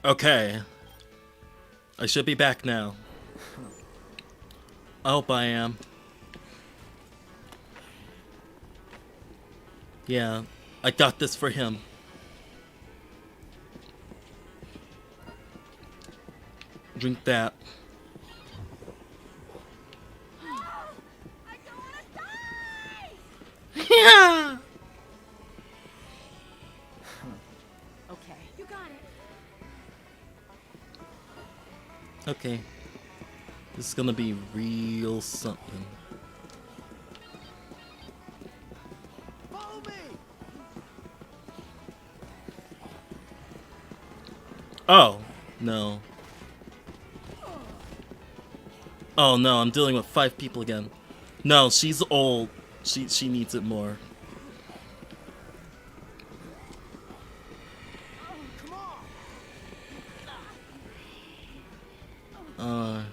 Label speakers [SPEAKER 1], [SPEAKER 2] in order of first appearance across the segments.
[SPEAKER 1] Okay. I should be back now. I hope I am. Yeah, I got this for him. Drink that.
[SPEAKER 2] I don't want to die!
[SPEAKER 1] Yeah!
[SPEAKER 2] Okay. You got it.
[SPEAKER 1] Okay. This is gonna be real something.
[SPEAKER 3] Follow me.
[SPEAKER 1] Oh, no. Oh no, I'm dealing with 5 people again. No, she's old. She needs it more.
[SPEAKER 3] Come on.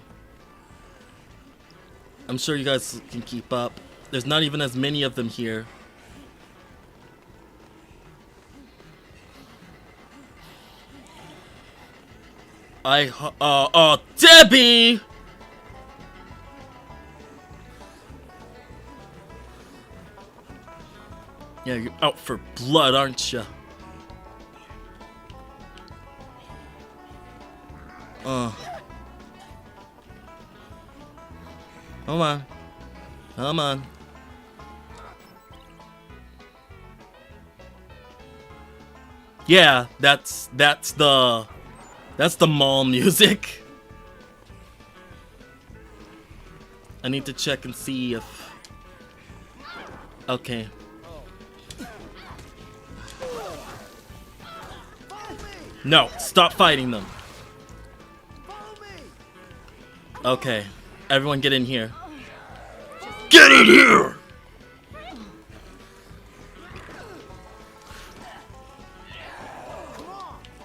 [SPEAKER 1] I'm sure you guys can keep up. There's not even as many of them here. Debbie! Yeah, you're out for blood, aren't you? Come on. Come on. Yeah, that's the mall music. I need to check and see if... Okay. No, stop fighting them. Okay, everyone get in here. Get in here!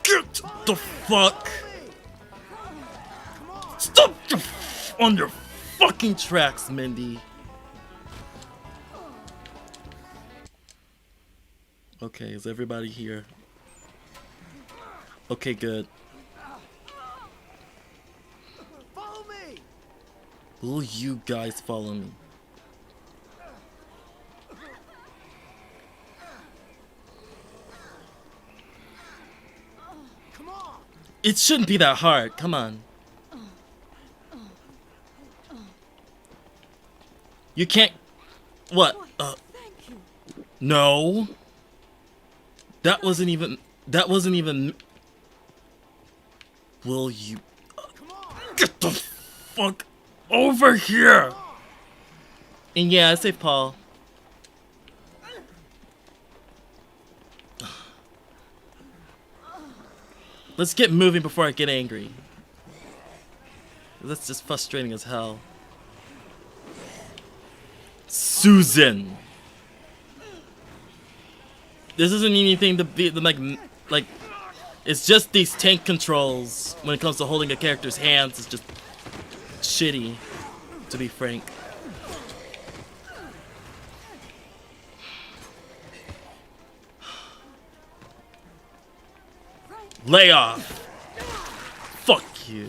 [SPEAKER 1] Get the fuck! Stop on your fucking tracks, Mindy. Okay, is everybody here? Okay, good.
[SPEAKER 3] Follow me.
[SPEAKER 1] Will you guys follow me?
[SPEAKER 3] Come on.
[SPEAKER 1] It shouldn't be that hard. Come on. You can't... What?
[SPEAKER 2] Thank you.
[SPEAKER 1] No. That wasn't even... Will you...
[SPEAKER 3] Come on.
[SPEAKER 1] Get the fuck over here! And yeah, I saved Paul. Let's get moving before I get angry. That's just frustrating as hell. Susan! This isn't anything to be like it's just these tank controls when it comes to holding a character's hands. It's just shitty, to be frank. Lay off! Fuck you.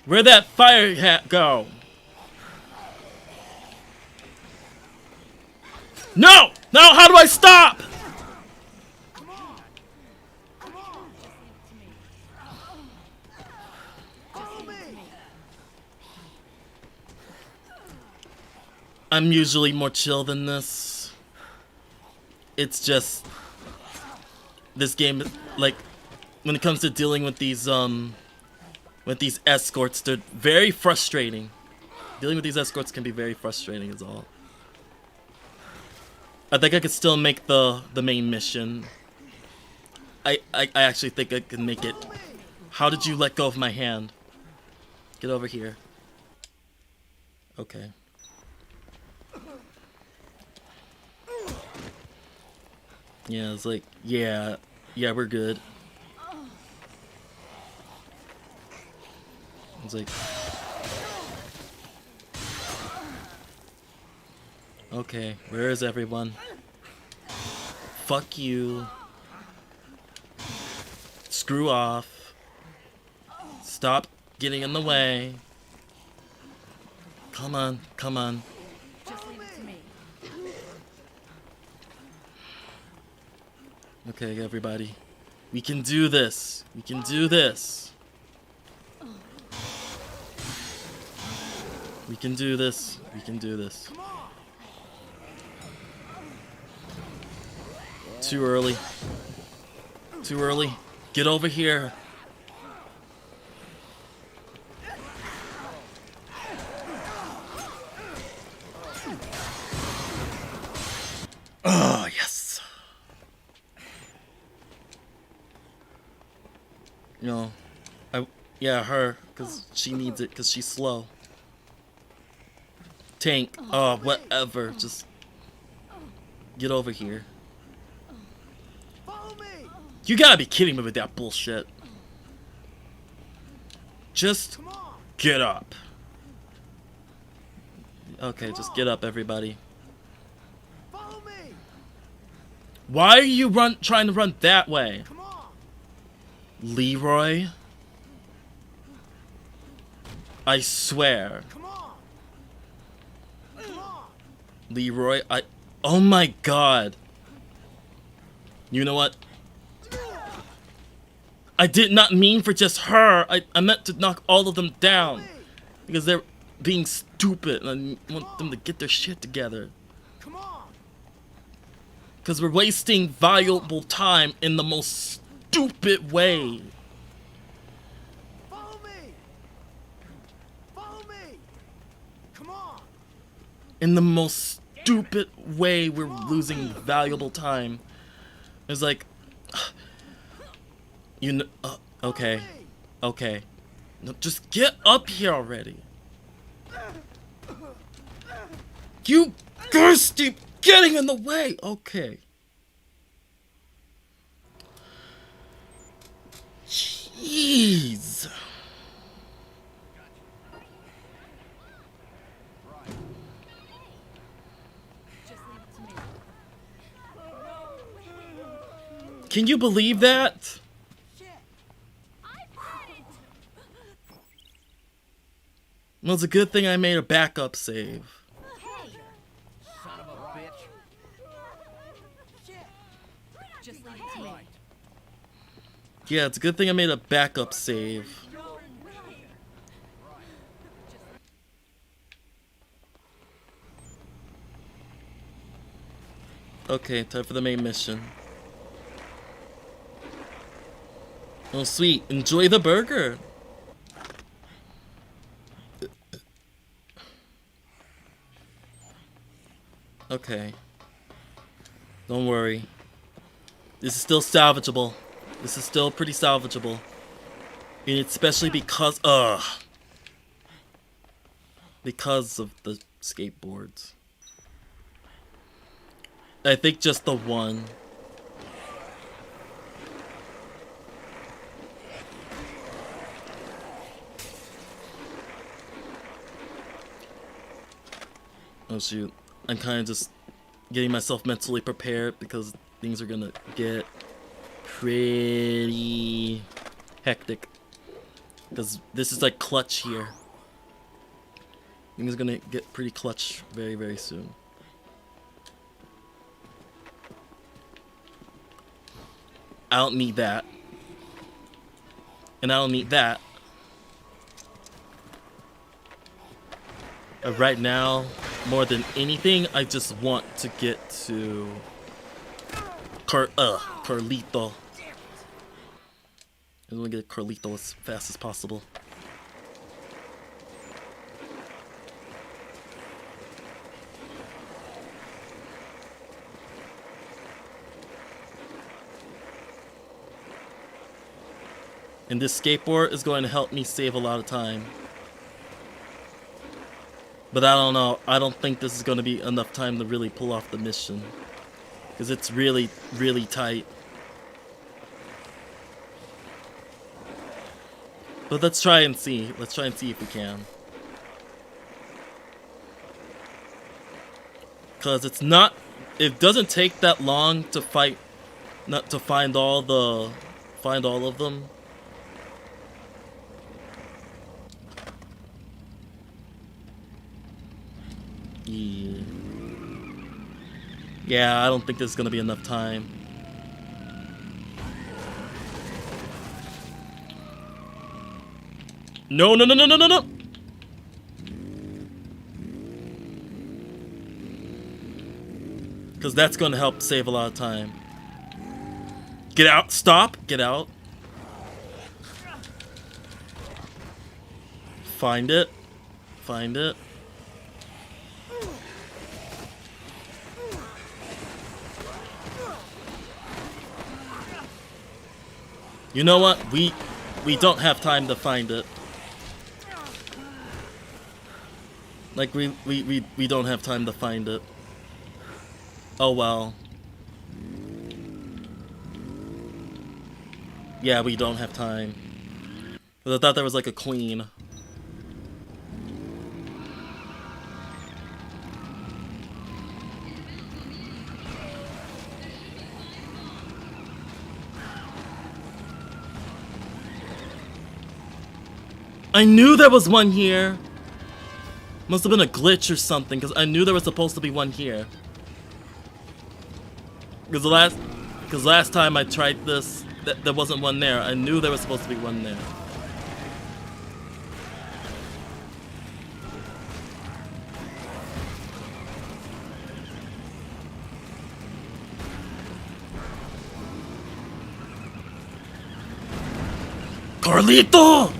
[SPEAKER 1] Where'd that fire hat go? No! No! How do I stop?
[SPEAKER 3] Follow me.
[SPEAKER 1] I'm usually more chill than this. It's just this game, like, when it comes to dealing with these escorts, they're very frustrating. Dealing with these escorts can be very frustrating is all. I think I could still make the main mission. I actually think I can make it. How did you let go of my hand? Get over here. Okay. Yeah, it's like, yeah, we're good. It's like, okay, where is everyone? Fuck you. Screw off. Stop getting in the way. Come on, come on.
[SPEAKER 2] Just leave it to me.
[SPEAKER 1] Okay, everybody. We can do this. We can do this. We can do this. We can do this.
[SPEAKER 3] Come on.
[SPEAKER 1] Too early. Too early. Get over here. Oh, yes. You know, yeah, her, because she needs it, because she's slow. Tank, oh, whatever, just get over here.
[SPEAKER 3] Follow me.
[SPEAKER 1] You gotta be kidding me with that bullshit. Just
[SPEAKER 3] Come on.
[SPEAKER 1] get up. Okay, just get up, everybody.
[SPEAKER 3] Follow me.
[SPEAKER 1] Why are you trying to run that way?
[SPEAKER 3] Come on.
[SPEAKER 1] Leroy? I swear.
[SPEAKER 3] Come on. Come on.
[SPEAKER 1] Leroy, oh my god. You know what? I did not mean for just her. I meant to knock all of them down. Because they're being stupid and I want them to get their shit together.
[SPEAKER 3] Come on.
[SPEAKER 1] Because we're wasting valuable time in the most stupid way.
[SPEAKER 3] Follow me. Follow me. Come on.
[SPEAKER 1] In the most stupid way, we're losing valuable time. It's like, you know, okay, okay. No, just get up here already. You guys keep getting in the way. Okay. Jeez.
[SPEAKER 2] Just leave it to me.
[SPEAKER 1] Can you believe that? Well, it's a good thing I made a backup save.
[SPEAKER 3] Son of a bitch.
[SPEAKER 2] Just leave it to me.
[SPEAKER 1] Yeah, it's a good thing I made a backup save. Okay, time for the main mission. Oh, sweet. Enjoy the burger. Okay. Don't worry. This is still salvageable. This is still pretty salvageable. And especially because of the skateboards. I think just the one. Oh shoot. I'm kind of just getting myself mentally prepared because things are gonna get pretty hectic. Because this is like clutch here. Things are gonna get pretty clutch very, very soon. I don't need that. And I don't need that. Right now, more than anything, I just want to get to Carlito. I want to get Carlito as fast as possible. And this skateboard is going to help me save a lot of time. But I don't know. I don't think this is going to be enough time to really pull off the mission. Because it's really, really tight. But let's try and see. Let's try and see if we can. Cause it's not. It doesn't take that long to fight. Not to find all of them. Yeah. Yeah, I don't think there's gonna be enough time. No, no, no, no, no, no, no! Because that's gonna help save a lot of time. Get out, stop, get out. Find it. Find it. You know what? We don't have time to find it. Like we don't have time to find it. Oh well. Yeah, we don't have time. 'Cause I thought there was like a queen. I knew there was one here. Must have been a glitch or something, because I knew there was supposed to be one here. Because last time I tried this, there wasn't one there. I knew there was supposed to be one there. Carlito!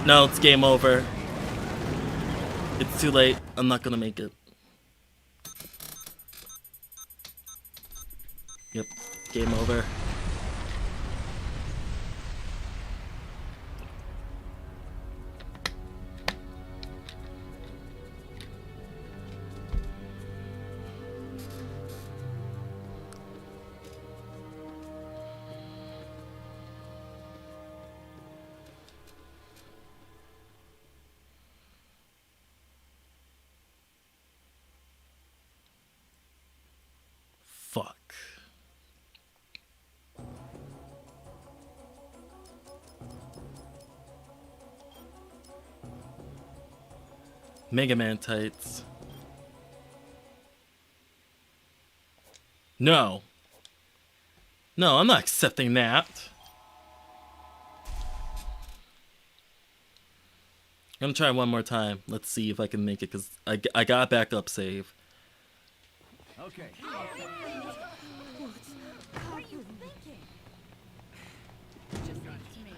[SPEAKER 1] No, it's game over. It's too late. I'm not gonna make it. Yep, game over. Fuck. Mega Man tights. No. No, I'm not accepting that. I'm gonna try one more time. Let's see if I can make it, because I got a backup save.
[SPEAKER 3] Okay.
[SPEAKER 2] What are you thinking? Just leave it to me.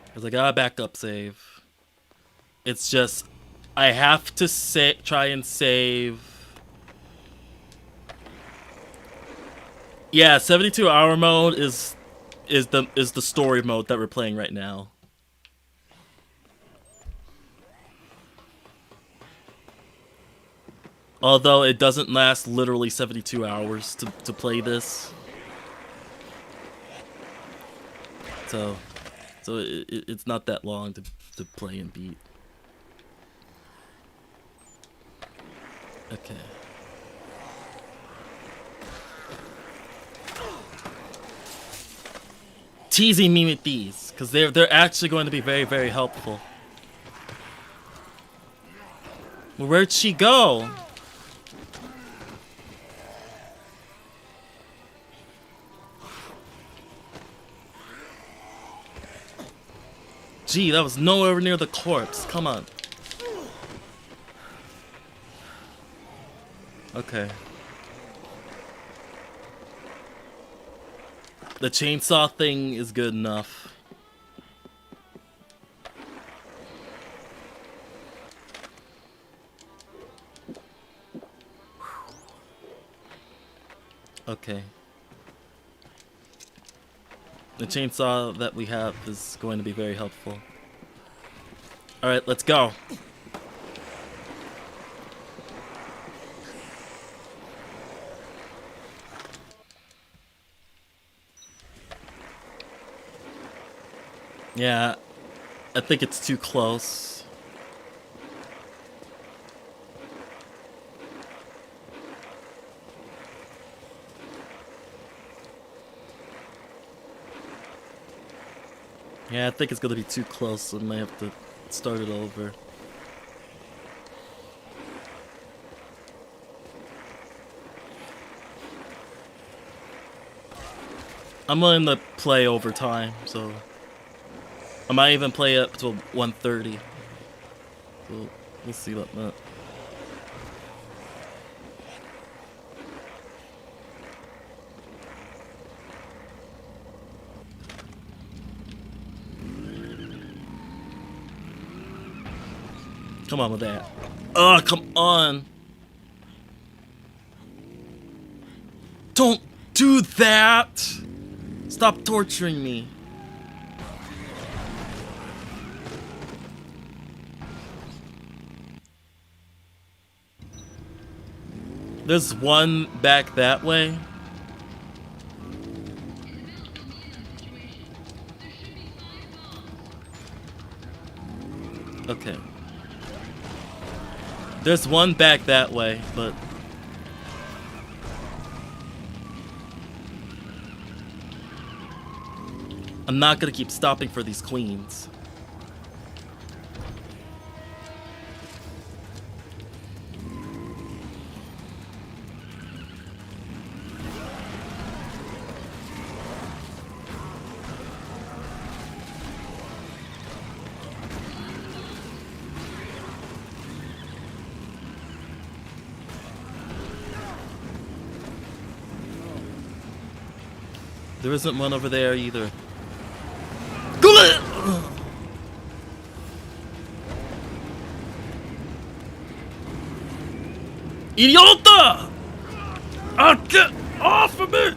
[SPEAKER 1] Because I got a backup save. It's just, I have to try and save. Yeah, 72-hour mode is the story mode that we're playing right now. Although it doesn't last literally 72 hours to play this. So it's not that long to play and beat. Okay. Teasing me with these, because they're actually going to be very, very helpful. Well, where'd she go? Gee, that was nowhere near the corpse. Come on. Okay. The chainsaw thing is good enough. Okay. The chainsaw that we have is going to be very helpful. Alright, let's go. Yeah, I think it's too close. Yeah, I think it's gonna be too close, so I might have to start it over. I'm willing to play overtime, so I might even play up till 1:30. So we'll see about that. Come on with that. Oh, come on. Don't do that. Stop torturing me. There's one back that way. Okay. There's one back that way, but I'm not gonna keep stopping for these queens. There isn't one over there either. Idiota! Get off of me!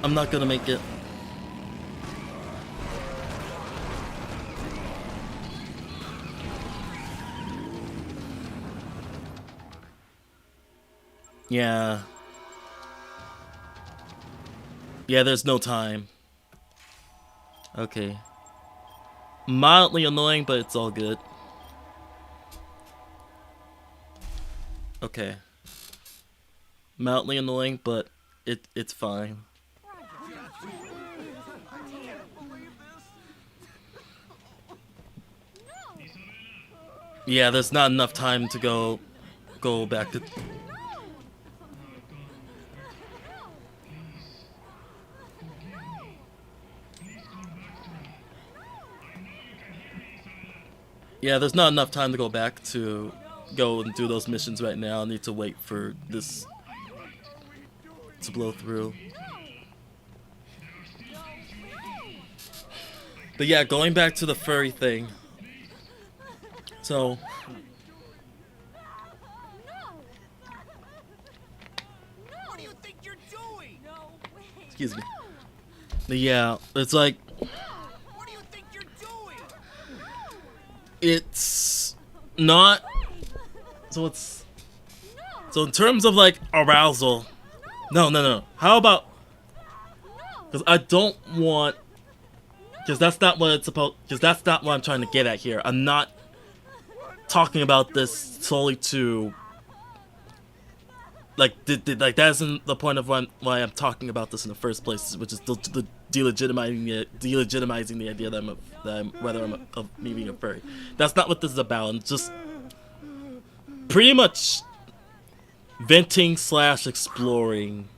[SPEAKER 1] I'm not gonna make it. Yeah. Yeah, there's no time. Okay. Mildly annoying, but it's all good. Okay. Mildly annoying, but it's fine. Yeah, there's not enough time to go back to. Yeah, there's not enough time to go back to go and do those missions right now. I need to wait for this to blow through. But yeah, going back to the furry thing. So
[SPEAKER 3] What do you think you're doing?
[SPEAKER 1] excuse me. But yeah, it's like
[SPEAKER 3] What do you think you're doing?
[SPEAKER 1] it's not so it's so in terms of like arousal. No. How about because I don't want because that's not what it's supposed because that's not what I'm trying to get at here. I'm not talking about this solely to like like that isn't the point of why I'm talking about this in the first place, which is the delegitimizing the idea that I'm of me being a furry. That's not what this is about. It's just pretty much venting / exploring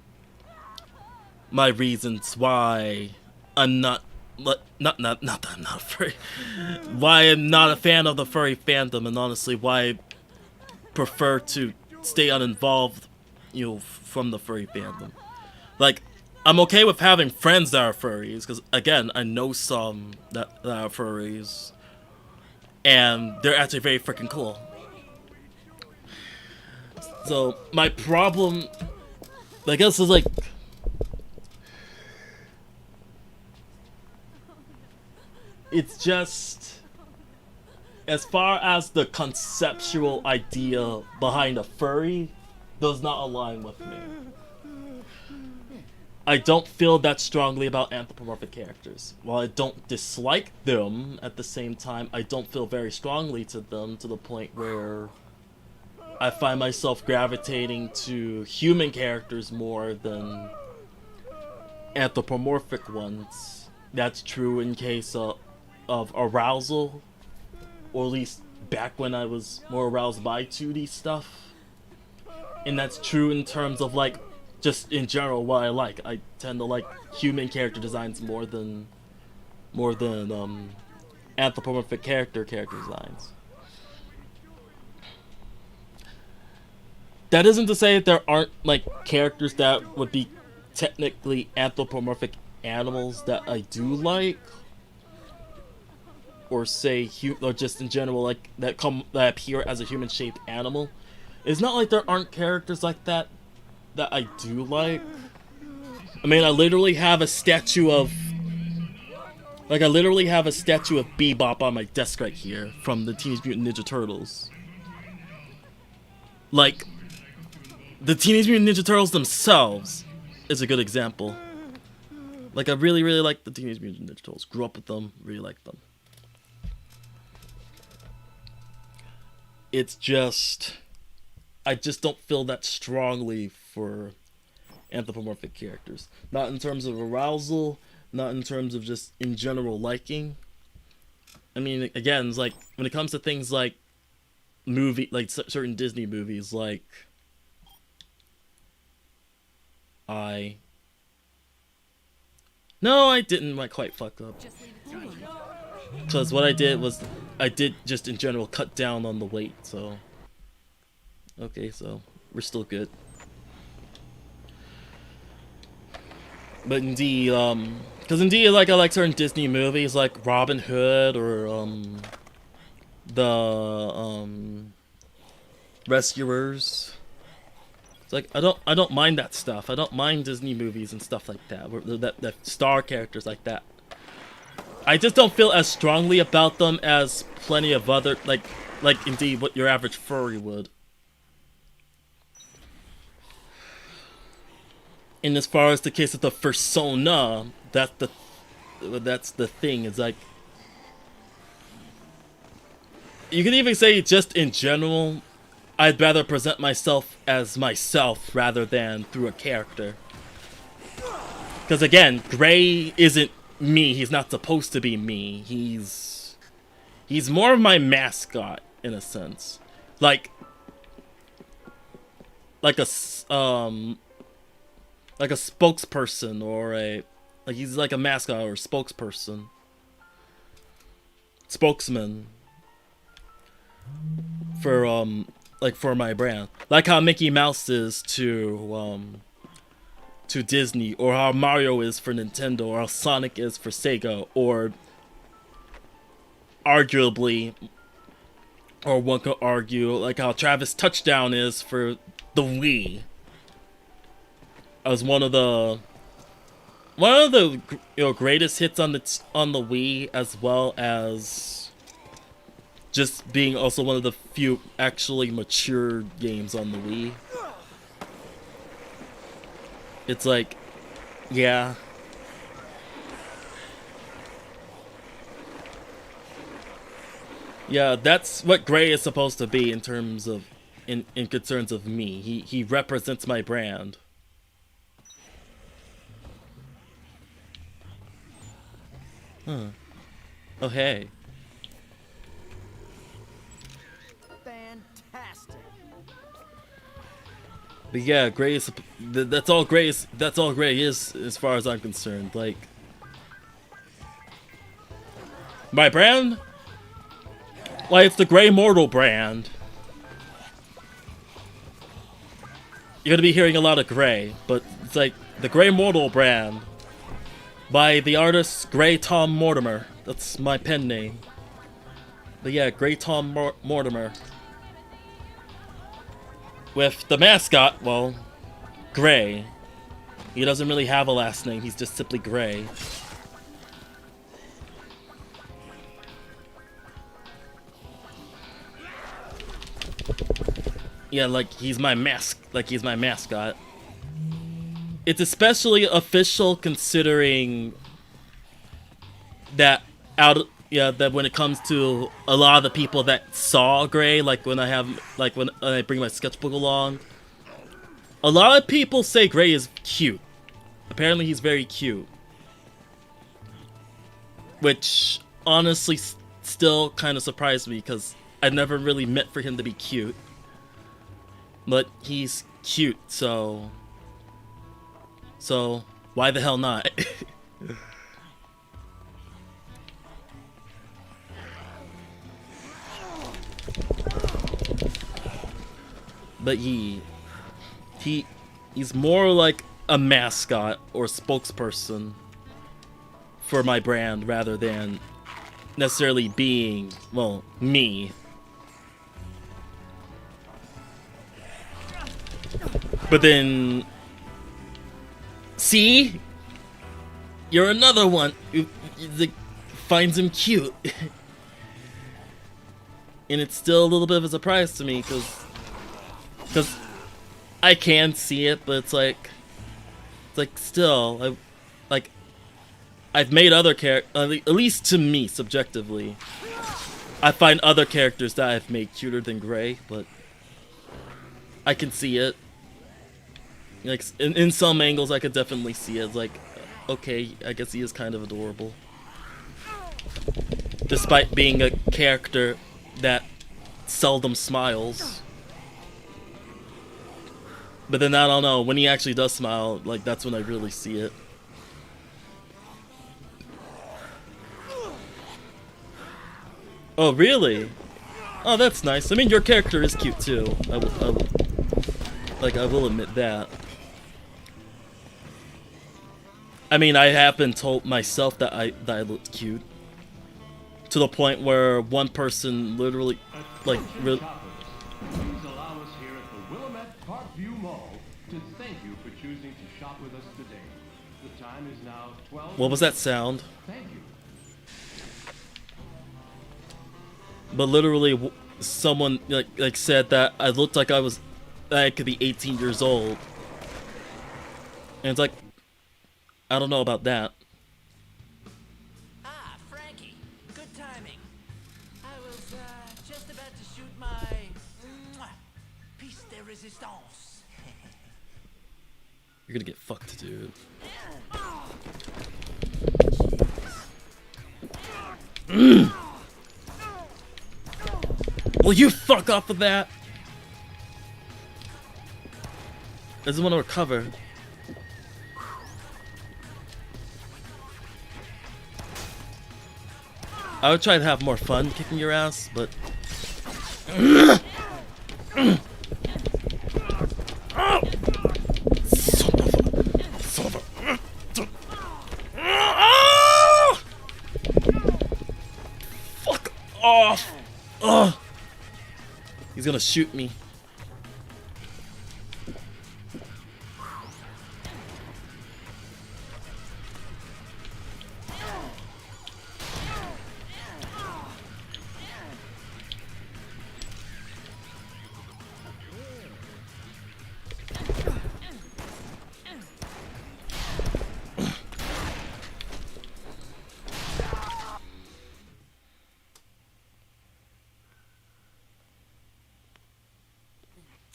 [SPEAKER 1] my reasons why I'm not that I'm not a furry. Why I'm not a fan of the furry fandom, and honestly, why I prefer to stay uninvolved, from the furry fandom. Like, I'm okay with having friends that are furries, because again, I know some that are furries, and they're actually very freaking cool. So my problem, I guess, is like. It's just as far as the conceptual idea behind a furry, does not align with me. I don't feel that strongly about anthropomorphic characters. While I don't dislike them, at the same time, I don't feel very strongly to them to the point where I find myself gravitating to human characters more than anthropomorphic ones. That's true in case of arousal, or at least back when I was more aroused by 2D stuff. And that's true in terms of like, just in general what I like. I tend to like human character designs more than anthropomorphic character designs. That isn't to say that there aren't like characters that would be technically anthropomorphic animals that I do like, or say or just in general like that appear as a human shaped animal. It's not like there aren't characters like that I do like. I mean, I literally have a statue of Bebop on my desk right here from the Teenage Mutant Ninja Turtles. Like, the Teenage Mutant Ninja Turtles themselves is a good example. Like, I really, really like the Teenage Mutant Ninja Turtles. Grew up with them, really like them. It's just, I just don't feel that strongly for anthropomorphic characters. Not in terms of arousal, not in terms of just in general liking. I mean, again, it's like when it comes to things like certain Disney movies, like I didn't quite fuck up.
[SPEAKER 2] Just leave it to me.
[SPEAKER 1] Because what I did was, I did just in general cut down on the weight, so. Okay, so we're still good. But indeed, because indeed, like, I like certain Disney movies, like Robin Hood, or, the, Rescuers. It's like, I don't mind that stuff. I don't mind Disney movies and stuff like that, that star characters like that. I just don't feel as strongly about them as plenty of other, like indeed what your average furry would. And as far as the case of the persona, that's the thing. It's like, you could even say just in general, I'd rather present myself as myself rather than through a character. Because again, Gray isn't me. He's not supposed to be me. He's more of my mascot in a sense, like a spokesperson, or he's like a mascot or a spokesperson, spokesman for my brand, like how Mickey Mouse is to Disney, or how Mario is for Nintendo, or how Sonic is for Sega, or arguably, or one could argue, like how Travis Touchdown is for the Wii. As one of the greatest hits on the Wii, as well as just being also one of the few actually mature games on the Wii. It's like, yeah. Yeah, that's what Gray is supposed to be in terms of, in concerns of me. He represents my brand. Huh. Oh, hey.
[SPEAKER 3] Fantastic.
[SPEAKER 1] But yeah, Gray is, that's all Gray is as far as I'm concerned. Like, my brand? Like, it's the Gray Mortal brand. You're gonna be hearing a lot of Gray, but it's like the Gray Mortal brand by the artist Gray Tom Mortimer. That's my pen name. But yeah, Gray Tom Mortimer. With the mascot, well, Gray. He doesn't really have a last name, he's just simply Gray. Yeah, like he's my mascot. It's especially official considering that that when it comes to a lot of the people that saw Gray, like when I bring my sketchbook along, a lot of people say Gray is cute. Apparently he's very cute. Which honestly still kind of surprised me because I never really meant for him to be cute. But he's cute, so why the hell not? But he's more like a mascot or spokesperson for my brand rather than necessarily being, well, me. But then, see? You're another one who finds him cute. And it's still a little bit of a surprise to me, because I can see it, but it's like still, I've made other characters, at least to me, subjectively, I find other characters that I've made cuter than Gray, but I can see it. Like, in some angles, I could definitely see it. It's like, okay, I guess he is kind of adorable. Despite being a character that seldom smiles. But then, I don't know, when he actually does smile, like, that's when I really see it. Oh, really? Oh, that's nice. I mean, your character is cute, too. I will admit that. I mean, I have been told myself that I looked cute. To the point where one person literally, like,
[SPEAKER 4] Please allow us here at the Willamette Parkview Mall to thank you for choosing to shop with us today. The time is now 12.
[SPEAKER 1] What was that sound?
[SPEAKER 4] Thank you.
[SPEAKER 1] But literally, someone like said that I looked like I could be 18 years old. And it's like, I don't know about that.
[SPEAKER 3] Ah, Frankie. Good timing. I was just about to shoot my piece de resistance.
[SPEAKER 1] You're gonna get fucked, dude. Will you fuck off of that? Doesn't want to recover. I would try to have more fun kicking your ass, but fuck off! Ugh. He's gonna shoot me.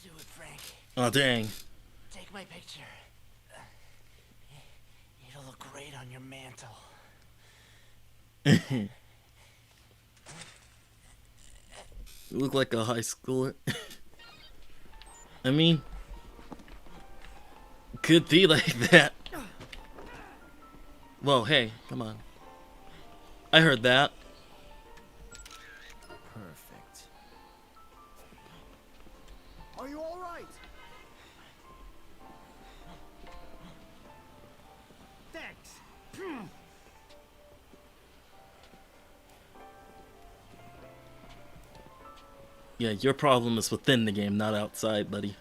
[SPEAKER 3] Do it, Frank.
[SPEAKER 1] Oh dang.
[SPEAKER 3] Take my picture. It'll look great on your mantle.
[SPEAKER 1] You look like a high schooler. I mean, could be like that. Whoa, hey, come on. I heard that.
[SPEAKER 3] Perfect.
[SPEAKER 5] Are you all right? Thanks.
[SPEAKER 1] Yeah, your problem is within the game, not outside, buddy.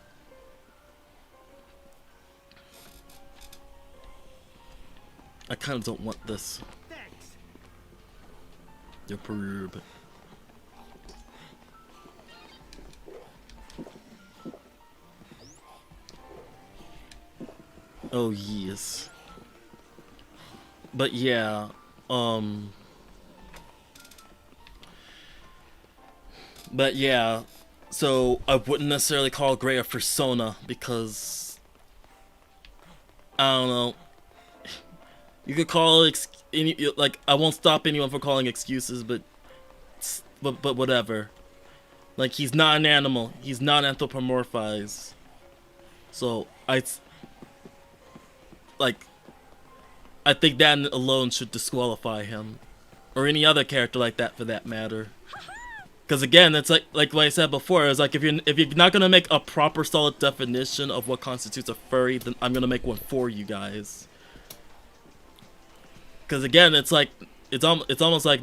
[SPEAKER 1] I kind of don't want this.
[SPEAKER 5] Thanks.
[SPEAKER 1] You're perb. Oh yes. But yeah, but yeah, so I wouldn't necessarily call Gray a persona because I don't know. You could call it like I won't stop anyone from calling excuses, but whatever. Like he's not an animal. He's not anthropomorphized. So I think that alone should disqualify him, or any other character like that for that matter. Because again, it's like what I said before. It's like if you're not gonna make a proper solid definition of what constitutes a furry, then I'm gonna make one for you guys. Because again, it's like it's almost like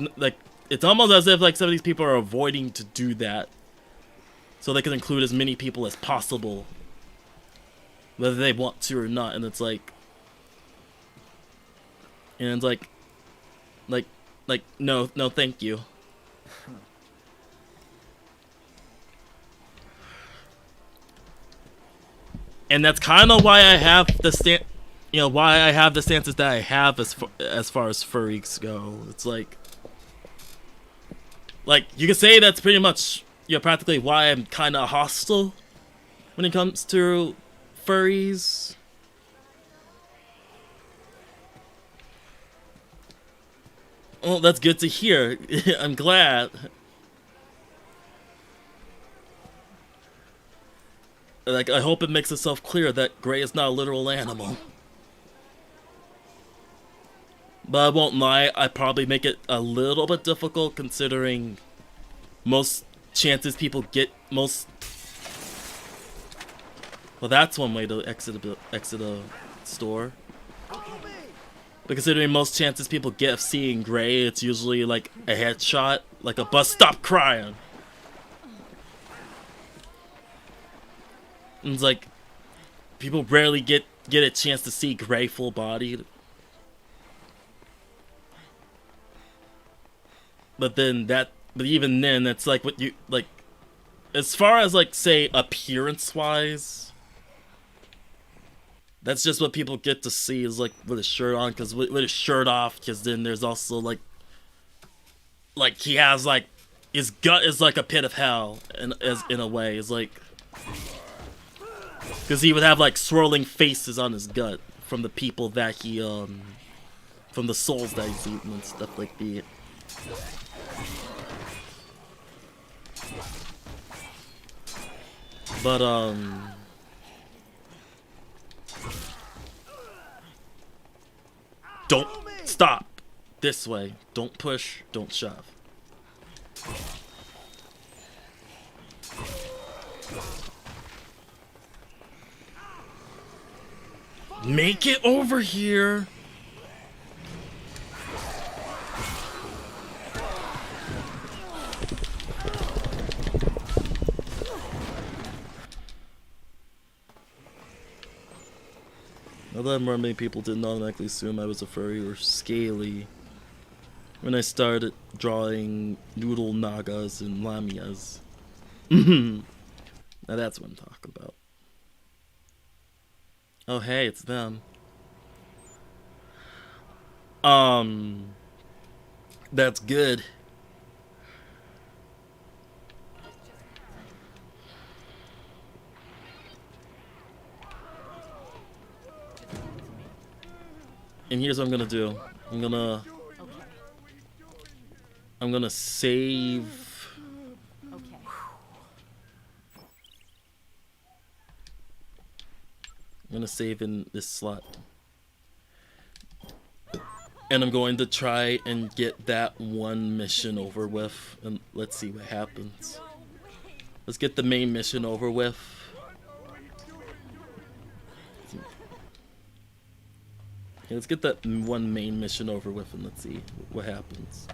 [SPEAKER 1] it's almost as if like some of these people are avoiding to do that, so they can include as many people as possible, whether they want to or not. And it's like, no, thank you. And that's kind of why I have the stances that I have as far as furries go. It's like you could say that's pretty much practically why I'm kind of hostile when it comes to furries. Well, that's good to hear. I'm glad. Like, I hope it makes itself clear that Gray is not a literal animal. But I won't lie, I probably make it a little bit difficult considering most chances people get most... Well, that's one way to exit a store. But considering most chances people get of seeing Gray, it's usually like a headshot, like a bus stop crying. And it's like, people rarely get a chance to see Gray full bodied. But even then, that's like what you, like, as far as like, say, appearance-wise, that's just what people get to see is like with his shirt on, because with his shirt off, because then there's also like he has like, his gut is like a pit of hell, in a way. It's like, because he would have like swirling faces on his gut from the people that he from the souls that he's eaten and stuff like that. But don't stop. This way. Don't push, don't shove. Make it over here. Now that more many people didn't automatically assume I was a furry or scaly when I started drawing noodle nagas and lamias. Now that's what I'm talking about. Oh hey, it's them. That's good. And here's what I'm gonna do. I'm gonna save.
[SPEAKER 2] Okay.
[SPEAKER 1] I'm gonna save in this slot. And I'm going to try and get that one mission over with. And let's see what happens. Let's get the main mission over with. Yeah, let's get that one main mission over with and let's see what happens.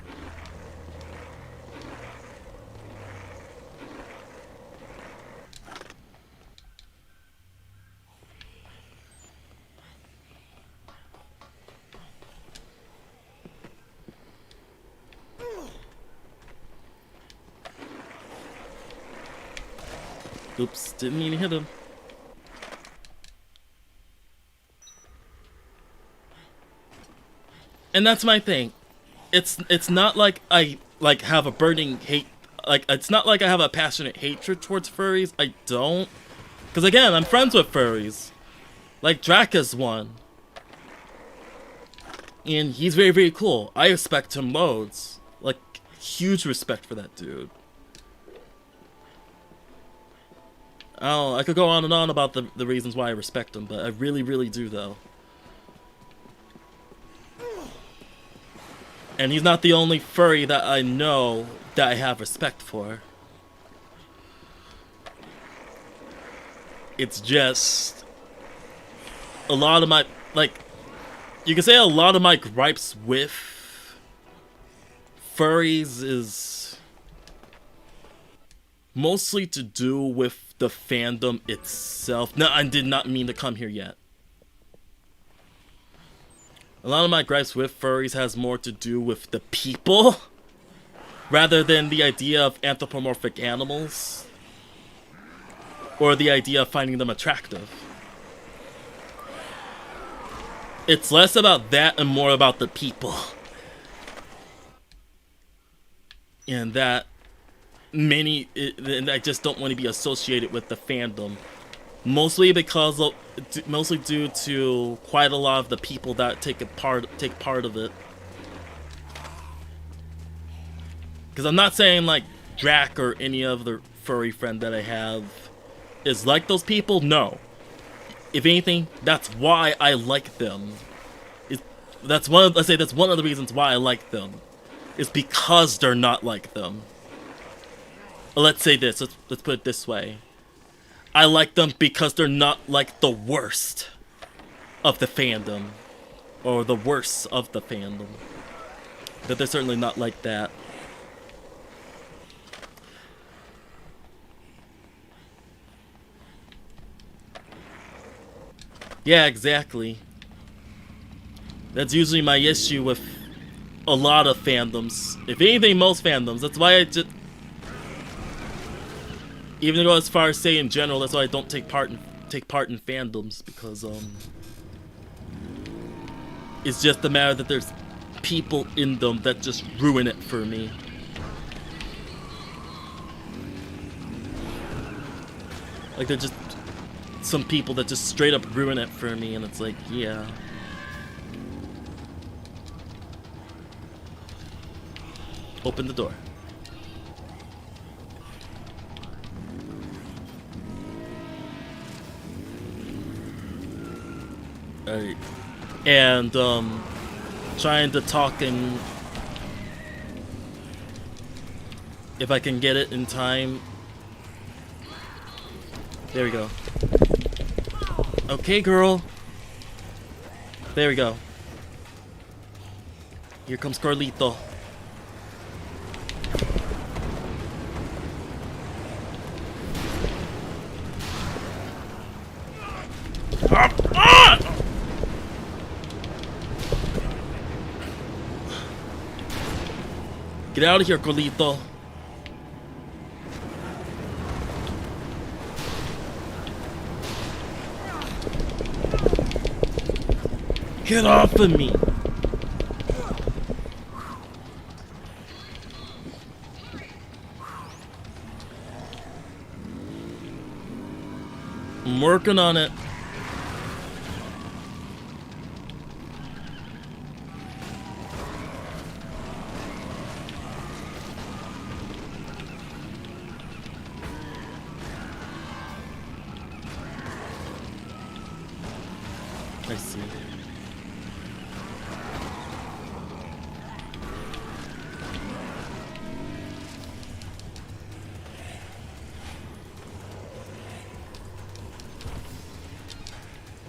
[SPEAKER 1] Oops, didn't mean to hit him. And that's my thing. It's not like I have a burning hate. Like, it's not like I have a passionate hatred towards furries. I don't. Because again, I'm friends with furries. Like, Drac is one. And he's very, very cool. I respect him loads. Like, huge respect for that dude. I could go on and on about the reasons why I respect him, but I really, really do, though. And he's not the only furry that I know that I have respect for. It's just a lot of my, like, you can say a lot of my gripes with furries is mostly to do with the fandom itself. No, I did not mean to come here yet. A lot of my gripes with furries has more to do with the people rather than the idea of anthropomorphic animals or the idea of finding them attractive. It's less about that and more about the people. And that and I just don't want to be associated with the fandom. Mostly due to quite a lot of the people that take part of it. Because I'm not saying like Drac or any other furry friend that I have is like those people. No. If anything, that's why I like them. That's one of the reasons why I like them. Is because they're not like them. Let's say this. Let's put it this way. I like them because they're not like the worst of the fandom. Or the worst of the fandom. But they're certainly not like that. Yeah, exactly. That's usually my issue with a lot of fandoms. If anything, most fandoms. That's why I just... Even go as far as say in general, that's why I don't take part in fandoms, because it's just a matter that there's people in them that just ruin it for me. Like, they're just some people that just straight up ruin it for me, and it's like, yeah. Open the door. Alright. And, trying to talk and... If I can get it in time. There we go. Okay, girl. There we go. Here comes Carlito. Get out of here, Carlito. Get off of me. I'm working on it. I see.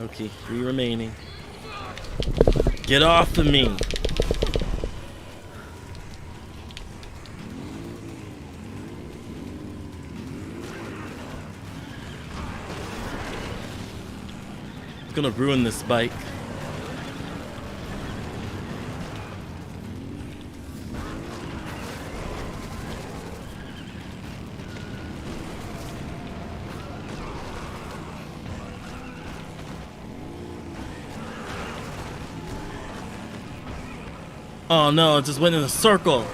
[SPEAKER 1] Okay, 3 remaining. Get off of me! I'm gonna ruin this bike. Oh no, it just went in a circle.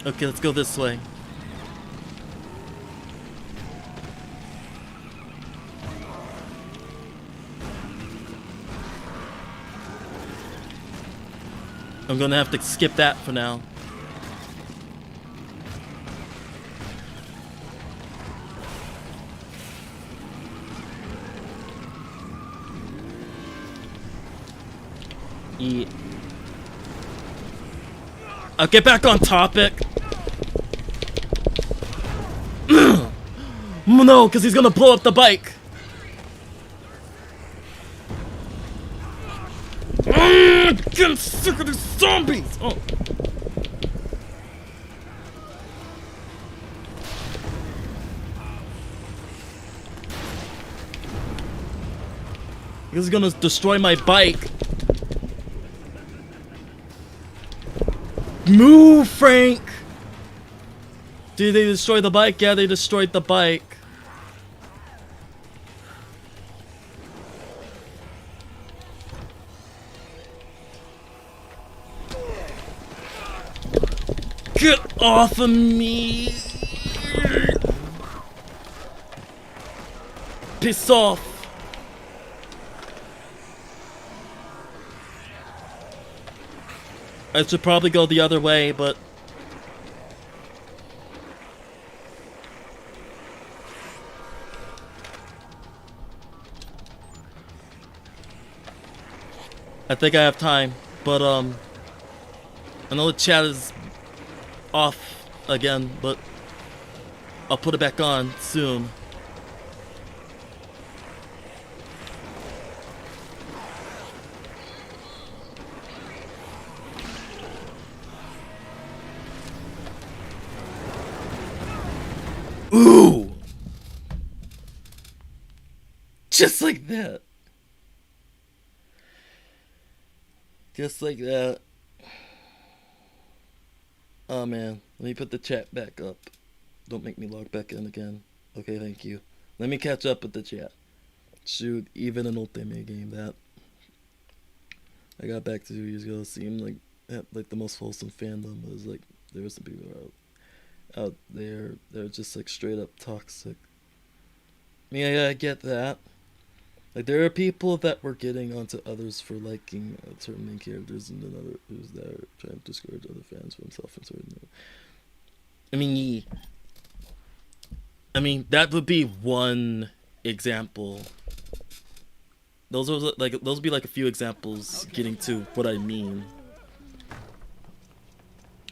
[SPEAKER 1] Okay, let's go this way. I'm gonna have to skip that for now. Yeah. I'll get back on topic. No, because he's gonna blow up the bike. Getting sick of these zombies. Oh. He's gonna destroy my bike. Move, Frank! Did they destroy the bike? Yeah, they destroyed the bike. Get off of me! Piss off! I should probably go the other way, but I think I have time. But I know the chat is off again, but I'll put it back on soon. Ooh! Just like that. Just like that. Oh man, let me put the chat back up. Don't make me log back in again. Okay, thank you. Let me catch up with the chat. Shoot, even an Ultimate game that I got back to 2 years ago seemed like the most wholesome fandom was like there was some people out there they're just like straight up toxic. Yeah, I get that. Like there are people that were getting onto others for liking certain main characters, and then others that are trying to discourage other fans from self and certain. I mean that would be one example. Those would be like a few examples getting to what I mean.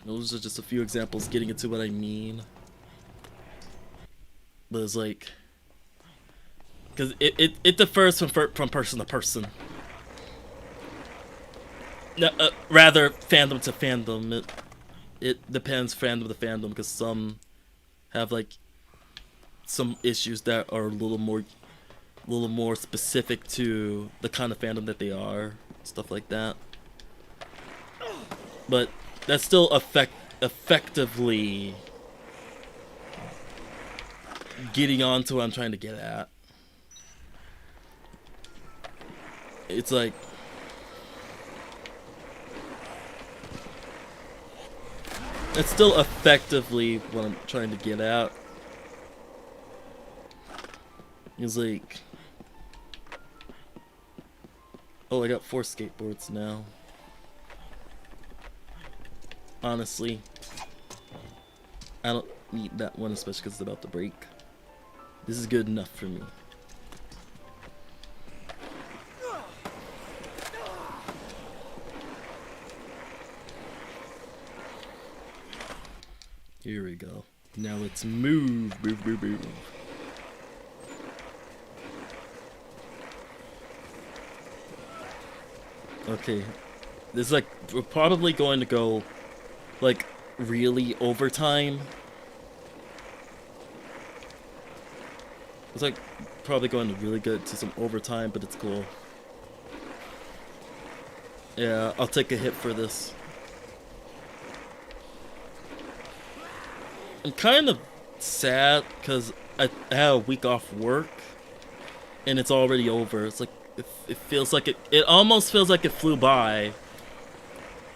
[SPEAKER 1] Those are just a few examples getting into what I mean. But it's like, because it differs from person to person. No, rather, fandom to fandom. It depends fandom to fandom, because some have like some issues that are a little more specific to the kind of fandom that they are, stuff like that. But that's still effectively getting on to what I'm trying to get at. It's like it's still effectively what I'm trying to get at. It's like, oh, I got 4 skateboards now. Honestly, I don't need that one, especially because it's about to break. This is good enough for me. Here we go. Now let's move. Move. Okay. This is like, we're probably going to go like really overtime. It's like probably going to really good to some overtime, but it's cool. Yeah, I'll take a hit for this. I'm kind of sad because I had a week off work, and it's already over. It's like it feels like it almost feels like it flew by.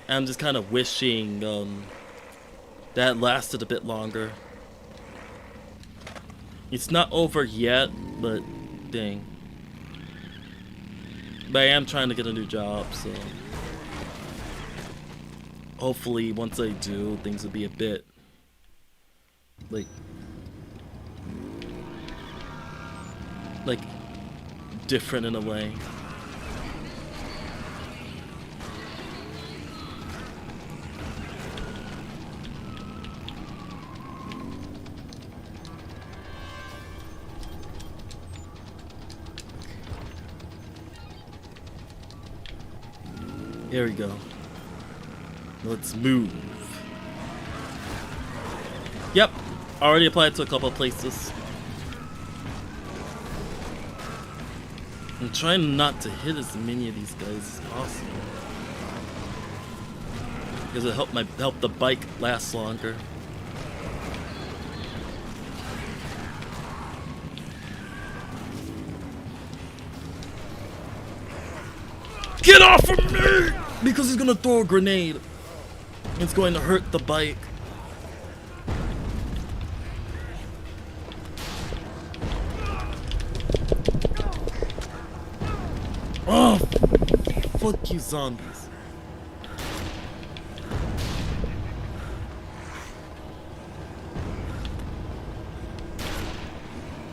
[SPEAKER 1] I'm just kind of wishing that lasted a bit longer. It's not over yet, but dang. But I am trying to get a new job, so hopefully once I do, things will be a bit like different in a way. There we go. Let's move. Yep, already applied to a couple of places. I'm trying not to hit as many of these guys as possible, because it help the bike last longer. Get off of me! Because he's gonna throw a grenade. It's going to hurt the bike. Oh, fuck you, zombies.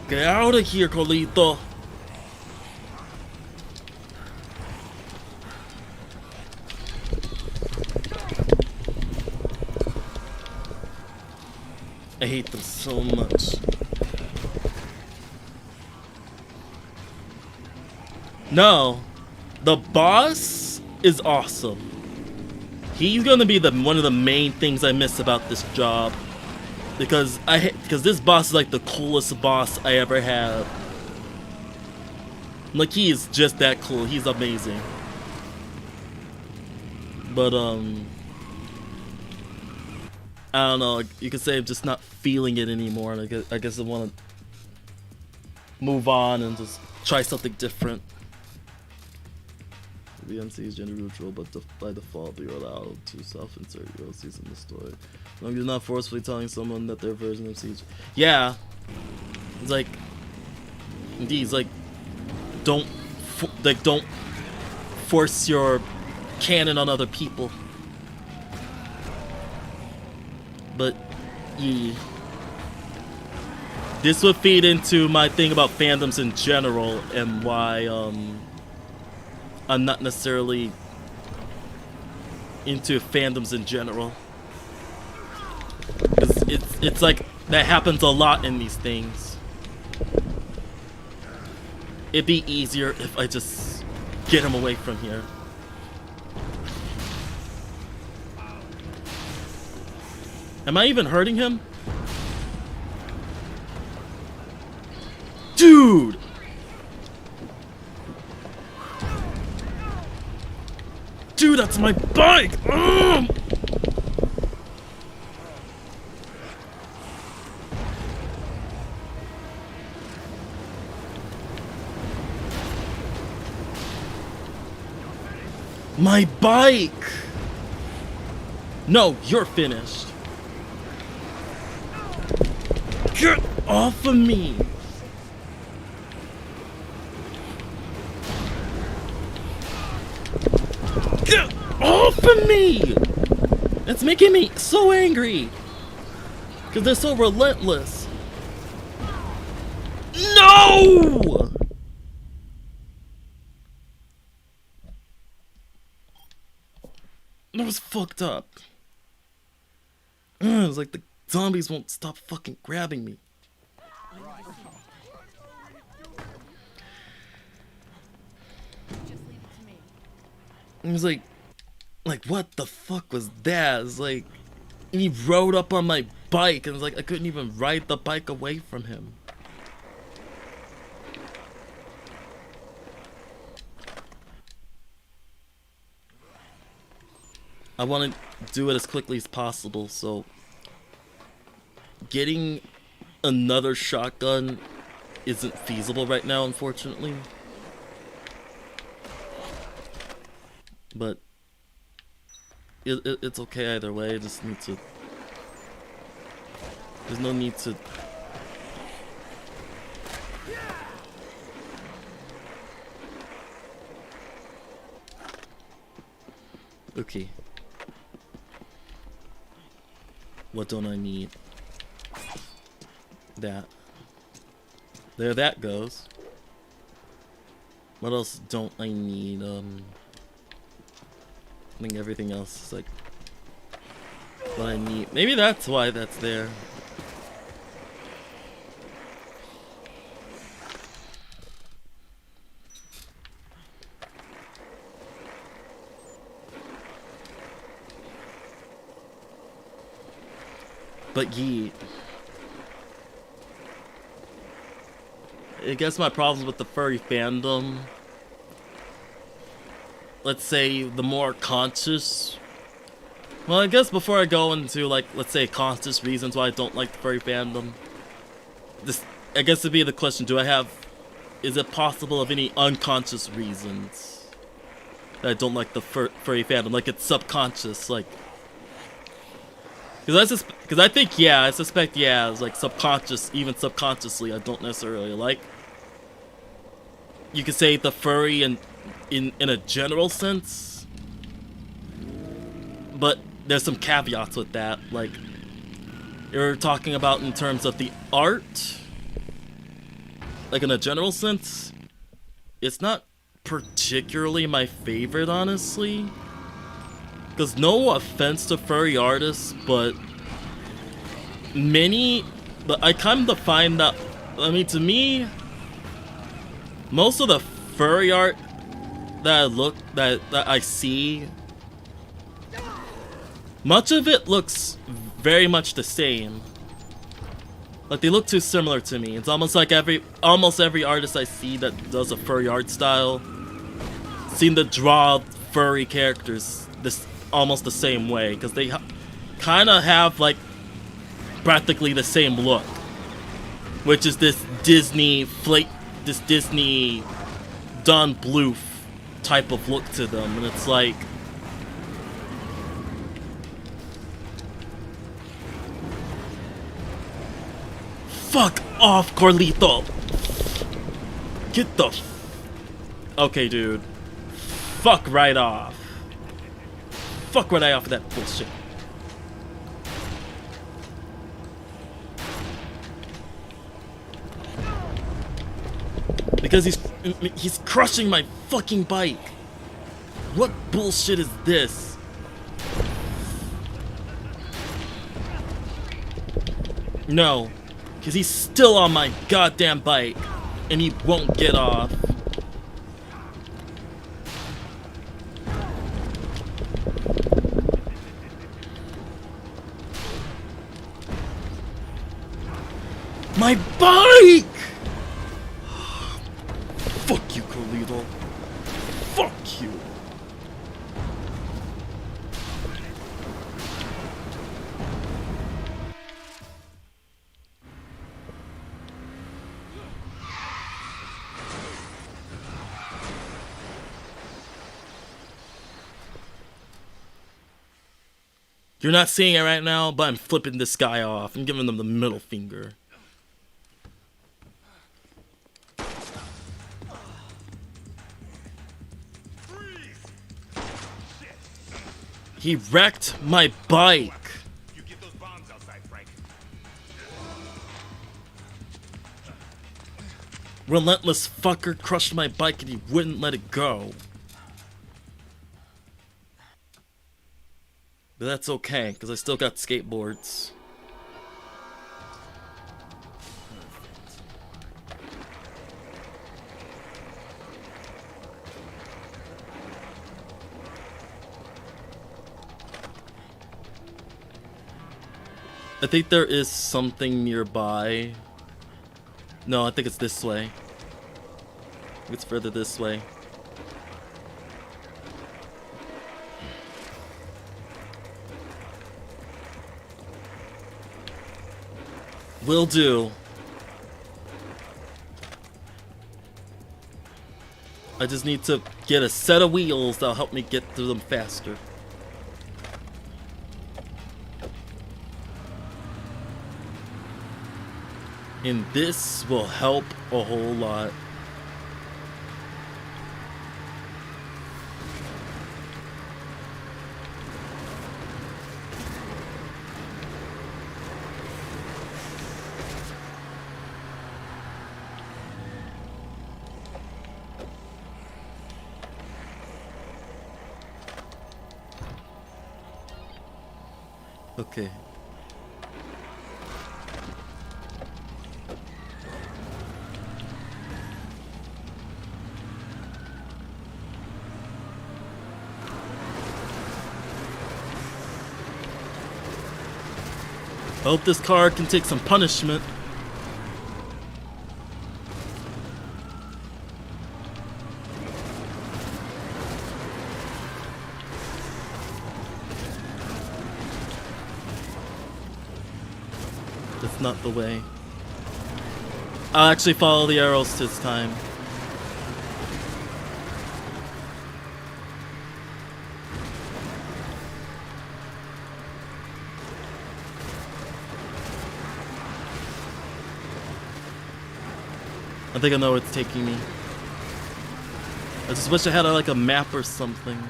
[SPEAKER 1] Get out of here, Colito. I hate them so much. No, the boss is awesome. He's gonna be one of the main things I miss about this job, because this boss is like the coolest boss I ever had. Like, he is just that cool. He's amazing. But I don't know, you could say I'm just not feeling it anymore, and I guess I want to move on and just try something different. The MC is gender neutral, but by default you're allowed to self-insert your OCs in the story. As long as you're not forcefully telling someone that their version of Siege. Yeah, it's like, indeed, it's like, don't force your canon on other people. But yeah, this would feed into my thing about fandoms in general, and why I'm not necessarily into fandoms in general. 'Cause it's like that happens a lot in these things. It'd be easier if I just get him away from here. Am I even hurting him? Dude! Dude, that's my bike! Ugh! My bike! No, you're finished. Get off of me! Get off of me! It's making me so angry. Because they're so relentless. No! That was fucked up. It's like the zombies won't stop fucking grabbing me.
[SPEAKER 2] Just leave it to me.
[SPEAKER 1] It was like what the fuck was that? It's like he rode up on my bike, and it's like I couldn't even ride the bike away from him. I want to do it as quickly as possible, so getting another shotgun isn't feasible right now, unfortunately. But it's okay either way. I just need to. There's no need to. Okay. What don't I need? That. There that goes. What else don't I need? I think everything else is like what I need. Maybe that's why that's there. But yeah, I guess my problems with the furry fandom, let's say the more conscious, well, I guess before I go into like, let's say conscious reasons why I don't like the furry fandom, this, I guess it'd be the question, is it possible of any unconscious reasons that I don't like the furry fandom, like it's subconscious, like, because I think, yeah, I suspect, yeah, it's like subconscious, even subconsciously, I don't necessarily like. You could say the furry in a general sense, but there's some caveats with that. Like, you're talking about in terms of the art, like in a general sense, it's not particularly my favorite, honestly. Because no offense to furry artists, but I kind of find that, I mean, to me, most of the furry art that I see, much of it looks very much the same. Like, they look too similar to me. It's almost like almost every artist I see that does a furry art style seem to draw furry characters almost the same way, because they kind of have like practically the same look, which is this Disney Don Bluth type of look to them, and it's like, fuck off, Carlito. Get the okay, dude. Fuck right off. Fuck right off of that bullshit. Because he's crushing my fucking bike. What bullshit is this? No, because he's still on my goddamn bike and he won't get off. My bike! Fuck you, Carlito. Fuck you. You're not seeing it right now, but I'm flipping this guy off. I'm giving them the middle finger. He wrecked my bike.
[SPEAKER 6] You get those bombs outside, Frank.
[SPEAKER 1] Relentless fucker crushed my bike and he wouldn't let it go. But that's okay, because I still got skateboards. I think there is something nearby. No, I think it's this way. It's further this way. Will do. I just need to get a set of wheels that'll help me get through them faster. And this will help a whole lot. Okay. I hope this car can take some punishment. That's not the way. I'll actually follow the arrows this time. I think I know where it's taking me. I just wish I had like a map or something.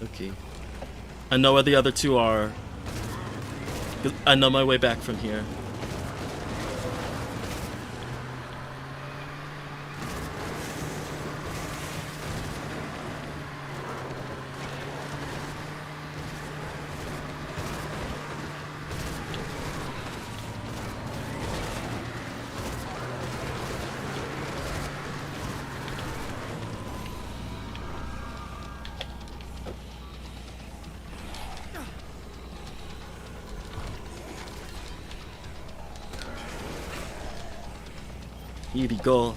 [SPEAKER 1] Okay. I know where the other two are. 'Cause I know my way back from here. Here we go.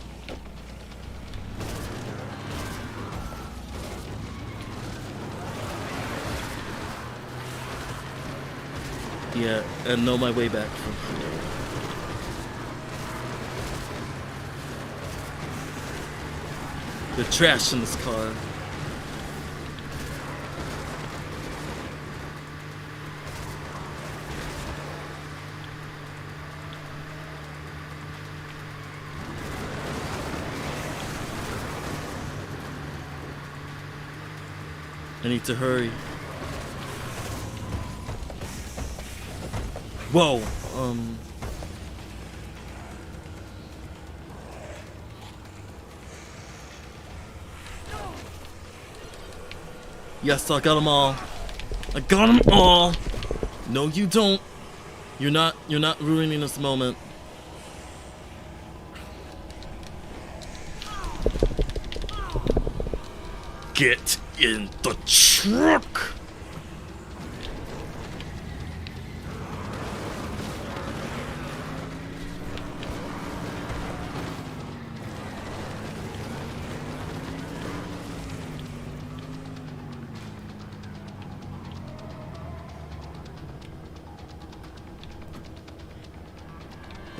[SPEAKER 1] Yeah, and know my way back from here. The trash in this car. I need to hurry. Whoa, Yes, I got them all. I got them all. No, you don't. You're not ruining this moment. Get in the truck.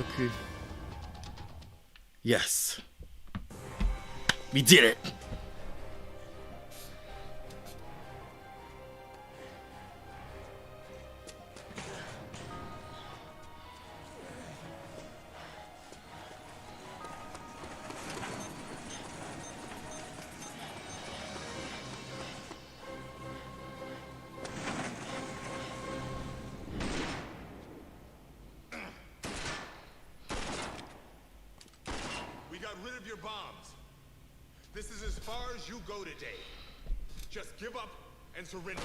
[SPEAKER 1] Okay. Yes. We did it.
[SPEAKER 6] We got rid of your bombs. This is as far as you go today. Just give up and surrender.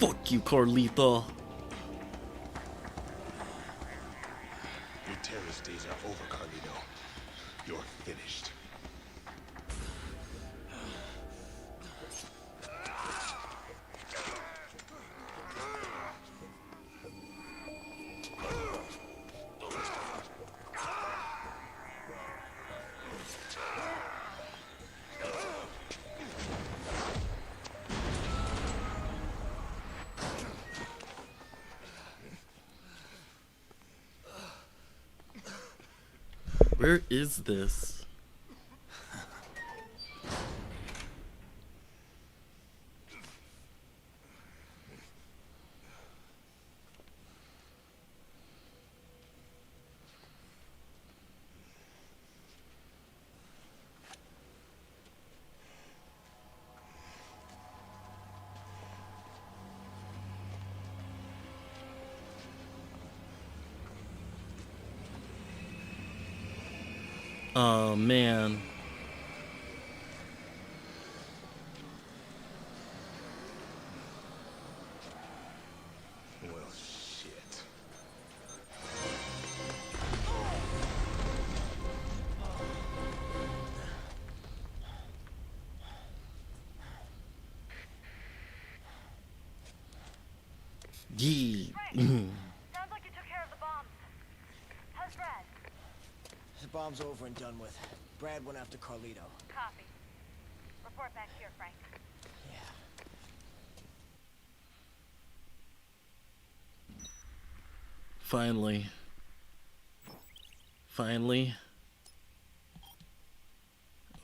[SPEAKER 1] Fuck you, Carlito.
[SPEAKER 6] Your terrorist days are over, Carlito. You're finished.
[SPEAKER 1] Where is this? Oh man.
[SPEAKER 6] Well, shit.
[SPEAKER 1] Yee.
[SPEAKER 7] Sounds like you took care of the bombs. How's Brad?
[SPEAKER 5] The bomb's over and done with. Brad went after Carlito.
[SPEAKER 7] Copy. Report back here, Frank.
[SPEAKER 5] Yeah.
[SPEAKER 1] Finally. Finally.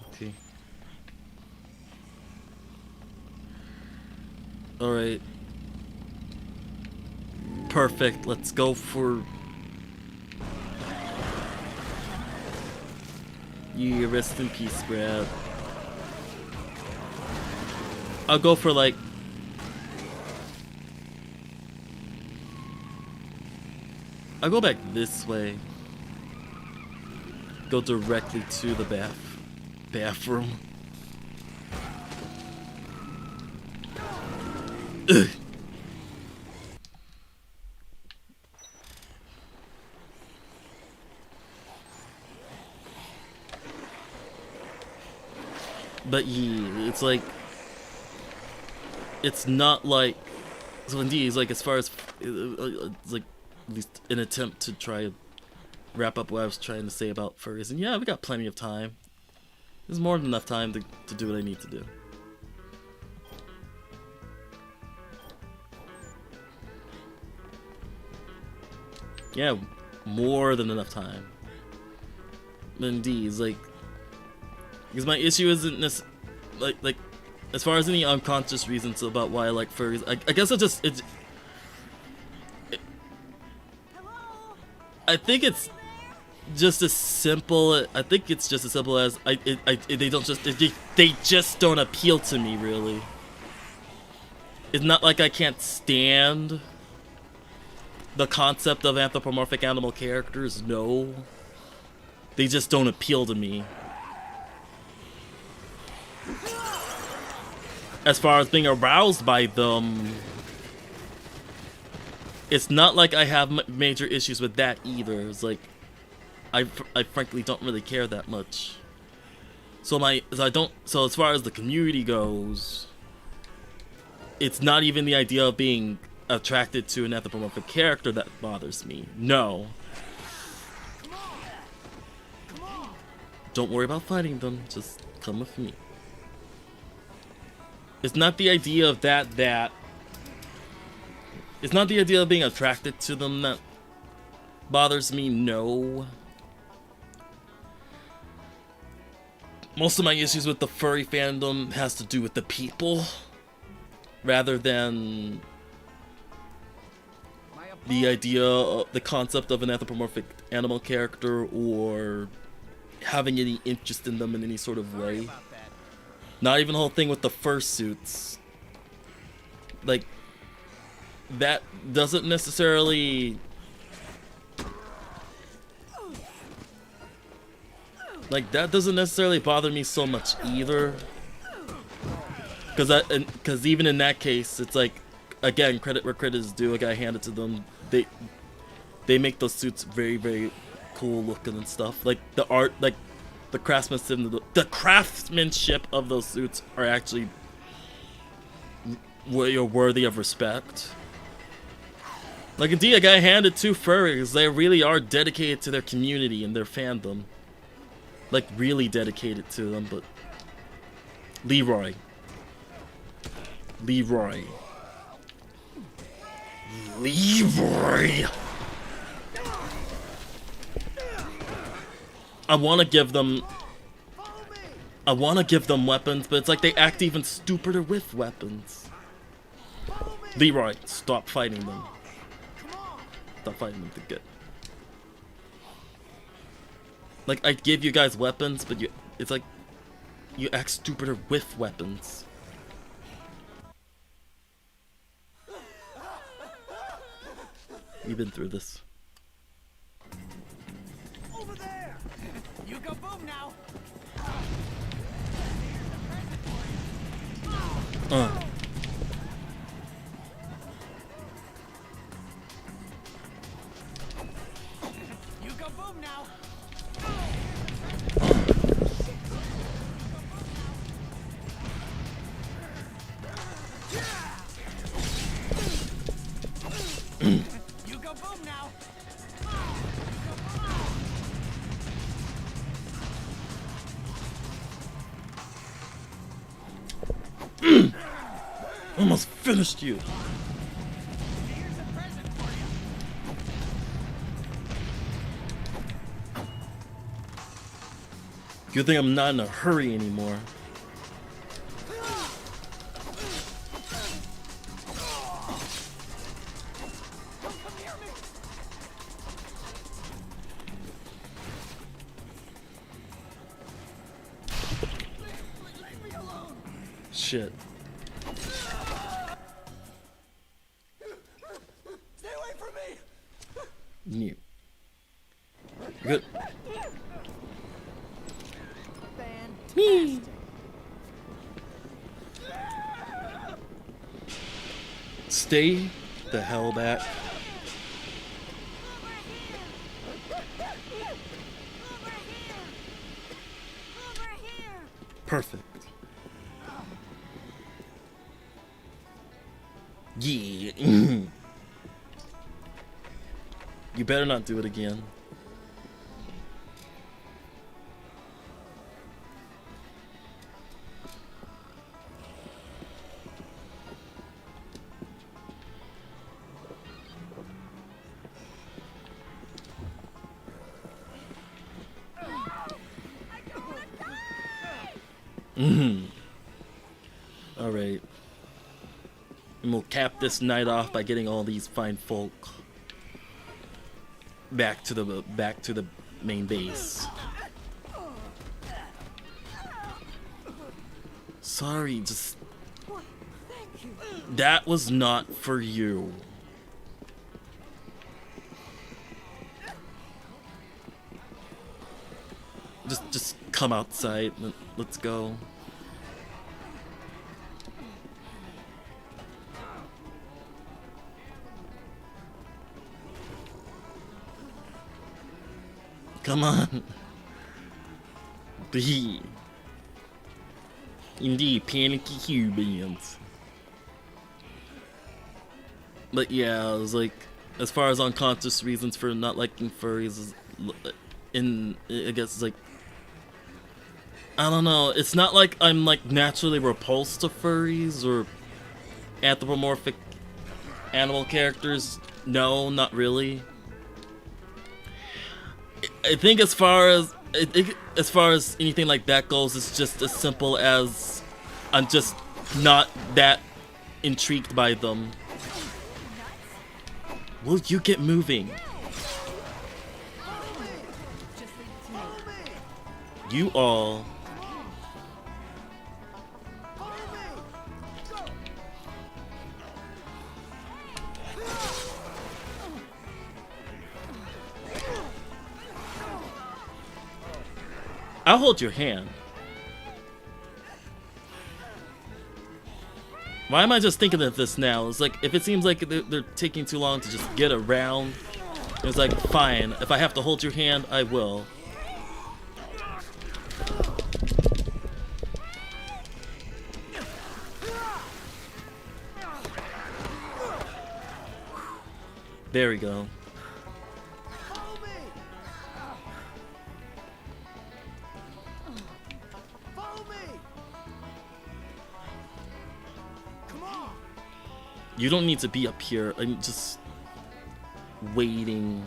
[SPEAKER 1] Okay. Alright. Perfect. Let's go for... Yeah, rest in peace, Brad. I'll go for like... I'll go back this way. Go directly to the bathroom. Ugh. But yeah, it's like, it's not like, so indeed, it's like, as far as, it's like, at least an attempt to try and wrap up what I was trying to say about furries. And yeah, we got plenty of time. There's more than enough time to do what I need to do. Yeah, more than enough time. Indeed, it's like, because my issue isn't like as far as any unconscious reasons about why I like furries. I guess I think it's just as simple. I think it's just as simple as they just don't appeal to me really. It's not like I can't stand the concept of anthropomorphic animal characters. No, they just don't appeal to me. As far as being aroused by them, it's not like I have major issues with that either. It's like I frankly don't really care that much. So as far as the community goes, it's not even the idea of being attracted to an anthropomorphic character that bothers me. No. Don't worry about fighting them, just come with me. It's not the idea of it's not the idea of being attracted to them that bothers me, no. Most of my issues with the furry fandom has to do with the people, rather than the idea of the concept of an anthropomorphic animal character or having any interest in them in any sort of way. Not even the whole thing with the fursuits. Like, that doesn't necessarily... Like, that doesn't necessarily bother me so much either. Because even in that case, it's like, again, credit where credit is due. I gotta hand it to them. They make those suits very, very cool looking and stuff. Like the art, like the craftsmanship of those suits are actually worthy of respect. Like, indeed, I gotta hand it to furries. They really are dedicated to their community and their fandom. Like, really dedicated to them, but... Leroy. I wanna give them weapons, but it's like they act even stupider with weapons. Leroy, stop fighting them. Stop fighting them to get. Like, I give you guys weapons, but it's like you act stupider with weapons. You've been through this.
[SPEAKER 3] Over there! You go boom now! You go boom now! You go boom now!
[SPEAKER 1] Almost finished you.
[SPEAKER 3] Here's a present for you.
[SPEAKER 1] Good thing I'm not in a hurry anymore. Shit.
[SPEAKER 3] Stay away from me!
[SPEAKER 1] New. Good. Stay the hell back. Perfect. Yeah. You better not do it again. Alright. And we'll cap this night off by getting all these fine folk back to the main base. Sorry, just that was not for you. Just come outside. Let's go. Come on. Be. Indeed, panicky humans. But yeah, it was like, as far as unconscious reasons for not liking furries, I guess it's like, I don't know. It's not like I'm like naturally repulsed to furries or anthropomorphic animal characters. No, not really. I think as far as anything like that goes, it's just as simple as I'm just not that intrigued by them. Will you get moving? You all. I'll hold your hand. Why am I just thinking of this now? It's like, if it seems like they're taking too long to just get around, it's like, fine. If I have to hold your hand, I will. There we go.
[SPEAKER 5] Follow me! Follow me! Come on!
[SPEAKER 1] You don't need to be up here. I'm just waiting.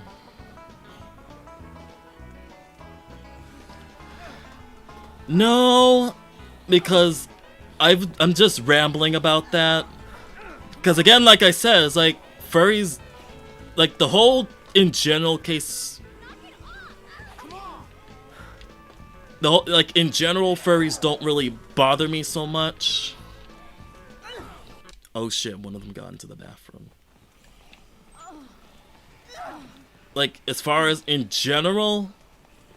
[SPEAKER 1] No, because I'm just rambling about that. Because again, like I said, it's like furries, like the whole in general case. The whole, like in general, furries don't really bother me so much. Oh shit! One of them got into the bathroom. Like as far as in general,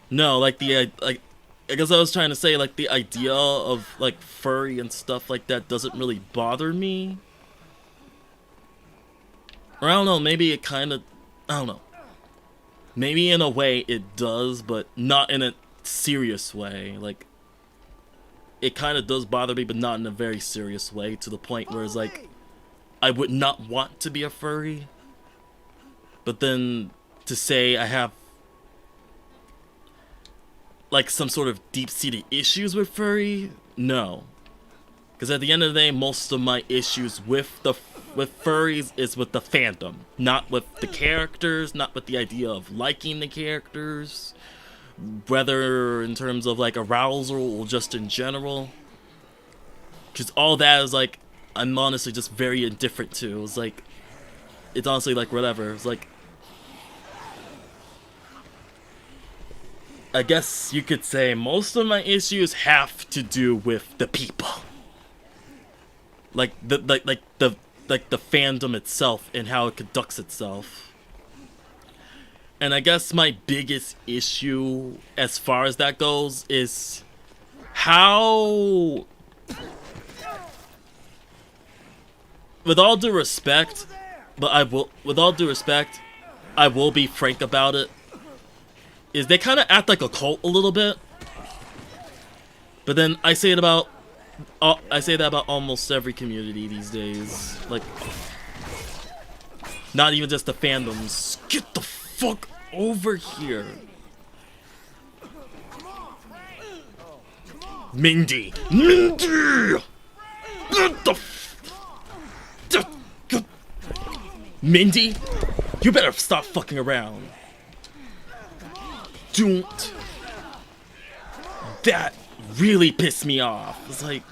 [SPEAKER 1] no. Like the like. I guess I was trying to say, like, the idea of, like, furry and stuff like that doesn't really bother me. Or I don't know, maybe it kind of, I don't know. Maybe in a way it does, but not in a serious way. Like, it kind of does bother me, but not in a very serious way, to the point where it's like, I would not want to be a furry. But then, to say I have like some sort of deep-seated issues with furry? No. Because at the end of the day, most of my issues with furries is with the fandom. Not with the characters, not with the idea of liking the characters. Whether in terms of like arousal or just in general. Because all that is like, I'm honestly just very indifferent to. It's like, it's honestly like whatever. It's like, I guess you could say most of my issues have to do with the people, like the fandom itself and how it conducts itself. And I guess my biggest issue as far as that goes is how, with all due respect, with all due respect, I will be frank about it. Is they kind of act like a cult a little bit, but then I say that about almost every community these days. Like, not even just the fandoms. Get the fuck over here, Mindy. Mindy, get the Mindy, you better stop fucking around. Don't. That really pissed me off. It's like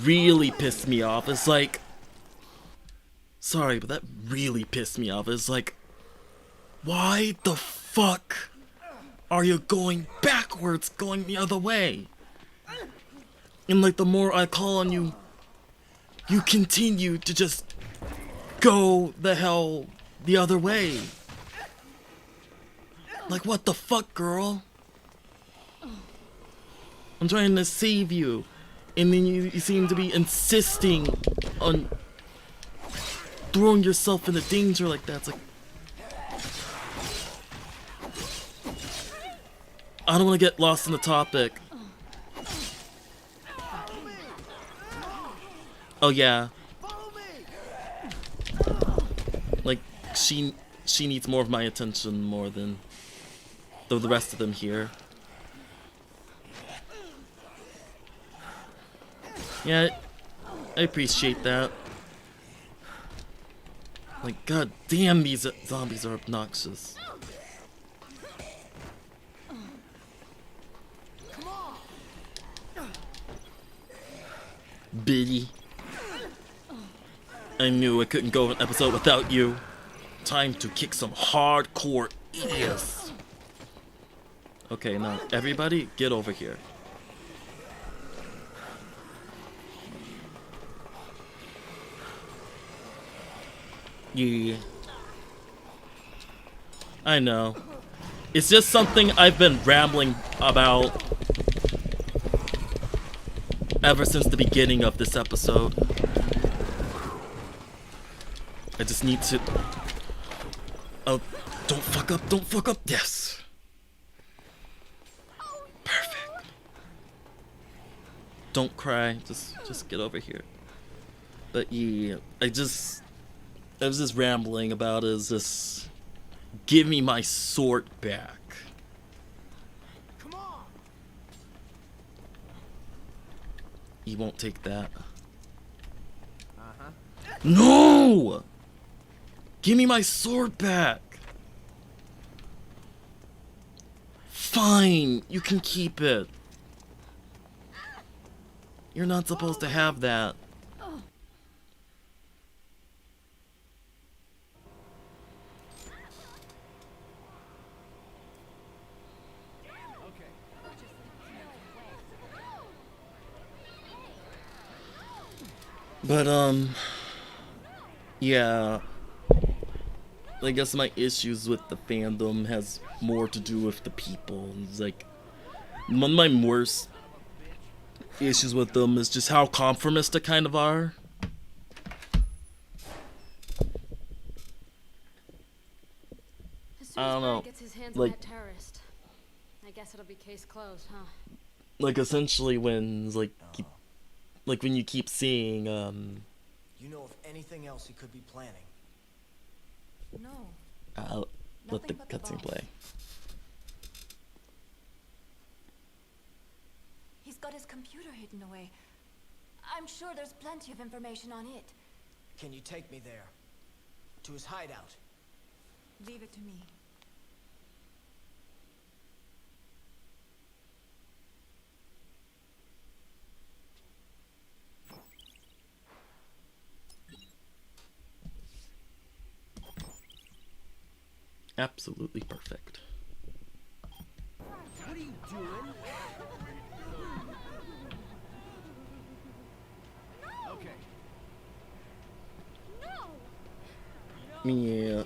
[SPEAKER 1] really pissed me off. It's like, sorry, but that really pissed me off. It's like, why the fuck are you going backwards, going the other way? And like, the more I call on you, you continue to just go the hell the other way. Like, what the fuck, girl? I'm trying to save you, and then you seem to be insisting on throwing yourself into danger like that. It's like, I don't want to get lost in the topic. Oh yeah. Like, she needs more of my attention more than the rest of them here. Yeah, I appreciate that. Like, god damn, these zombies are obnoxious. Biddy. I knew I couldn't go an episode without you. Time to kick some hardcore ass. Okay, now everybody get over here. Yeah. I know. It's just something I've been rambling about ever since the beginning of this episode. I just need to... Oh, don't fuck up, don't fuck up. Yes. Perfect. Don't cry, just get over here. But yeah, I was just rambling about is this, give me my sword back.
[SPEAKER 5] Come on.
[SPEAKER 1] You won't take that. No! Give me my sword back. Fine, you can keep it. You're not supposed to have that. But yeah, I guess my issues with the fandom has more to do with the people. It's like, one of my worst issues with them is just how conformist they kind of are.
[SPEAKER 2] As soon
[SPEAKER 1] I
[SPEAKER 2] as
[SPEAKER 1] don't
[SPEAKER 2] Brad
[SPEAKER 1] know,
[SPEAKER 2] gets his hands
[SPEAKER 1] like-
[SPEAKER 2] on that terrorist, I guess it'll be case closed, huh?
[SPEAKER 1] Like essentially when it's like when you keep seeing
[SPEAKER 5] You know of anything else he could be planning?
[SPEAKER 2] No.
[SPEAKER 1] let the
[SPEAKER 2] Nothing but the
[SPEAKER 1] cutscene
[SPEAKER 2] boss.
[SPEAKER 1] play.
[SPEAKER 7] He's got his computer hidden away. I'm sure there's plenty of information on it.
[SPEAKER 5] Can you take me there? To his hideout?
[SPEAKER 7] Leave it to me.
[SPEAKER 1] Absolutely perfect.
[SPEAKER 5] What are you doing? Okay.
[SPEAKER 1] Yeah.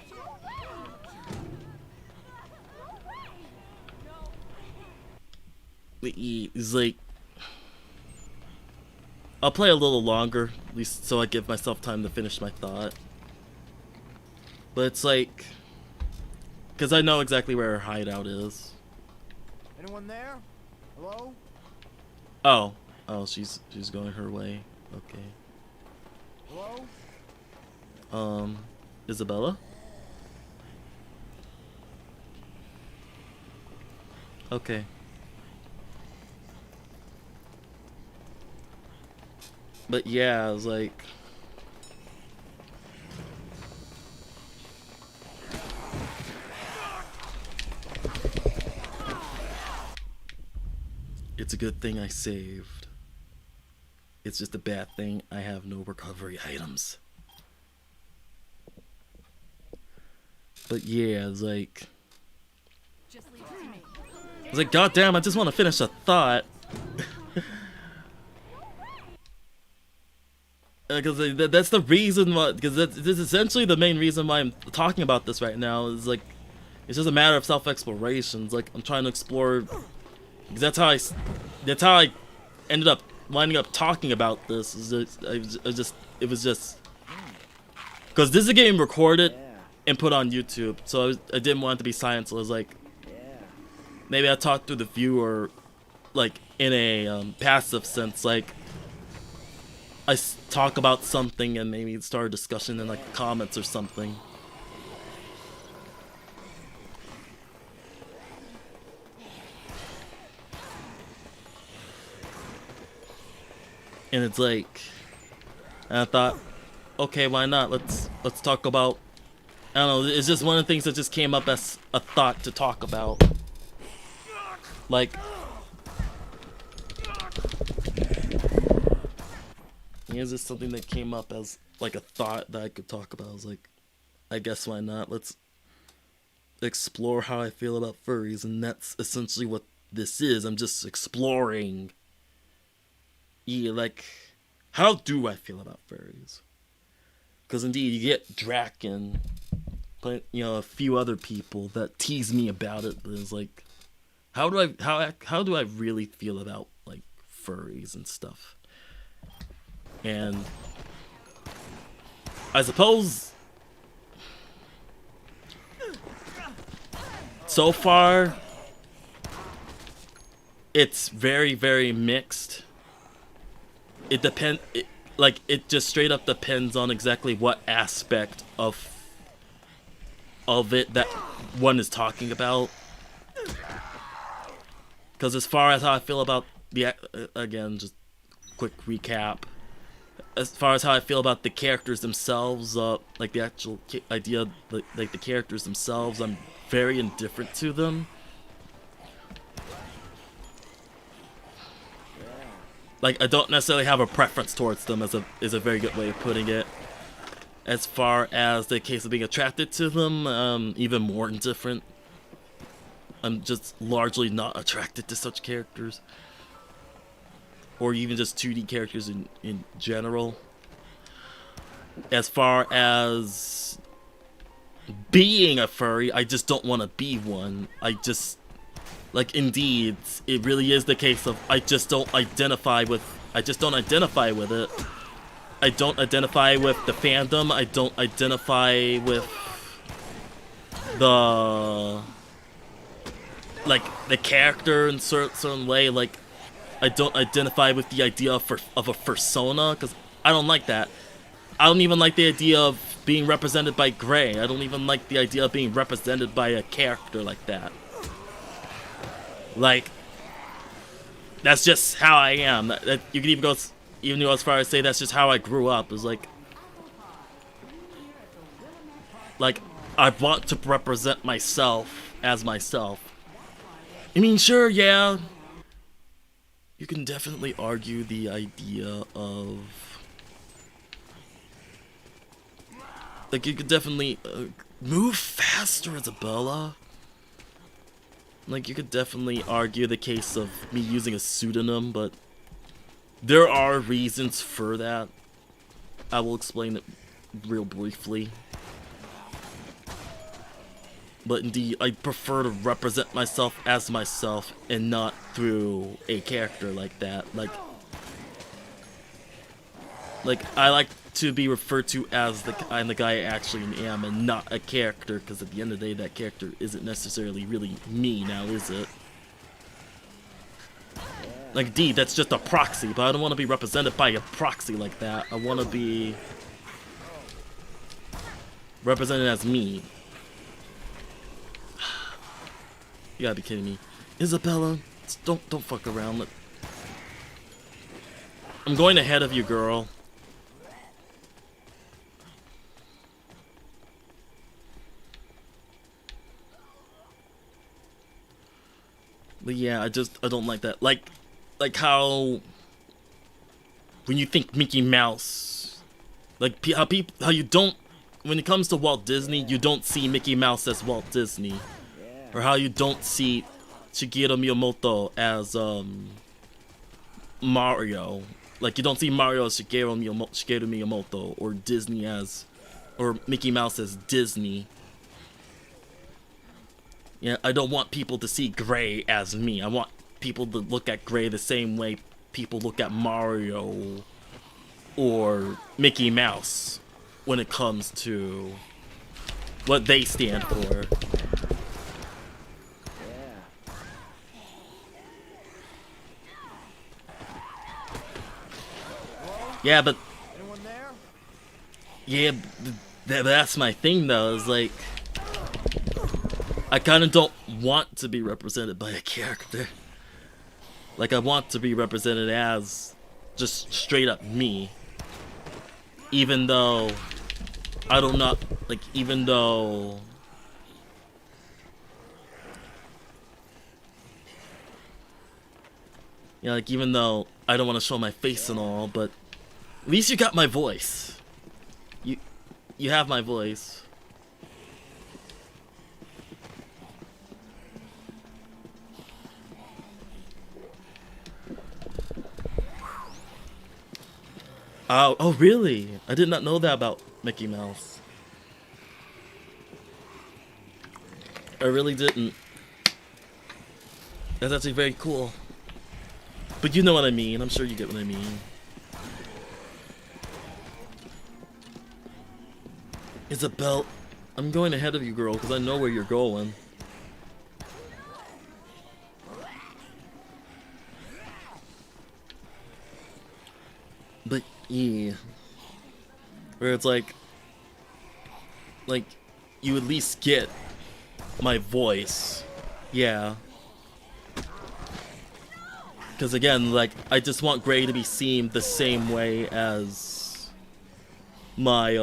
[SPEAKER 1] It's like, I'll play a little longer, at least so I give myself time to finish my thought. But it's like, because I know exactly where her hideout is.
[SPEAKER 5] Anyone there? Hello?
[SPEAKER 1] Oh, she's going her way. Okay.
[SPEAKER 5] Hello?
[SPEAKER 1] Isabella? Okay. But yeah, I was like, it's a good thing I saved. It's just a bad thing I have no recovery items. But yeah, it's like,
[SPEAKER 2] Just leave it to me.
[SPEAKER 1] goddamn, I just want to finish a thought. Because that's the reason why, because this is essentially the main reason why I'm talking about this right now, is like, it's just a matter of self-exploration. It's like, I'm trying to explore, because that's how I ended up winding up talking about this. It was just, because this is a game recorded and put on YouTube, so I didn't want it to be silent, so I was like, maybe I talk through the viewer, like, in a passive sense, like, I talk about something and maybe start a discussion in like comments or something. And it's like, and I thought, okay, why not? Let's talk about, I don't know, it's just one of the things that just came up as a thought to talk about. Like, is this something that came up as like a thought that I could talk about? I was like, I guess why not? Let's explore how I feel about furries, and that's essentially what this is. I'm just exploring. Yeah, like, how do I feel about furries? Because indeed, you get Draken, but you know, a few other people that tease me about it. But it's like, how do I really feel about like furries and stuff? And I suppose so far it's very, very mixed. It just straight up depends on exactly what aspect of it that one is talking about. Because as far as how I feel about the, again, just quick recap. As far as how I feel about the characters themselves, like the actual idea, like the characters themselves, I'm very indifferent to them. Like, I don't necessarily have a preference towards them, is a very good way of putting it. As far as the case of being attracted to them, even more indifferent. I'm just largely not attracted to such characters. Or even just 2D characters in general. As far as being a furry, I just don't want to be one. I just, like, indeed, it really is the case of I just don't identify with it. I don't identify with the fandom. I don't identify with the, like, the character in certain way. Like, I don't identify with the idea of a persona, because I don't like that. I don't even like the idea of being represented by Gray. I don't even like the idea of being represented by a character like that. Like, that's just how I am. That you can even go as far as say that's just how I grew up. It's like I want to represent myself as myself. I mean, sure, yeah. You can definitely argue the idea of, like, you could definitely move faster, Isabella. Like, you could definitely argue the case of me using a pseudonym, but there are reasons for that. I will explain it real briefly. But indeed, I prefer to represent myself as myself and not through a character like that. Like I like to be referred to as I'm the guy I actually am and not a character, because at the end of the day, that character isn't necessarily really me now, is it? Like, indeed, that's just a proxy, but I don't want to be represented by a proxy like that. I want to be represented as me. You gotta be kidding me. Isabella, don't fuck around. I'm going ahead of you, girl. But yeah, I don't like that. Like how when you think Mickey Mouse, like how you don't, when it comes to Walt Disney, you don't see Mickey Mouse as Walt Disney. Or how you don't see Shigeru Miyamoto as Mario. Like, you don't see Mario as Shigeru Miyamoto, or Disney as, or Mickey Mouse as Disney. Yeah, I don't want people to see Gray as me. I want people to look at Gray the same way people look at Mario or Mickey Mouse when it comes to what they stand for. Yeah, but
[SPEAKER 5] Anyone there?
[SPEAKER 1] yeah, that's my thing though. Is like, I kind of don't want to be represented by a character. Like, I want to be represented as just straight up me. Even though I don't not like, even though yeah, like, even though I don't want to show my face and all, but at least you got my voice. You have my voice. Oh, really? I did not know that about Mickey Mouse. I really didn't. That's actually very cool. But you know what I mean. I'm sure you get what I mean. Isabel, I'm going ahead of you, girl, because I know where you're going. But yeah, where it's like you at least get my voice, yeah. Because again, like, I just want Gray to be seen the same way as my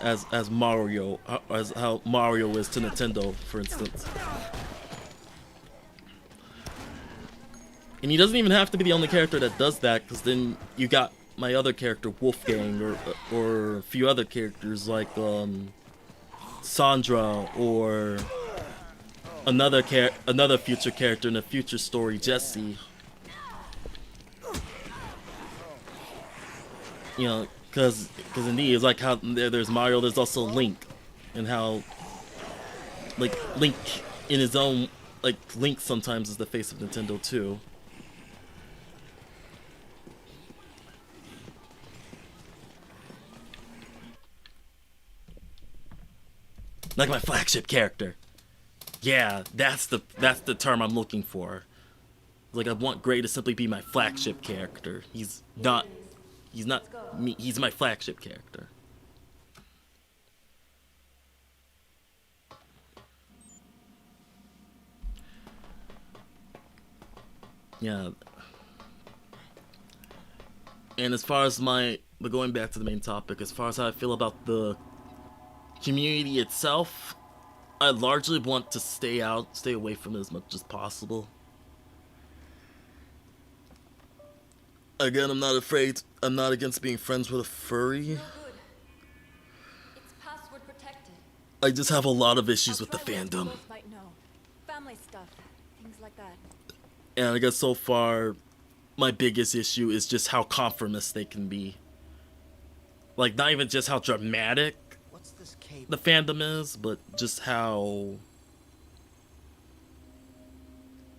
[SPEAKER 1] as Mario, as how Mario is to Nintendo, for instance. And he doesn't even have to be the only character that does that, because then you got my other character, Wolfgang, or a few other characters like Sandra, or another future character in a future story, Jesse. You know, because indeed, it's like how there's Mario, there's also Link, and how, like, Link in his own, like, Link sometimes is the face of Nintendo too. Like my flagship character. Yeah, that's the term I'm looking for. Like, I want Gray to simply be my flagship character. He's not me, he's my flagship character. Yeah. And as far as but going back to the main topic, as far as how I feel about the community itself, I largely want to stay away from it as much as possible. Again, I'm not against being friends with a furry.
[SPEAKER 7] No good. It's password protected.
[SPEAKER 1] I just have a lot of issues with the
[SPEAKER 7] I'll try what
[SPEAKER 1] fandom.
[SPEAKER 7] both might know. Family stuff, things like that.
[SPEAKER 1] And I guess so far, my biggest issue is just how conformist they can be. Like, not even just how dramatic
[SPEAKER 5] What's this cable?
[SPEAKER 1] the fandom is, but just how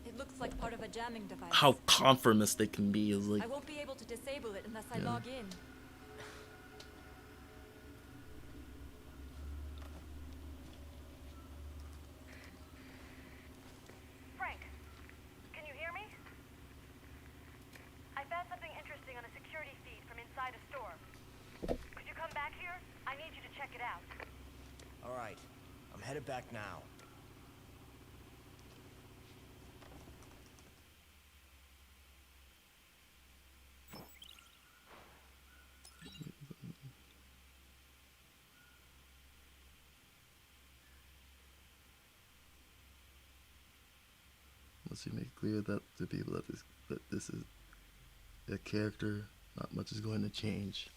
[SPEAKER 7] It looks like part of a jamming device.
[SPEAKER 1] conformist they can be is like.
[SPEAKER 7] I won't be able to disable it unless I
[SPEAKER 1] Yeah.
[SPEAKER 7] log in.
[SPEAKER 8] Frank, can you hear me? I found something interesting on a security feed from inside a store. Could you come back here? I need you to check it out.
[SPEAKER 5] All right, I'm headed back now.
[SPEAKER 1] Must you make it clear that to people that this is a character, not much is going to change.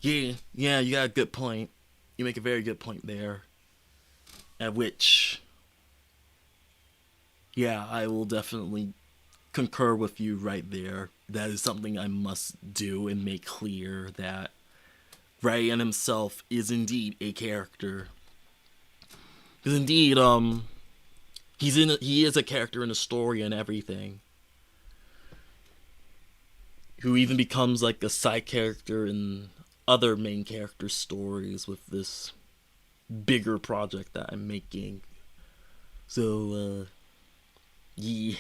[SPEAKER 1] Yeah, you got a good point. You make a very good point there. At which, yeah, I will definitely concur with you right there. That is something I must do and make clear that Ryan himself is indeed a character. Because indeed, he is a character in a story and everything. Who even becomes like a side character in other main character stories with this bigger project that I'm making. So, yeah.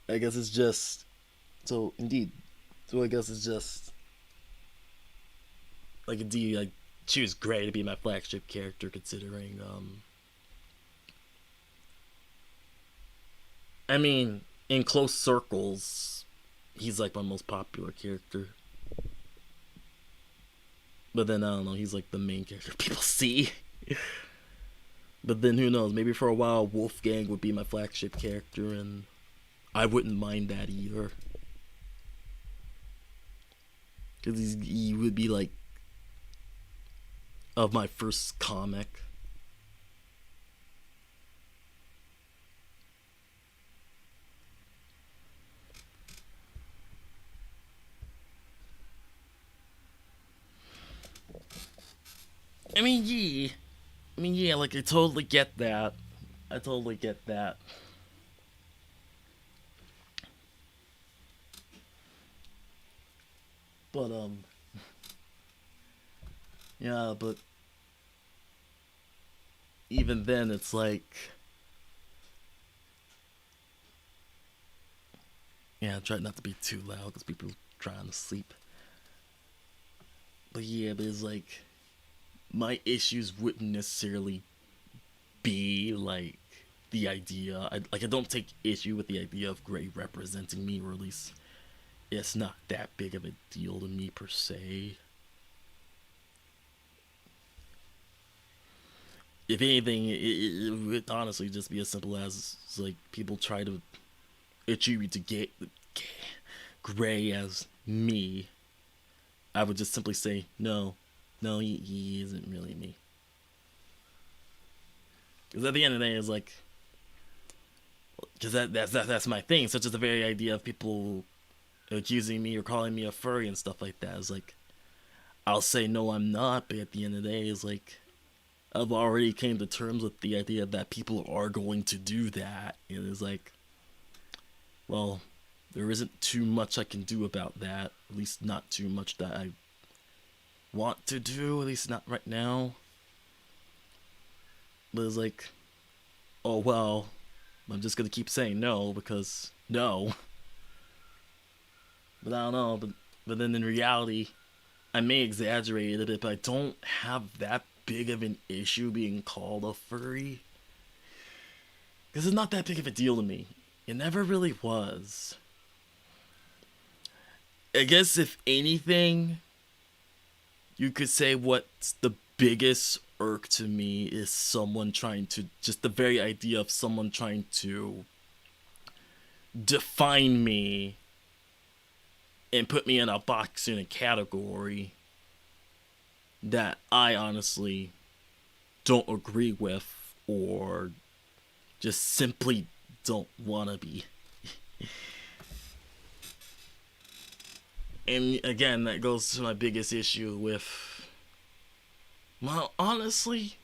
[SPEAKER 1] I guess it's just... So, indeed. So, I guess it's just... Like, indeed, I choose Gray to be my flagship character, considering, I mean, in close circles, he's like my most popular character. But then, I don't know, he's like the main character people see. But then, who knows, maybe for a while, Wolfgang would be my flagship character, and I wouldn't mind that either. Because he would be like, of my first comic. I mean, yeah, like, I totally get that. I totally get that. But, Yeah, but even then, it's like, yeah, try not to be too loud because people are trying to sleep. But yeah, but it's like, my issues wouldn't necessarily be like the idea. I don't take issue with the idea of Gray representing me, or at least it's not that big of a deal to me per se. If anything, it would honestly just be as simple as like people try to attribute to Gray as me. I would just simply say no, he isn't really me. Because at the end of the day, it's like, because that's my thing. Such as the very idea of people accusing me or calling me a furry and stuff like that. Is like, I'll say no, I'm not. But at the end of the day, it's like, I've already came to terms with the idea that people are going to do that. And it's like, well, there isn't too much I can do about that. At least not too much that I want to do. At least not right now. But it's like, oh well, I'm just gonna keep saying no because no. But I don't know. But then in reality, I may exaggerate it a bit, but I don't have that big of an issue being called a furry. Because it's not that big of a deal to me. It never really was. I guess if anything, you could say what's the biggest irk to me is someone trying to, just the very idea of someone trying to define me and put me in a box, in a category that I honestly don't agree with, or just simply don't want to be. And again, that goes to my biggest issue with, well, honestly,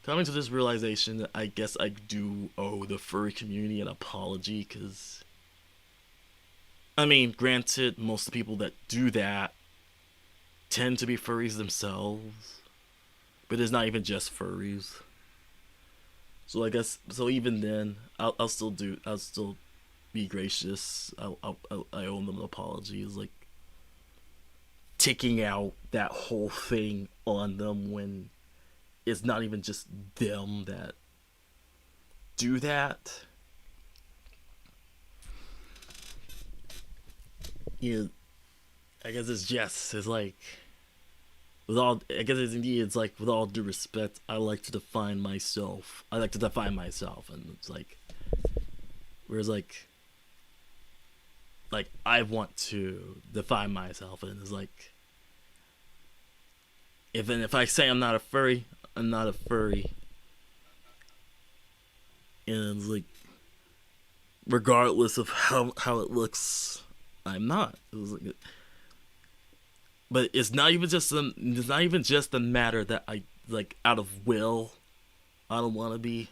[SPEAKER 1] coming to this realization that I guess I do owe the furry community an apology, because, I mean, granted, most of the people that do that tend to be furries themselves, but it's not even just furries. So I guess, so even then, I'll still be gracious. I owe them an apology. It's like taking out that whole thing on them when it's not even just them that do that. Yeah, I guess it's like, it's like, with all due respect, I like to define myself. And it's like, whereas like I want to define myself, and it's like, if I say I'm not a furry, I'm not a furry. And it's like, regardless of how it looks, I'm not. It was like, but it's not even just the matter that I, like, out of will, I don't want to be.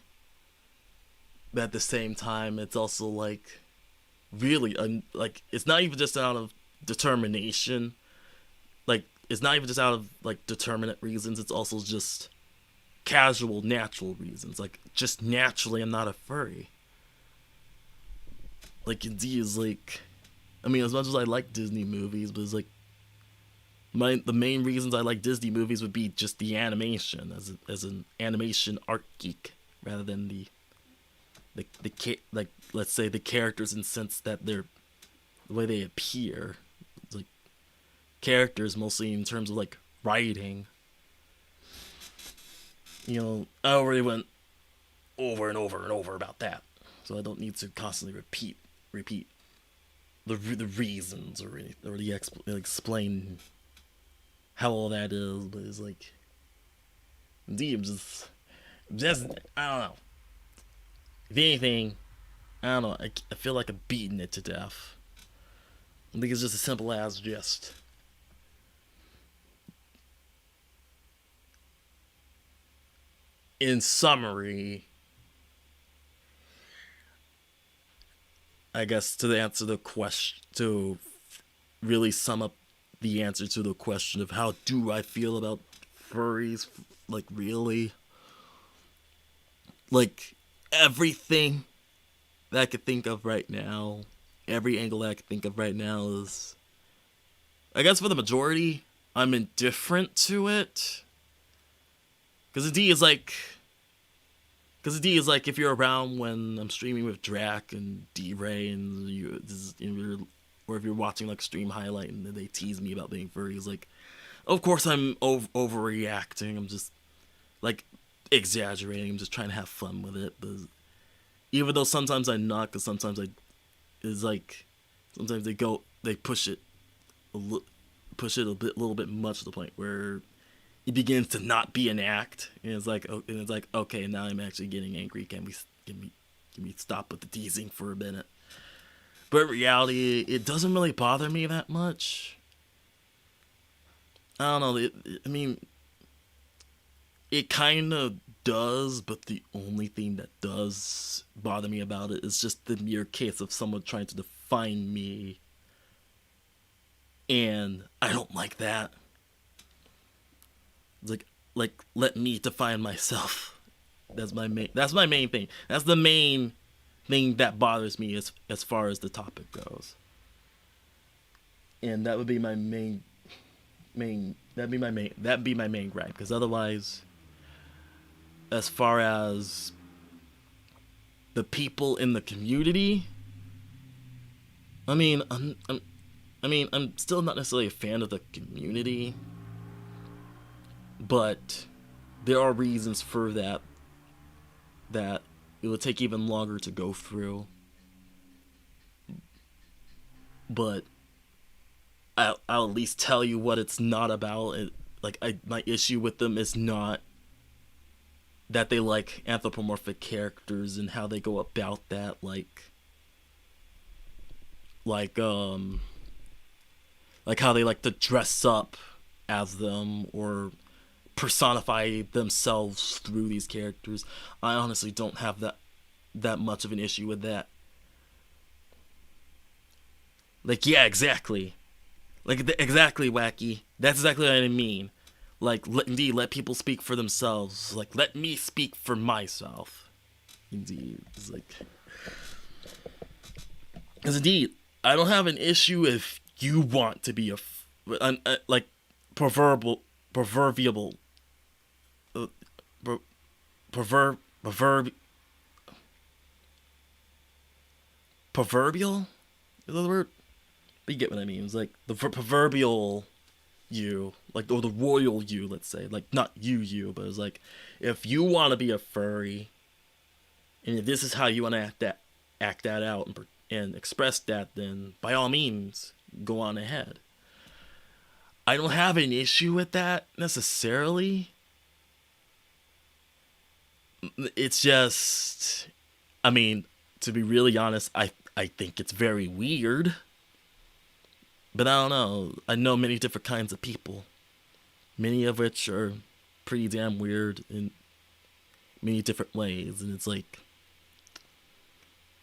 [SPEAKER 1] But at the same time, it's also like, really, like, it's not even just out of determination. Like, it's not even just out of, like, determinate reasons. It's also just casual, natural reasons. Like, just naturally, I'm not a furry. Like, indeed, is like, I mean, as much as I like Disney movies, but it's like, the main reasons I like Disney movies would be just the animation, as an animation art geek, rather than the like, let's say, the characters, in the sense that they're the way they appear. It's like characters mostly in terms of like writing. You know, I already went over and over and over about that, so I don't need to constantly repeat the reasons or explain how all that is. But it's like, indeed, just I don't know. If anything, I don't know. I feel like I'm beating it to death. I think it's just as simple as just, in summary, I guess, to answer the question, to really sum up the answer to the question of how do I feel about furries, like really. Like everything that I could think of right now, every angle that I could think of right now is, I guess for the majority, I'm indifferent to it. Because the D is like, if you're around when I'm streaming with Drac and D-Ray and or if you're watching like stream highlight and then they tease me about being furry, it's like, of course I'm overreacting. I'm just like exaggerating. I'm just trying to have fun with it. But even though sometimes I'm not, because sometimes sometimes they push it a little bit much to the point where it begins to not be an act, and it's like okay, now I'm actually getting angry. Can we stop with the teasing for a minute? But in reality, it doesn't really bother me that much. I don't know. I mean, it kind of does, but the only thing that does bother me about it is just the mere case of someone trying to define me, and I don't like that. Like let me define myself. That's my main thing. That's the main thing that bothers me as far as the topic goes. And that would be my main gripe, because otherwise, as far as the people in the community, I'm still not necessarily a fan of the community, but there are reasons for that it would take even longer to go through. But I'll at least tell you what it's not about. My issue with them is not that they like anthropomorphic characters and how they go about that, like how they like to dress up as them or personify themselves through these characters. I honestly don't have that much of an issue with that. Like, yeah, exactly. Like, exactly, Wacky. That's exactly what I mean. Like, let people speak for themselves. Like, let me speak for myself. Indeed. It's like, because indeed, I don't have an issue if you want to be proverbial is that the word? But you get what I mean. It's like the proverbial you, like, or the royal you, let's say, like not you, but it's like, if you want to be a furry, and if this is how you want to act that out and express that, then by all means, go on ahead. I don't have an issue with that necessarily. It's just, I mean, to be really honest, I think it's very weird. But I don't know. I know many different kinds of people, many of which are pretty damn weird in many different ways. And it's like,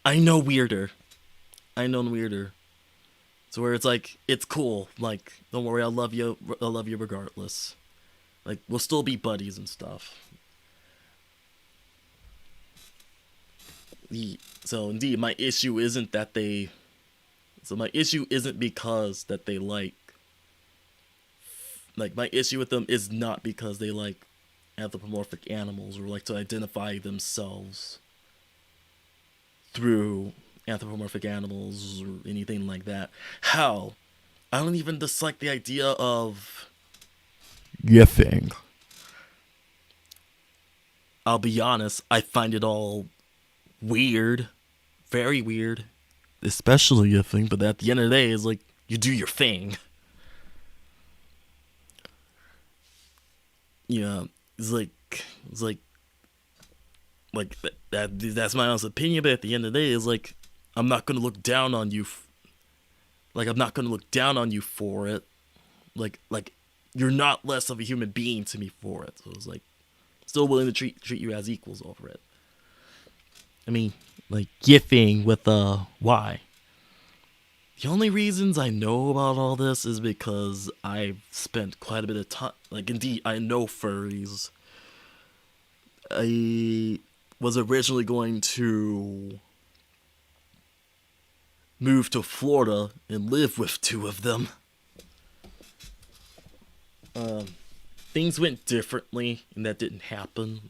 [SPEAKER 1] I know weirder. So where it's like, it's cool. Like, don't worry, I love you regardless. Like, we'll still be buddies and stuff. So indeed, my issue isn't because that they like, my issue with them is not because they like anthropomorphic animals or like to identify themselves through anthropomorphic animals or anything like that. Hell, I don't even dislike the idea of yiffing. I'll be honest, I find it all weird, very weird, especially yiffing, but at the end of the day, it's like, you do your thing. Yeah, it's like that's my honest opinion, but at the end of the day, it's like, I'm not gonna look down on you. I'm not gonna look down on you for it. Like you're not less of a human being to me for it. So it's like, still willing to treat you as equals over it. I mean, like, yiffing with Y. the only reasons I know about all this is because I've spent quite a bit of time. Like, indeed, I know furries. I was originally going to move to Florida and live with two of them. Things went differently, and that didn't happen.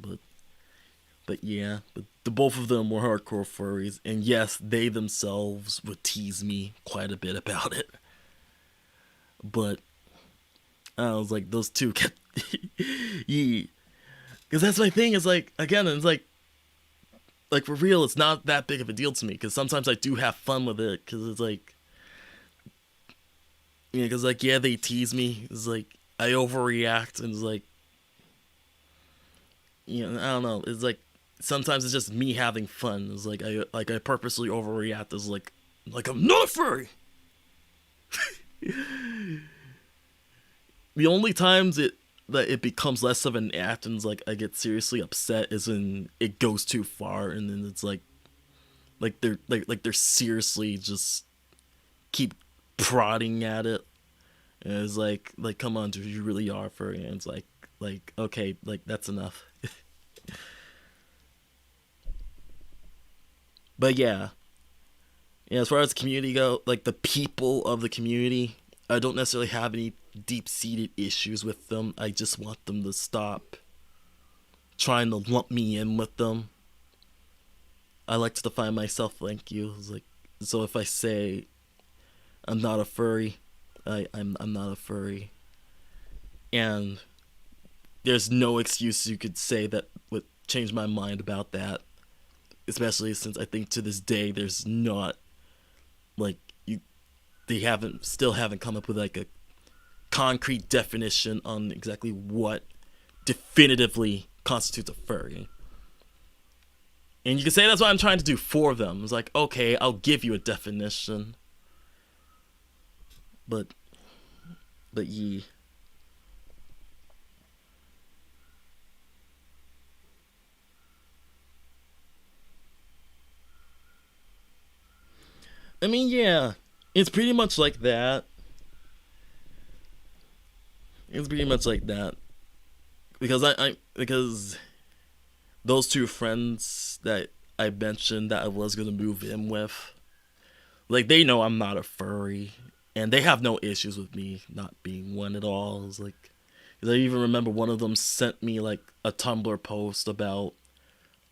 [SPEAKER 1] But yeah, but the both of them were hardcore furries, and yes, they themselves would tease me quite a bit about it. But I was like, those two kept, yeah, because that's my thing. Is like, again, it's like for real, it's not that big of a deal to me. Because sometimes I do have fun with it. Because it's like, yeah, because like, yeah, they tease me. It's like I overreact, and it's like, you know, I don't know. It's like sometimes it's just me having fun. It's like I purposely overreact. It's like I'm not a furry. The only times that it becomes less of an act and like I get seriously upset is when it goes too far, and then it's like they're seriously just keep prodding at it. And it's like come on, dude, you really are furry. And it's like okay, like that's enough. But yeah, as far as the community go, like the people of the community, I don't necessarily have any deep-seated issues with them. I just want them to stop trying to lump me in with them. I like to define myself, thank you. It's like, so if I say I'm not a furry, I'm not a furry. And there's no excuse you could say that would change my mind about that. Especially since I think to this day there's not, like, they still haven't come up with like a concrete definition on exactly what definitively constitutes a furry. And you can say that's what I'm trying to do for them. It's like, okay, I'll give you a definition. But yeah. I mean, yeah, it's pretty much like that. It's pretty much like that. Because those two friends that I mentioned that I was going to move in with, like, they know I'm not a furry. And they have no issues with me not being one at all. It's like, 'cause I even remember one of them sent me, like, a Tumblr post about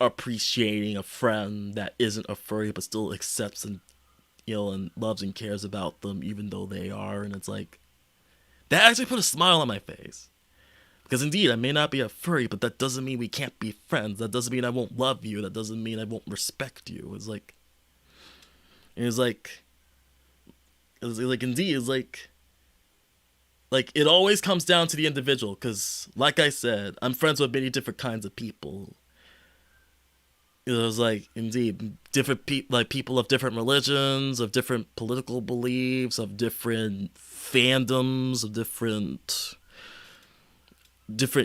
[SPEAKER 1] appreciating a friend that isn't a furry but still accepts and, you know, and loves and cares about them even though they are. And it's like, that actually put a smile on my face. Because indeed, I may not be a furry, but that doesn't mean we can't be friends. That doesn't mean I won't love you. That doesn't mean I won't respect you. It's like, indeed, it's like it always comes down to the individual. Because, like I said, I'm friends with many different kinds of people. It was like, indeed, different people of different religions, of different political beliefs, of different fandoms, of different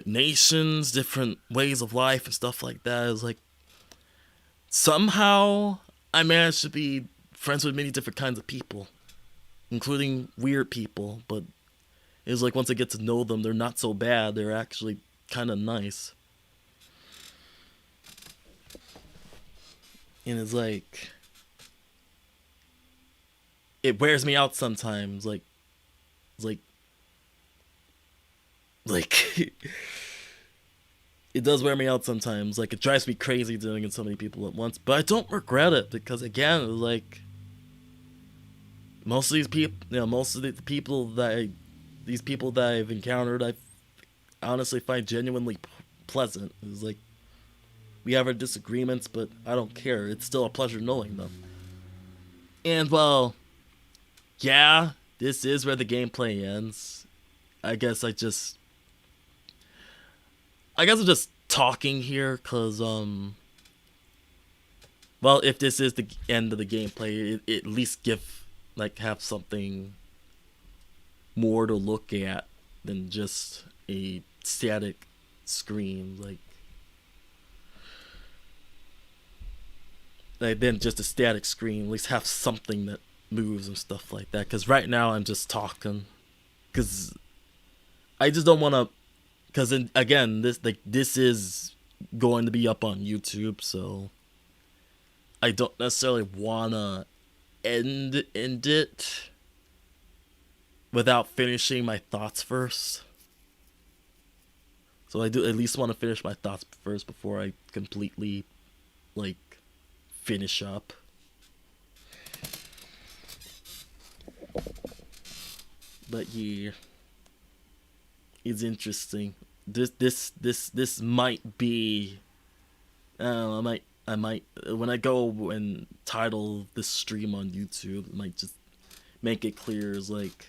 [SPEAKER 1] nations, different ways of life and stuff like that. It's like, somehow I managed to be friends with many different kinds of people, including weird people. But it's like, once I get to know them, they're not so bad. They're actually kind of nice. And it's like, it wears me out sometimes. Like it does wear me out sometimes. Like, it drives me crazy dealing with so many people at once. But I don't regret it, because again, like, most of these people, you know, most of the people that I've encountered, I honestly find genuinely pleasant. It's like, we have our disagreements, but I don't care. It's still a pleasure knowing them. And, well, yeah, this is where the gameplay ends. I guess I'm just talking here, because, well, if this is the end of the gameplay, it at least have something more to look at than just a static screen. Then just a static screen, at least have something that moves and stuff like that. Because right now I'm just talking. Because I just don't want to. Because again, this is going to be up on YouTube, so I don't necessarily want to end it without finishing my thoughts first. So I do at least want to finish my thoughts first before I completely, like, finish up. But yeah, it's interesting. This might be, I don't know, I might when I go and title this stream on YouTube, I might just make it clear as like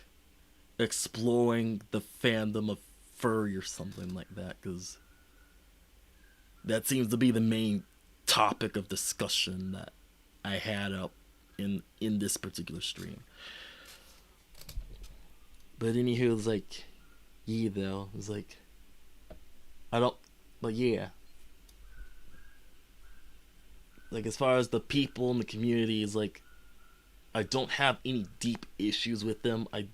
[SPEAKER 1] exploring the fandom of furry or something like that, because that seems to be the main topic of discussion that I had up in this particular stream. But anywho, it's like, yeah, though, it's like, I don't, but yeah, like as far as the people in the community is like, I don't have any deep issues with them. I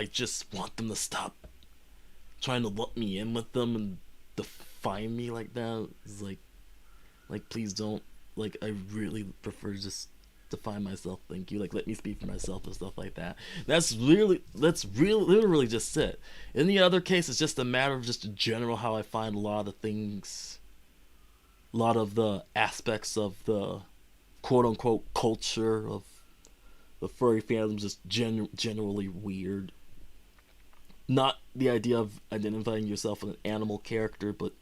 [SPEAKER 1] just want them to stop trying to lump me in with them and define me like that. It's like please don't. Like, I really prefer just define myself. Thank you. Like, let me speak for myself and stuff like that. That's literally just it. In the other case, it's just a matter of just in general how I find a lot of the things, a lot of the aspects of the quote unquote culture of the furry fandom just generally weird. Not the idea of identifying yourself with an animal character, but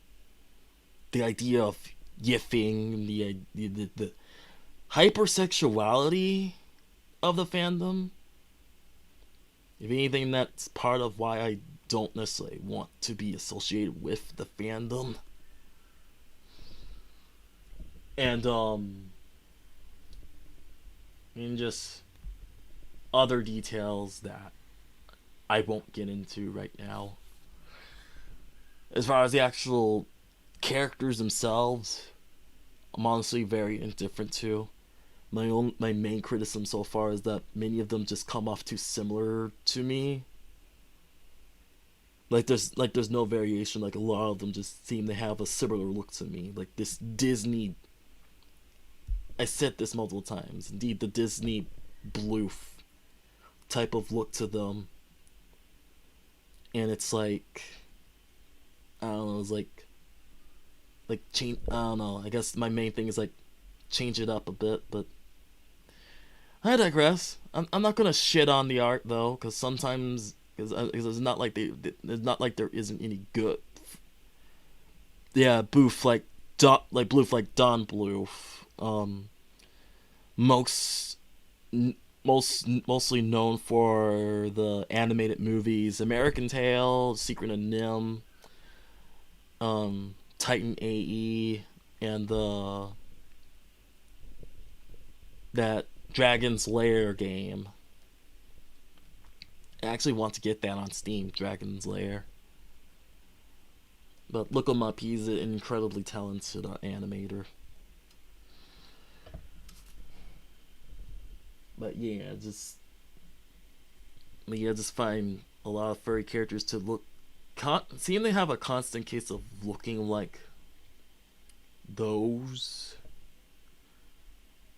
[SPEAKER 1] the idea of yiffing, the hypersexuality of the fandom. If anything, that's part of why I don't necessarily want to be associated with the fandom. And just other details that I won't get into right now. As far as the actual characters themselves, I'm honestly very indifferent to. My main criticism so far is that many of them just come off too similar to me. Like there's no variation. Like a lot of them just seem to have a similar look to me. Like this Disney. I said this multiple times. Indeed, the Disney bloof type of look to them. And it's like, I don't know, it's like change, I don't know, I guess my main thing is like change it up a bit, but I digress. I'm not gonna shit on the art though, because sometimes, because it's not like it's not like there isn't any good, yeah, boof like bloof like Don Bluth, mostly known for the animated movies American Tail, Secret of Nim, Titan AE, and that Dragon's Lair game. I actually want to get that on Steam, Dragon's Lair. But look him up, he's an incredibly talented animator. But yeah, just find a lot of furry characters to look seem to have a constant case of looking like those,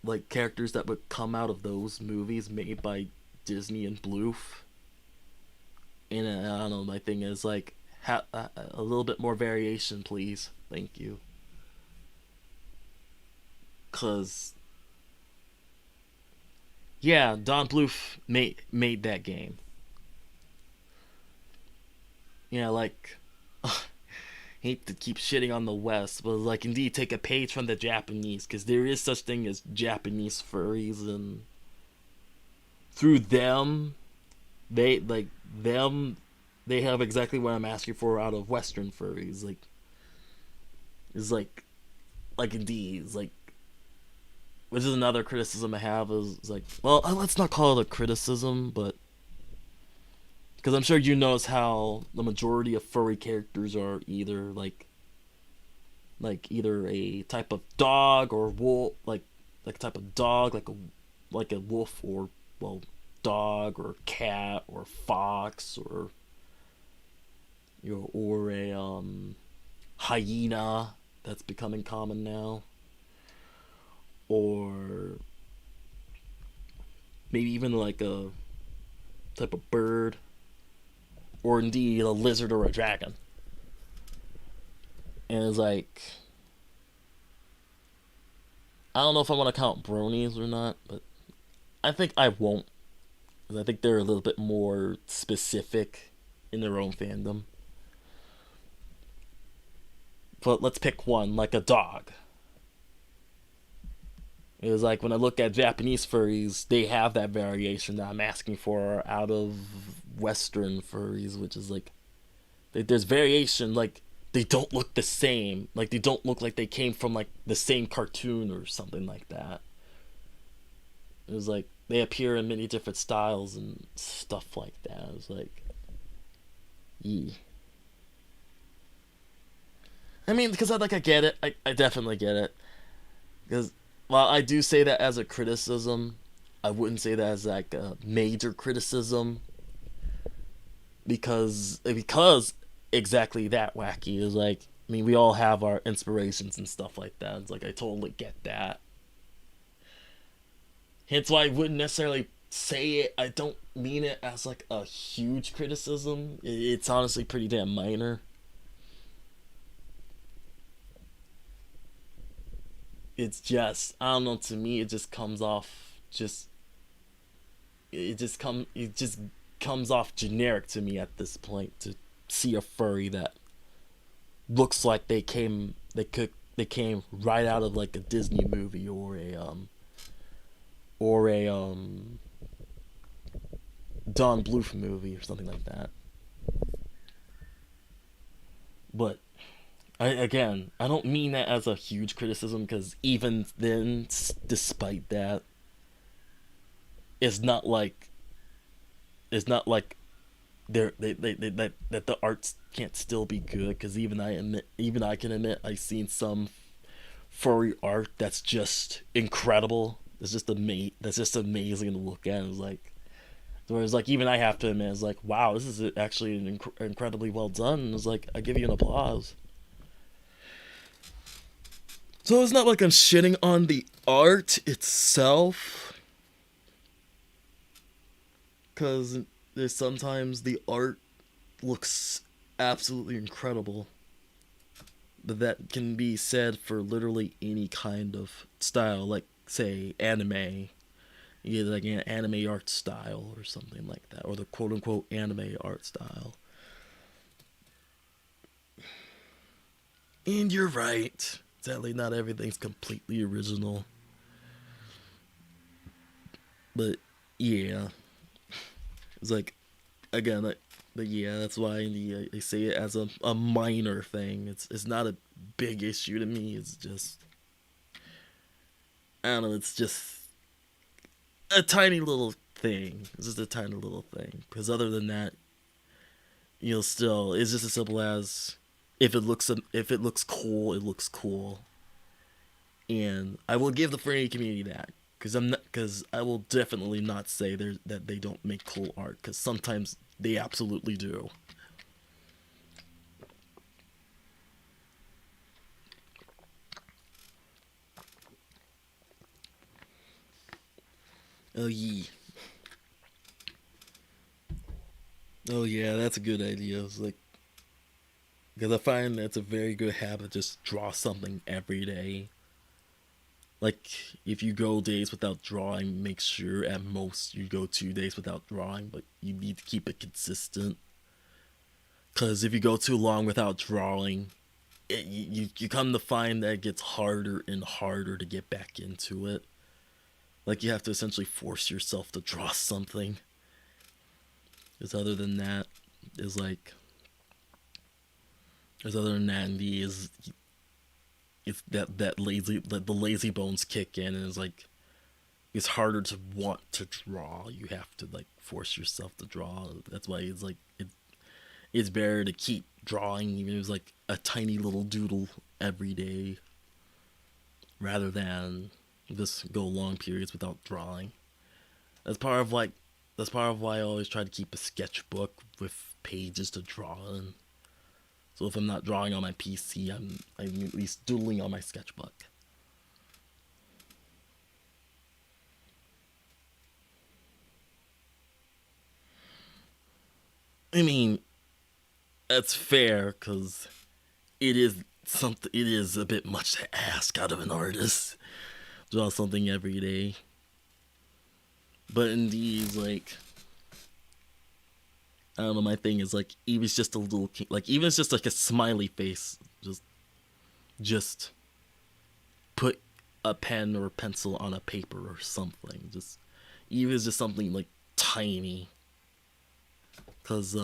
[SPEAKER 1] like characters that would come out of those movies made by Disney and Bloof. And I don't know, my thing is like, a little bit more variation, please. Thank you. 'Cause yeah, Don Bluth made that game. Yeah, like, hate to keep shitting on the West, but like, indeed, take a page from the Japanese, because there is such thing as Japanese furries, and through them, they have exactly what I'm asking for out of Western furries. Like, it's like indeed, it's like, which is another criticism I have, is like, well, let's not call it a criticism, but because I'm sure you notice how the majority of furry characters are either like either a type of dog or wolf, like a type of dog, like a wolf, or well, dog or cat or fox or a hyena that's becoming common now, or maybe even like a type of bird, or indeed a lizard or a dragon. And it's like, I don't know if I want to count bronies or not, but I think I won't, because I think they're a little bit more specific in their own fandom. But let's pick one, like a dog. It was like when I look at Japanese furries, they have that variation that I'm asking for out of Western furries, which is like, there's variation, like, they don't look the same. Like, they don't look like they came from, like, the same cartoon or something like that. It was like, they appear in many different styles and stuff like that. It was like, yeah. I mean, because I get it. I definitely get it. Because while I do say that as a criticism, I wouldn't say that as, like, a major criticism. Because exactly that wacky is like, I mean, we all have our inspirations and stuff like that. It's like, I totally get that. Hence why I wouldn't necessarily say it. I don't mean it as like a huge criticism. It's honestly pretty damn minor. It's just, I don't know, to me it just comes off it just comes off generic to me at this point, to see a furry that looks like they came right out of like a Disney movie or a Don Bluth movie or something like that. But I don't mean that as a huge criticism, because even then, despite that, it's not like that the arts can't still be good, because even I can admit I've seen some furry art that's just incredible. It's just that's just amazing to look at. It's like, whereas like even I have to admit, it's like, wow, this is actually incredibly well done. And it's like, I give you an applause. So it's not like I'm shitting on the art itself, because there's sometimes the art looks absolutely incredible, but that can be said for literally any kind of style, like say anime, either like an anime art style or something like that, or the quote-unquote anime art style. And you're right, sadly not everything's completely original, but yeah, it's like, again, but yeah, that's why I say it as a minor thing. It's not a big issue to me. It's just, I don't know, it's just a tiny little thing. It's just a tiny little thing. Because other than that, still, it's just as simple as, if it looks cool, it looks cool. And I will give the furry community that. Because I will definitely not say that they don't make cool art, because sometimes they absolutely do. Oh yeah, that's a good idea. It's like, because I find that's a very good habit, just draw something every day. Like, if you go days without drawing, make sure at most you go 2 days without drawing, but you need to keep it consistent. Because if you go too long without drawing, you come to find that it gets harder and harder to get back into it. Like, you have to essentially force yourself to draw something. Because other than that, it's that the lazy bones kick in, and it's harder to want to draw. You have to like force yourself to draw. That's why it's better to keep drawing, even if it's like a tiny little doodle every day, rather than just go long periods without drawing. That's part of why I always try to keep a sketchbook with pages to draw in. So if I'm not drawing on my PC, I'm at least doodling on my sketchbook. I mean, that's fair, because it is a bit much to ask out of an artist. Draw something every day. But indeed, like, I don't know, my thing is, like, even it's just a little, like, even it's just like a smiley face, just put a pen or a pencil on a paper or something. Just, even it's just something, like, tiny. Because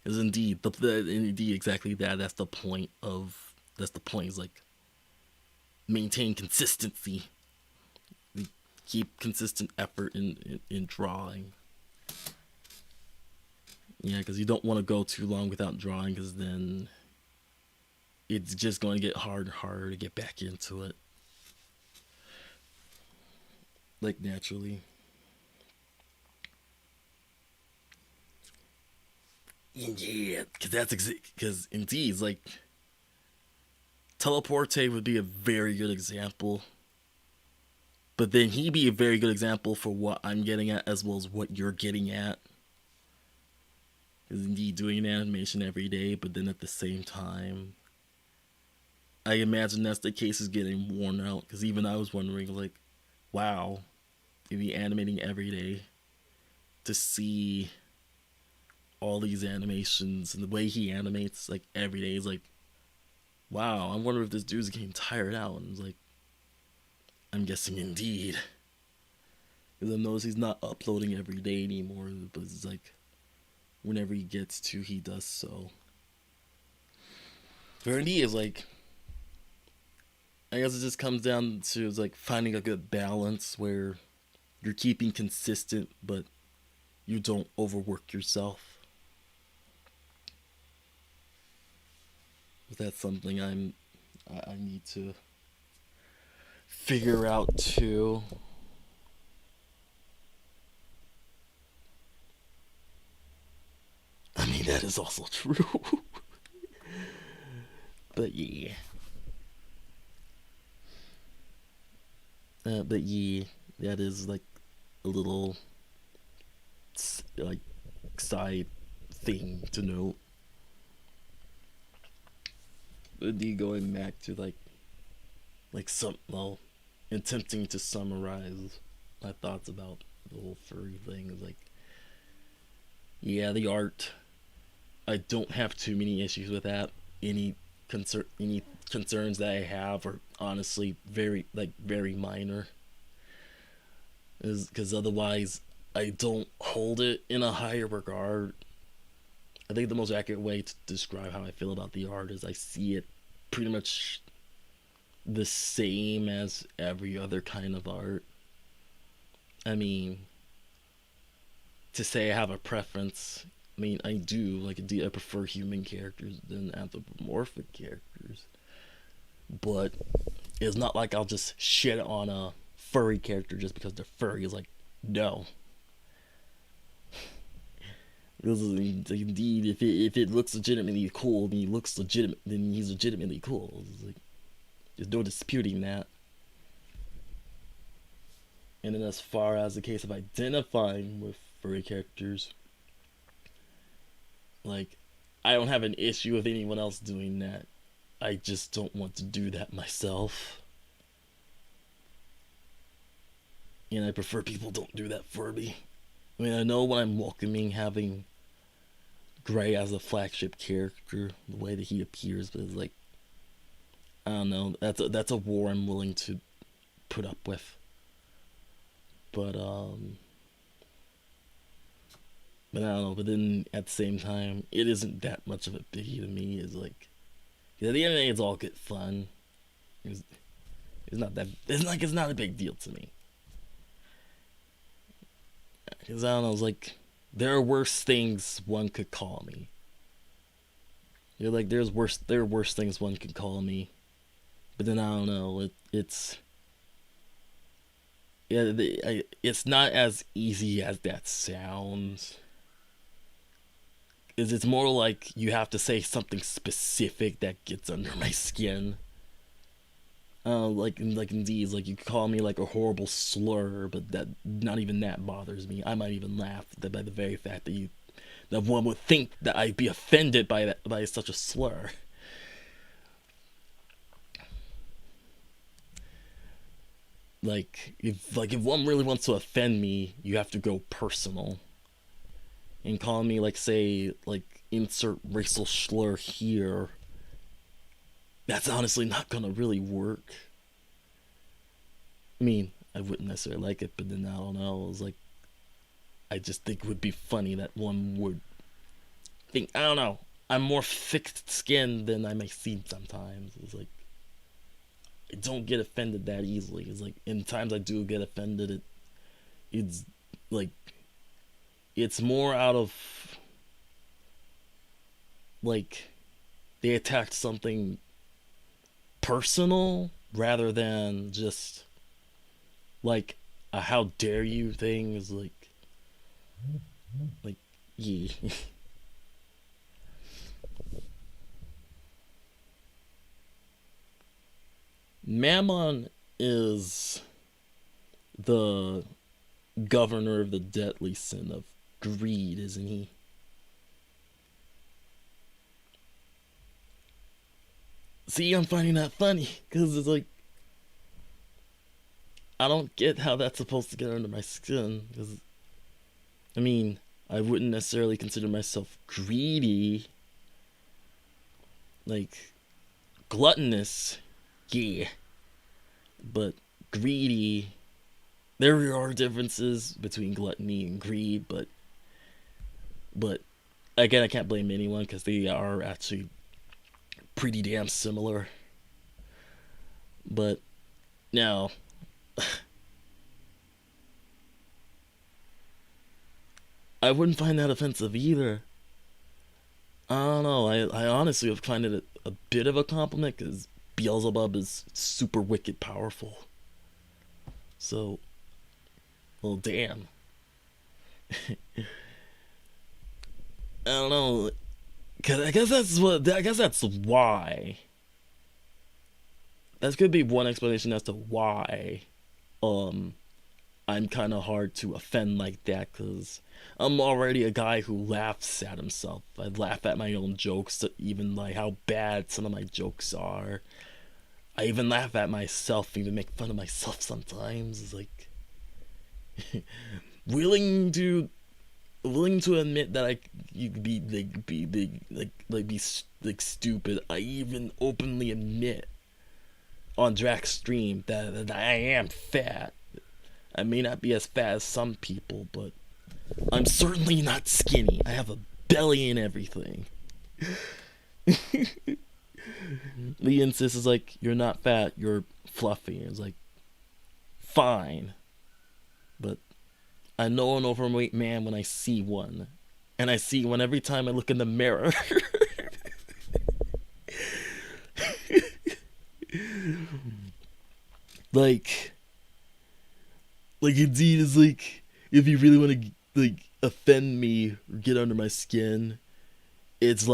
[SPEAKER 1] indeed, indeed, exactly that. That's the point. Is like maintain consistency. Keep consistent effort in drawing. Yeah, because you don't want to go too long without drawing, because then it's just going to get harder and harder to get back into it. Like, naturally. Yeah, because indeed, it's like, Teleporte would be a very good example. But then he'd be a very good example for what I'm getting at, as well as what you're getting at. Is indeed doing an animation every day, but then at the same time, I imagine that's the case is getting worn out. Because even I was wondering, like, wow, to be animating every day, to see all these animations and the way he animates, like, every day is like, wow, I wonder if this dude's getting tired out. And it's like, I'm guessing indeed. Because I notice he's not uploading every day anymore, but it's like, whenever he gets to, he does so. But indeed, it's like, I guess it just comes down to, it's like, finding a good balance where you're keeping consistent, but you don't overwork yourself. That's something I need to figure out too. I mean, that is also true. But yeah. But yeah, that is like a little like side thing to note. Indeed, going back to attempting to summarize my thoughts about the whole furry thing is like, yeah, the art, I don't have too many issues with that. Any concerns that I have are honestly very minor. Because otherwise, I don't hold it in a higher regard. I think the most accurate way to describe how I feel about the art is I see it pretty much the same as every other kind of art. I mean, to say I have a preference, I mean, I do. Like, I prefer human characters than anthropomorphic characters. But it's not like I'll just shit on a furry character just because they're furry. It's like, no. Indeed, if it looks legitimately cool, then he's legitimately cool. Like, there's no disputing that. And then as far as the case of identifying with furry characters, like, I don't have an issue with anyone else doing that. I just don't want to do that myself. And I prefer people don't do that for me. I mean, I know when I'm welcoming having Gray as a flagship character, the way that he appears, but it's like, I don't know, that's a war I'm willing to put up with. But I don't know, but then at the same time, it isn't that much of a biggie to me. It's like, at the end of the day, it's all good fun. It's not a big deal to me. Because I don't know, it's like, there are worse things one could call me. You're like, there are worse things one could call me. But then I don't know, Yeah, it's not as easy as that sounds. It's more like you have to say something specific that gets under my skin. Like in these, like you call me like a horrible slur, but that not even that bothers me. I might even laugh by the very fact that one would think that I'd be offended by such a slur. If one really wants to offend me, you have to go personal. And call me say insert racial slur here. That's honestly not gonna really work. I mean, I wouldn't necessarily like it, but then I don't know. It was I just think it would be funny that one would think, I don't know, I'm more thick-skinned than I may seem sometimes. It's I don't get offended that easily. It's in times I do get offended, it's it's more out of they attacked something personal rather than just a how dare you thing. Is yeah. Mammon is the governor of the deadly sin of greed, isn't he? See, I'm finding that funny, because it's I don't get how that's supposed to get under my skin, because, I mean, I wouldn't necessarily consider myself greedy. Gluttonous, yeah, but greedy, there are differences between gluttony and greed, but again, I can't blame anyone, because they are actually pretty damn similar. But now, I wouldn't find that offensive either. I don't know, I honestly would find it a bit of a compliment, because Beelzebub is super wicked powerful. So, well, damn. I don't know, cause I guess that's why. That could be one explanation as to why, I'm kind of hard to offend like that, cause I'm already a guy who laughs at himself. I laugh at my own jokes, even how bad some of my jokes are. I even laugh at myself, even make fun of myself sometimes. It's willing to admit that you could be stupid. I even openly admit on Drax stream that I am fat. I may not be as fat as some people, but I'm certainly not skinny. I have a belly and everything. Lee insists you're not fat, you're fluffy. It's fine, but I know an overweight man when I see one, and I see one every time I look in the mirror. Indeed, is if you really want to offend me or get under my skin, it's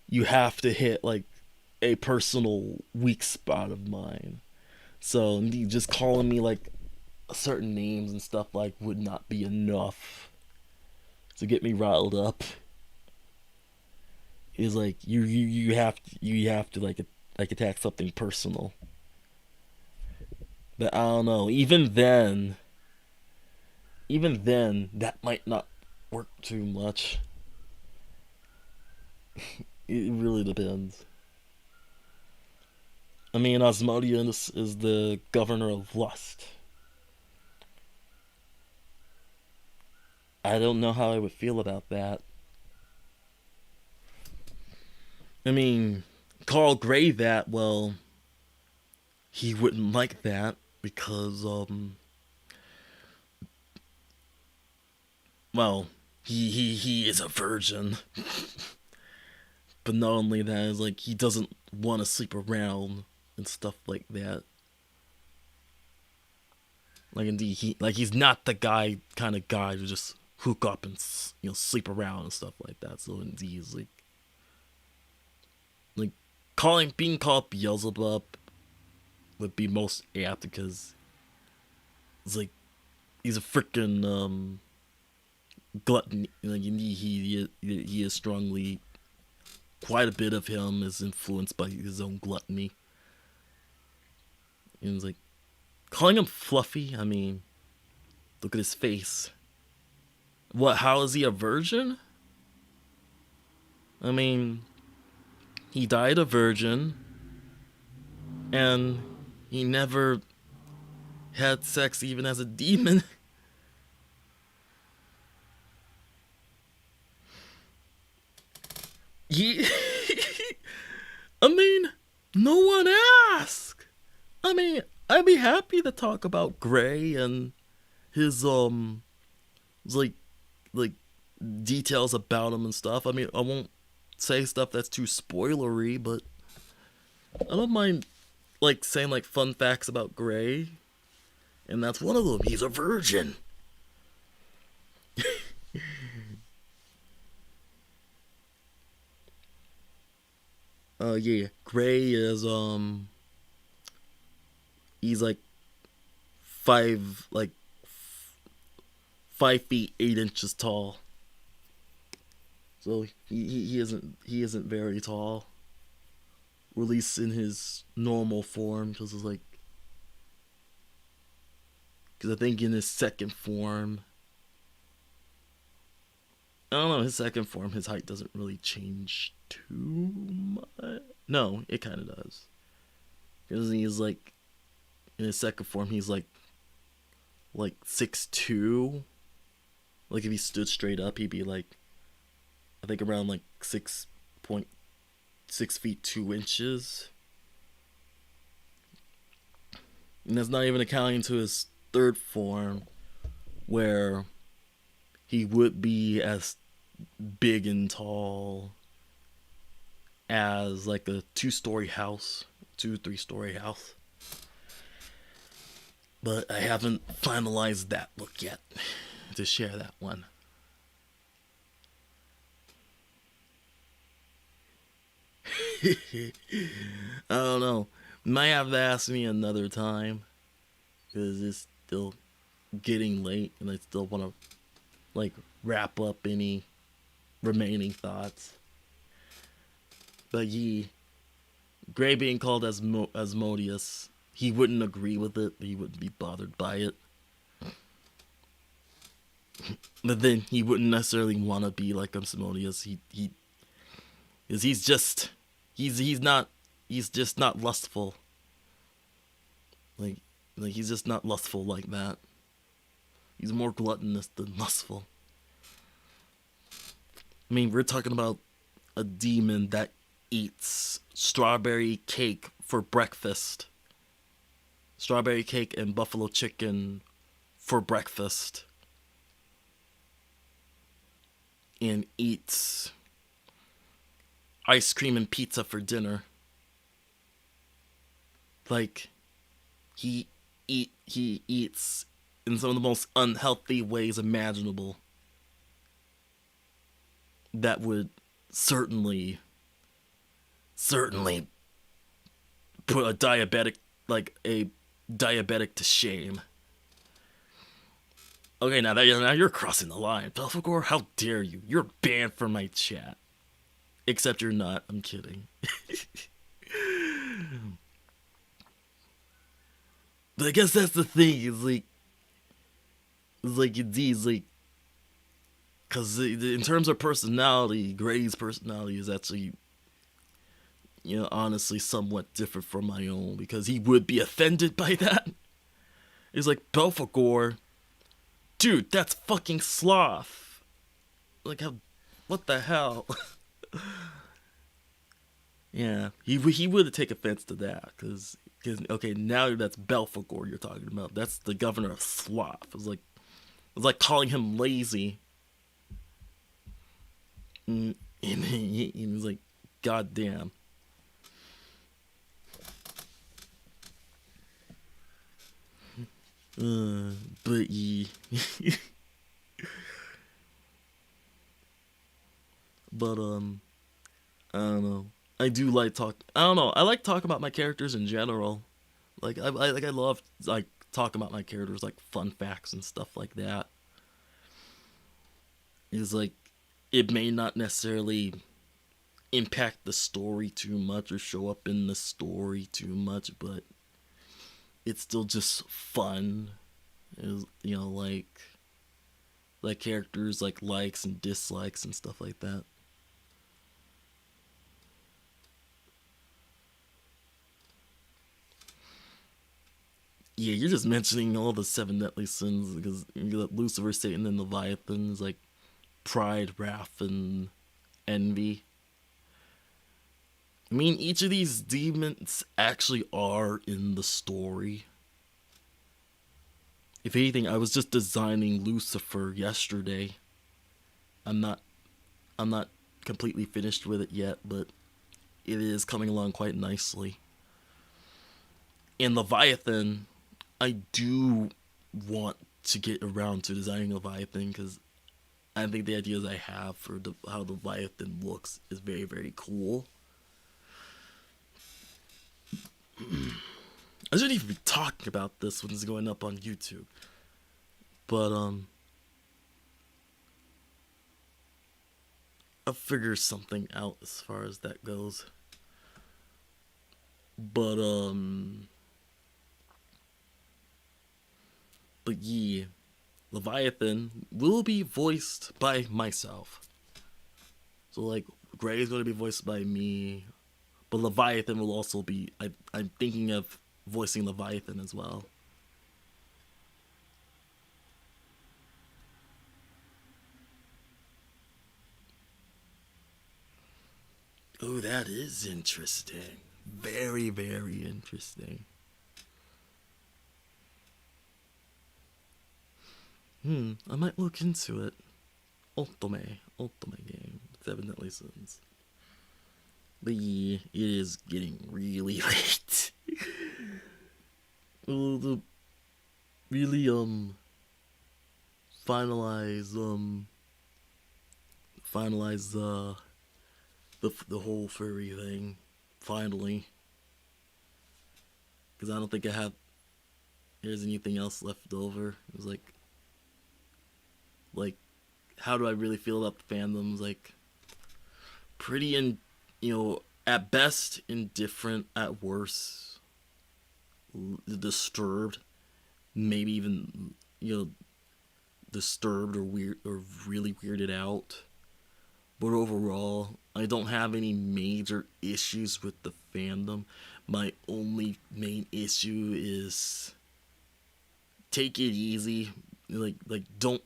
[SPEAKER 1] you have to hit a personal weak spot of mine. So just calling me certain names and stuff would not be enough to get me riled up. Is you have to attack something personal. But I don't know. Even then, that might not work too much. It really depends. I mean, Asmodeus is the governor of lust. I don't know how I would feel about that. I mean, Carl Greyvat, well, he wouldn't like that because, well, he is a virgin. But not only that, it's he doesn't want to sleep around and stuff like that. Like indeed, he's not the kind of guy to just hook up and sleep around and stuff like that. So indeed, he's like being called Beelzebub would be most apt because it's like he's a freaking glutton. Like he is strongly, quite a bit of him is influenced by his own gluttony. And it's like calling him Fluffy. I mean, look at his face. What? How is he a virgin? I mean, he died a virgin, and he never had sex even as a demon. He, I mean, no one asked. I mean, I'd be happy to talk about Gray and his like details about him and stuff. I mean, I won't say stuff that's too spoilery, but I don't mind like saying like fun facts about Gray, and that's one of them. He's a virgin. Yeah, Gray is he's like 5 feet 8 inches tall. So he isn't very tall. Or at least in his normal form, because I think in his second form, I don't know, his second form, his height doesn't really change too much. No, it kind of does. Because he's like, in his second form, he's like 6'2". Like if he stood straight up, he'd be like, I think around like 6 feet 2 inches. And that's not even accounting to his third form, where he would be as big and tall as like a 2-3 story house. But I haven't finalized that look yet to share that one. I don't know. Might have to ask me another time, because it's still getting late and I still want to like wrap up any remaining thoughts. But Gray being called Asmodeus, he wouldn't agree with it, but he wouldn't be bothered by it. But then he wouldn't necessarily want to be like Asmodeus. He's just not lustful. Like he's just not lustful like that. He's more gluttonous than lustful. I mean, we're talking about a demon that eats strawberry cake for breakfast. Strawberry cake and buffalo chicken for breakfast. And eats ice cream and pizza for dinner. Like, he eats in some of the most unhealthy ways imaginable. That would certainly put a diabetic to shame. Okay, now you're crossing the line. Belphegor, how dare you? You're banned from my chat. Except you're not. I'm kidding. But I guess that's the thing. Because in terms of personality, Gray's personality is actually, honestly somewhat different from my own, because he would be offended by that. He's like, Belphegor, dude, that's fucking sloth. Like, what the hell? Yeah, he would take offense to that, because okay, now that's Belphegor you're talking about. That's the governor of sloth. It's like calling him lazy. And he's like, God damn. But yeah. But I don't know. I do like talk. I don't know. I like talking about my characters in general. Like I love like talking about my characters, like fun facts and stuff like that. Is like it may not necessarily impact the story too much or show up in the story too much, but it's still just fun. Is you know like characters like likes and dislikes and stuff like that. Yeah, you're just mentioning all the seven deadly sins because you got Lucifer, Satan, and Leviathan is like pride, wrath, and envy. I mean, each of these demons actually are in the story. If anything, I was just designing Lucifer yesterday. I'm not completely finished with it yet, but it is coming along quite nicely. And Leviathan, I do want to get around to designing Leviathan because I think the ideas I have for how Leviathan looks is very, very cool. I shouldn't even be talking about this when it's going up on YouTube. But, I'll figure something out as far as that goes. But yeah, Leviathan will be voiced by myself. So, like, Greg is going to be voiced by me. But Leviathan will also be... I'm thinking of voicing Leviathan as well. Oh, that is interesting. Very, very interesting. I might look into it. Ultimate game. Seven Deadly Sins. But yeah, it is getting really late. Well, the really finalize the whole furry thing finally, because I don't think there's anything else left over. It was like how do I really feel about the fandoms? Like pretty at best indifferent, at worst disturbed, maybe even disturbed or weird or really weirded out. But overall, I don't have any major issues with the fandom. My only main issue is take it easy. Don't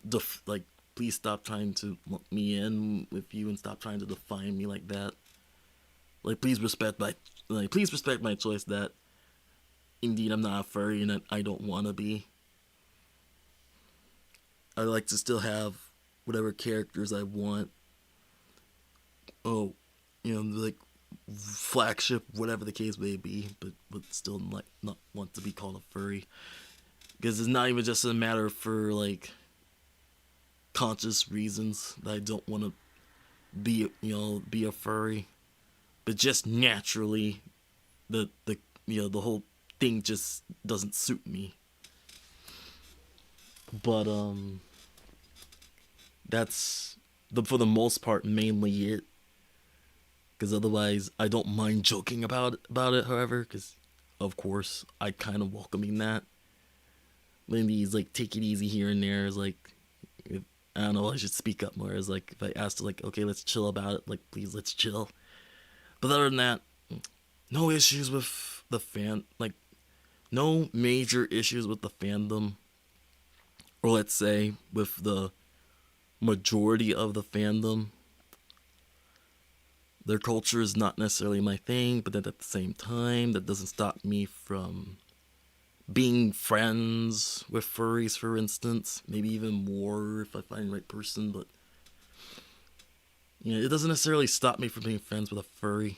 [SPEAKER 1] please stop trying to lump me in with you and stop trying to define me like that. Like, please respect my choice that indeed I'm not a furry and that I don't want to be. I like to still have whatever characters I want. Like flagship, whatever the case may be, but still not want to be called a furry. Because it's not even just a matter for like conscious reasons that I don't want to be a furry, but just naturally the whole thing just doesn't suit me. But that's for the most part mainly it. Because otherwise, I don't mind joking about it. However, because of course I kind of welcoming that. When these like take it easy here and there is like, I don't know, I should speak up more. Is like if I asked like, okay, let's chill about it. Like, please, let's chill. But other than that, no issues with the no major issues with the fandom, or let's say with the majority of the fandom. Their culture is not necessarily my thing, but then at the same time, that doesn't stop me from being friends with furries, for instance. Maybe even more if I find the right person, but it doesn't necessarily stop me from being friends with a furry.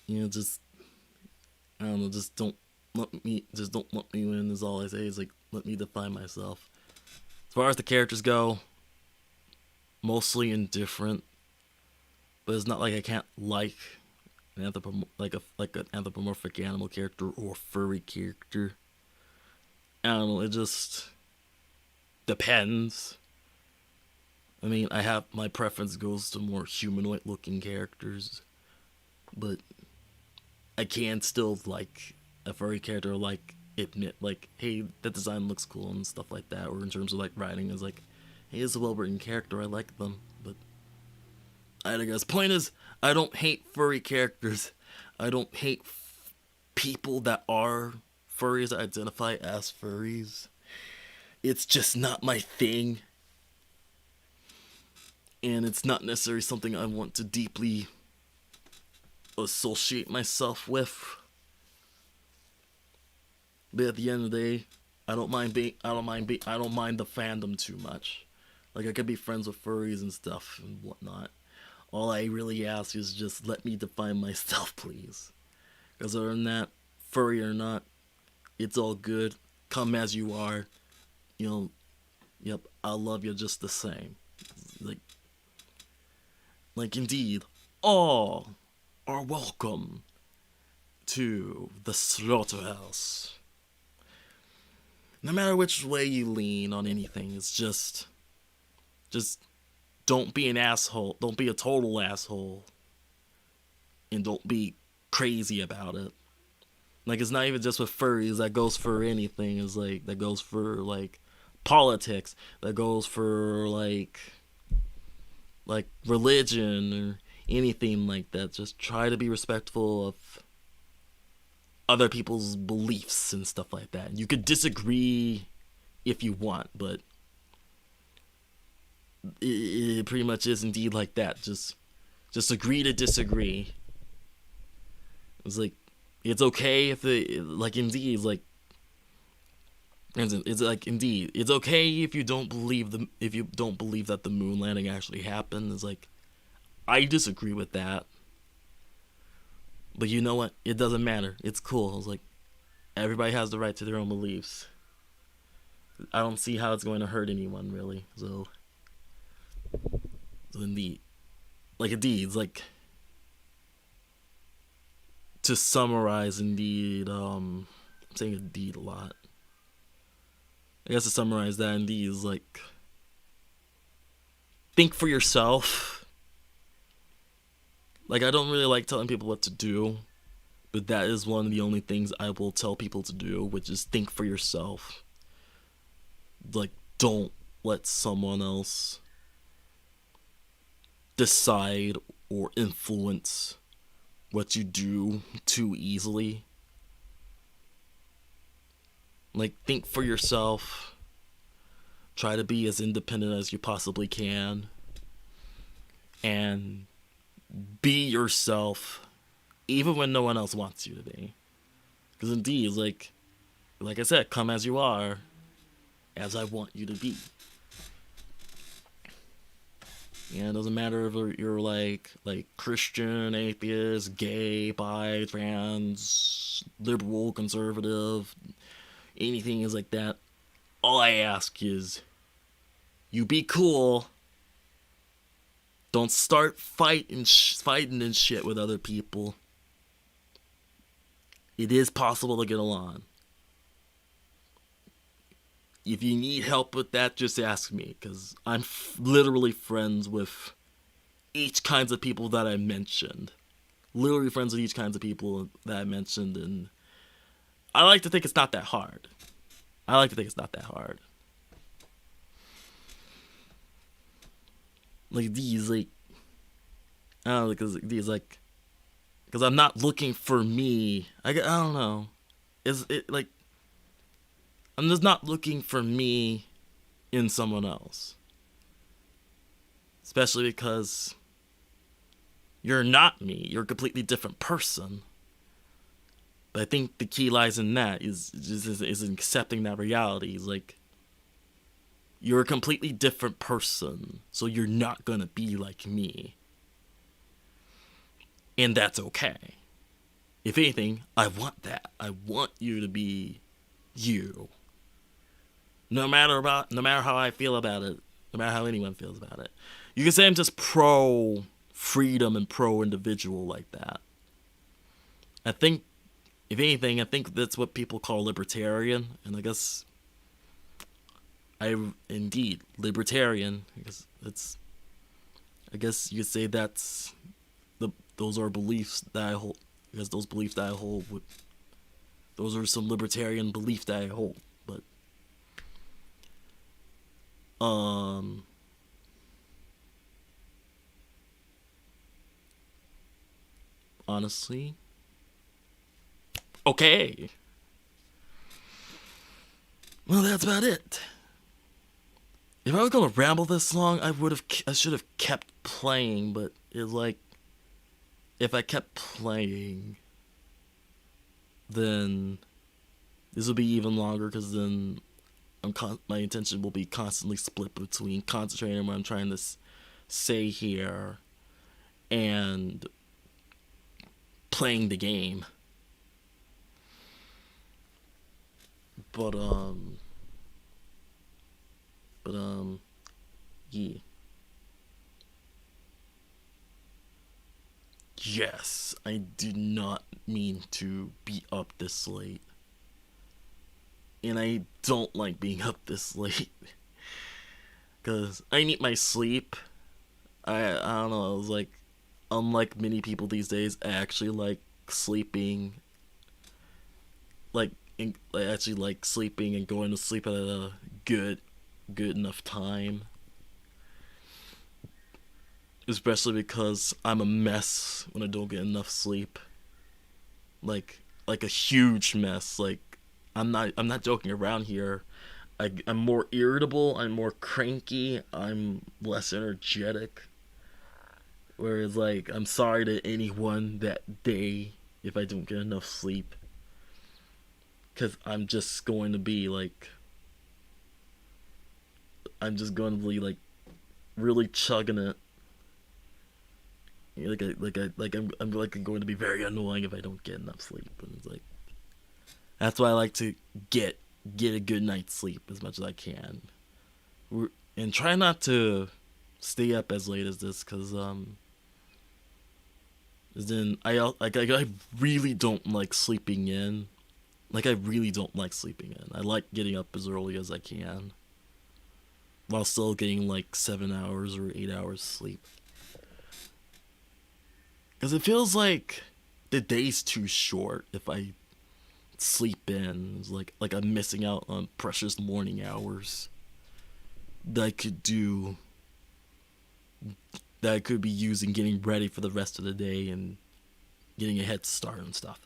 [SPEAKER 1] Just, I don't know, just don't don't let me win is all I say. Is like, let me define myself. As far as the characters go, mostly indifferent, but it's not like I can't like an an anthropomorphic animal character or furry character. I don't know, it just depends. I mean, I have my preference goes to more humanoid looking characters, but I can still like a furry character, like admit like, hey, that design looks cool and stuff like that, or in terms of like writing is like, hey, it's a well written character, I like them. But I guess point is, I don't hate furry characters. I don't hate people that are furries, that identify as furries. It's just not my thing, and it's not necessarily something I want to deeply associate myself with. But at the end of the day, I don't mind the fandom too much. Like, I could be friends with furries and stuff and whatnot. All I really ask is just let me define myself, please. Because other than that, furry or not, it's all good. Come as you are. You know, yep, I'll love you just the same. Like indeed, all are welcome to the slaughterhouse. No matter which way you lean on anything, it's just don't be an asshole. Don't be a total asshole. And don't be crazy about it. Like, it's not even just with furries. That goes for anything. It's like, that goes for, like, politics. That goes for, like religion or anything like that. Just try to be respectful of other people's beliefs and stuff like that. You could disagree if you want, but it pretty much is indeed like that. Just agree to disagree. It's like, it's okay if indeed, it's okay if you don't believe that the moon landing actually happened. It's like, I disagree with that, but you know what? It doesn't matter. It's cool. It's like, everybody has the right to their own beliefs. I don't see how it's going to hurt anyone, really. So indeed, it's like, to summarize, indeed, I'm saying indeed a lot. I guess to summarize that, indeed, is like, think for yourself. Like, I don't really like telling people what to do, but that is one of the only things I will tell people to do, which is think for yourself. Like, don't let someone else decide or influence what you do too easily. Like, think for yourself. Try to be as independent as you possibly can. And be yourself, even when no one else wants you to be. Because indeed, like I said, come as you are, as I want you to be. Yeah, it doesn't matter if you're like Christian, atheist, gay, bi, trans, liberal, conservative, anything is like that. All I ask is, you be cool. Don't start fighting and shit with other people. It is possible to get along. If you need help with that, just ask me, because I'm literally friends with each kinds of people that I mentioned. Literally friends with each kinds of people that I mentioned, and I like to think it's not that hard. Like these, I don't know, because I'm not looking for me. I don't know. I'm just not looking for me in someone else. Especially because you're not me. You're a completely different person. But I think the key lies in that, is in accepting that reality. It's like, you're a completely different person, so you're not gonna be like me. And that's okay. if anything, I want that. I want you to be you. No matter how I feel about it, no matter how anyone feels about it. You can say I'm just pro freedom and pro individual like that. I think, if anything, I think that's what people call libertarian, and I guess indeed libertarian, because I guess you could say those are beliefs that I hold, because those beliefs that I hold those are some libertarian beliefs that I hold, but honestly, okay. Well, that's about it. If I was gonna ramble this long, I should have kept playing, but it's like, if I kept playing, then this will be even longer, because then my attention will be constantly split between concentrating on what I'm trying to say here and playing the game. But yeah. Yes, I did not mean to be up this late. And I don't like being up this late. Because I need my sleep. I don't know, it was like, unlike many people these days, I actually like sleeping. I actually like sleeping and going to sleep at a good enough time. Especially because I'm a mess when I don't get enough sleep. Like a huge mess. Like, I'm not joking around here. I'm more irritable, I'm more cranky, I'm less energetic. Whereas, like, I'm sorry to anyone that day if I don't get enough sleep. Because I'm just going to be, like, I'm really chugging it. I'm going to be very annoying if I don't get enough sleep. And it's like, that's why I like to get a good night's sleep as much as I can. And try not to stay up as late as this, because then I really don't like sleeping in. Like, I really don't like sleeping in. I like getting up as early as I can, while still getting like 7 hours or 8 hours sleep. Because it feels like the day's too short if I sleep in. It's like I'm missing out on precious morning hours that I could be using getting ready for the rest of the day and getting a head start and stuff.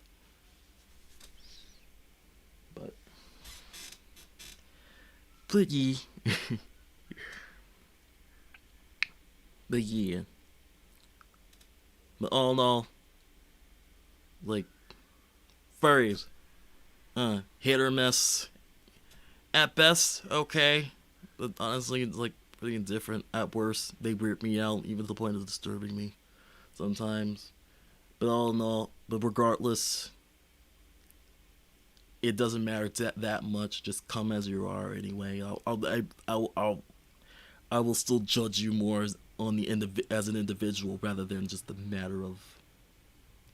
[SPEAKER 1] But yeah. But yeah. But all in all, like, furries, hit or miss. At best, okay. But honestly, it's like pretty indifferent. At worst, they weird me out, even to the point of disturbing me sometimes. But all in all, but regardless, it doesn't matter that much. Just come as you are anyway. I will still judge you more as an individual rather than just a matter of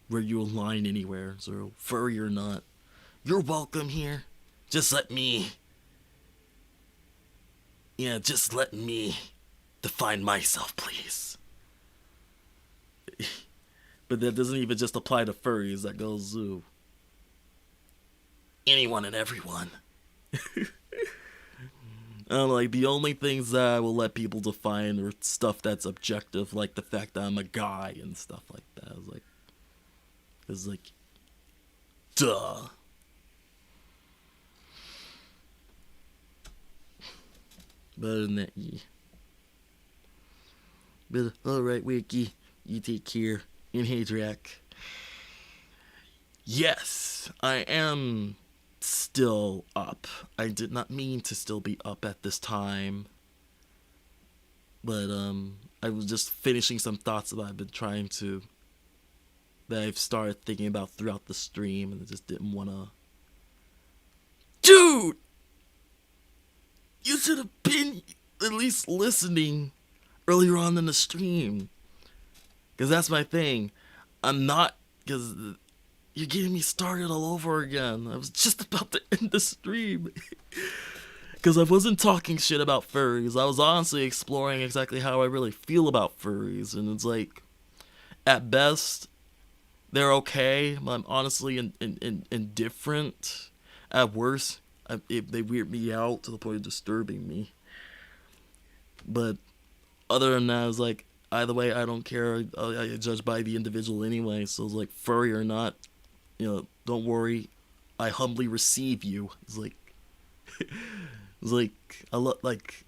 [SPEAKER 1] where you align anywhere. So furry or not, you're welcome here. Just let me define myself, please. But that doesn't even just apply to furries. That goes to anyone and everyone. Like, the only things that I will let people define are stuff that's objective, like the fact that I'm a guy and stuff like that. It's like, duh. But other than that, yeah. But alright, Wiki, you take care. And hey, Drac. Yes, I am still up. I did not mean to still be up at this time. But I was just finishing some thoughts that that I've started thinking about throughout the stream, and I just didn't want to. Dude! You should have been at least listening earlier on in the stream. Because that's my thing. I'm not. Because you're getting me started all over again. I was just about to end the stream. Because I wasn't talking shit about furries. I was honestly exploring exactly how I really feel about furries. And it's like, at best, they're okay. I'm honestly indifferent. At worst, they weird me out to the point of disturbing me. But other than that, it's like, either way, I don't care. I judge by the individual anyway. So it's like, furry or not, don't worry. I humbly receive you. It's like, it's like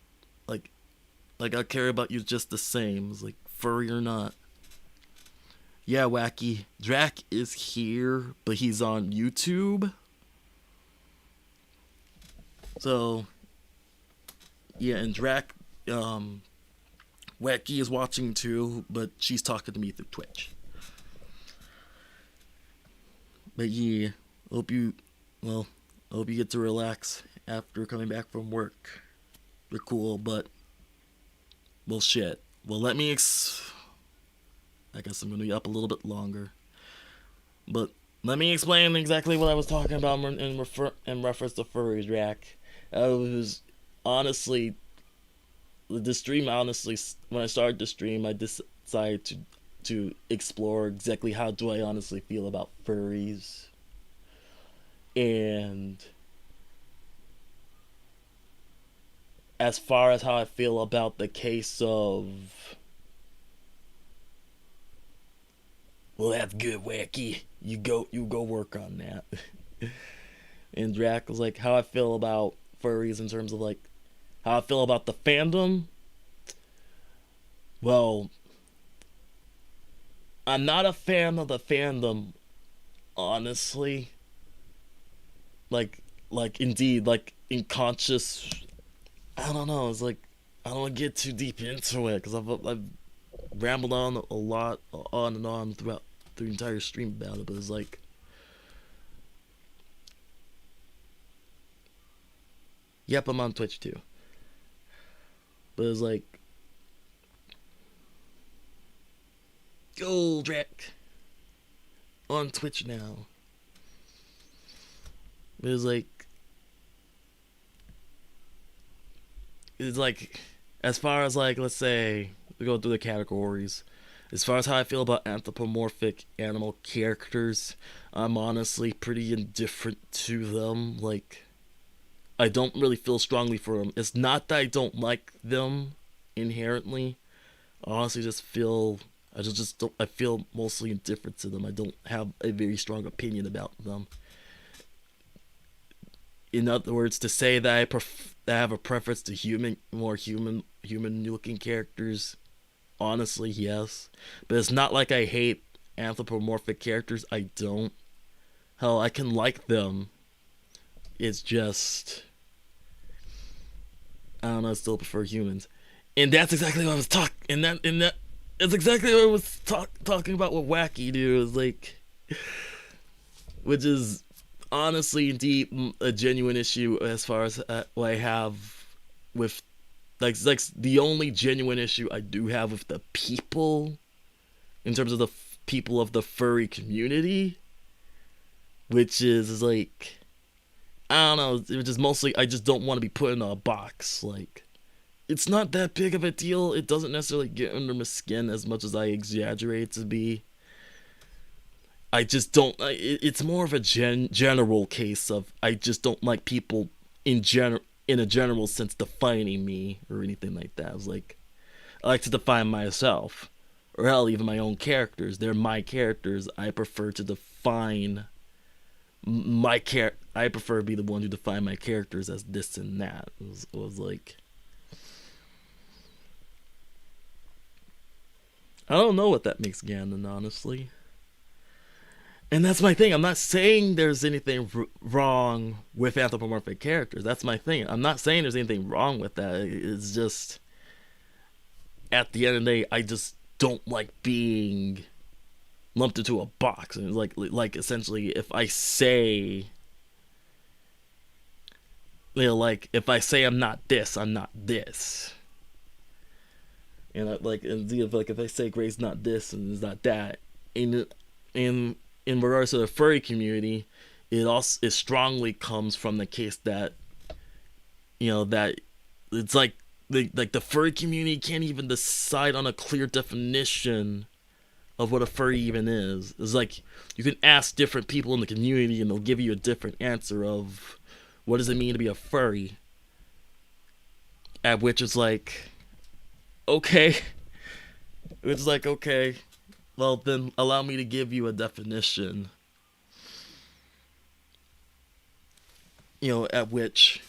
[SPEAKER 1] I care about you just the same. It's like, furry or not. Yeah, Wacky. Drac is here, but he's on YouTube. So, yeah, and Drac, Wacky is watching too, but she's talking to me through Twitch. But yeah, hope you get to relax after coming back from work. They're cool, but, well, shit. Well, let me I guess I'm gonna be up a little bit longer. But let me explain exactly what I was talking about in reference to furries, Drac. I was honestly, the stream, honestly, when I started the stream, I decided to explore exactly how do I honestly feel about furries. And as far as how I feel about the case of, well, that's good, Wacky. You go work on that. And Drac was like, how I feel about furries in terms of like how I feel about the fandom. Well, I'm not a fan of the fandom, honestly. Like indeed, like in conscious. I don't know. It's like I don't want to get too deep into it because I've rambled on a lot, on and on throughout the entire stream about it. But it's like, yep, I'm on Twitch too. But it's like, go Drac on Twitch now. It's like, as far as like, let's say, we go through the categories. As far as how I feel about anthropomorphic animal characters, I'm honestly pretty indifferent to them. Like, I don't really feel strongly for them. It's not that I don't like them inherently. I honestly just feel, I feel mostly indifferent to them. I don't have a very strong opinion about them. In other words, to say that I have a preference to more human-looking characters, honestly, yes. But it's not like I hate anthropomorphic characters. I don't. Hell, I can like them. It's just, I don't know. I still prefer humans, and that's exactly what I was talking. That's exactly what I was talking about with Wacky, dude. It was like, which is honestly, indeed, a genuine issue as far as what I have with, like the only genuine issue I do have with the people, in terms of the people of the furry community, which is like, I don't know, it's just mostly, I just don't want to be put in a box. Like, it's not that big of a deal. It doesn't necessarily get under my skin as much as I exaggerate it to be. I just don't. It's more of a general case of I just don't like people in a general sense defining me or anything like that. It's like, I like to define myself, or hell, even my own characters. They're my characters. I prefer to define my I prefer to be the one who define my characters as this and that. It was like, I don't know what that makes Ganon, honestly. And that's my thing. I'm not saying there's anything wrong with anthropomorphic characters. That's my thing. I'm not saying there's anything wrong with that. It's just, at the end of the day, I just don't like being lumped into a box. And it's like essentially, if I say, like if I say I'm not this, I'm not this. And if I say Gray's not this and is not that, in regards to the furry community, it strongly comes from the case that, that it's like the furry community can't even decide on a clear definition of what a furry even is. It's like you can ask different people in the community and they'll give you a different answer of what does it mean to be a furry. At which it's like, okay. It's like, okay, well then allow me to give you a definition. In which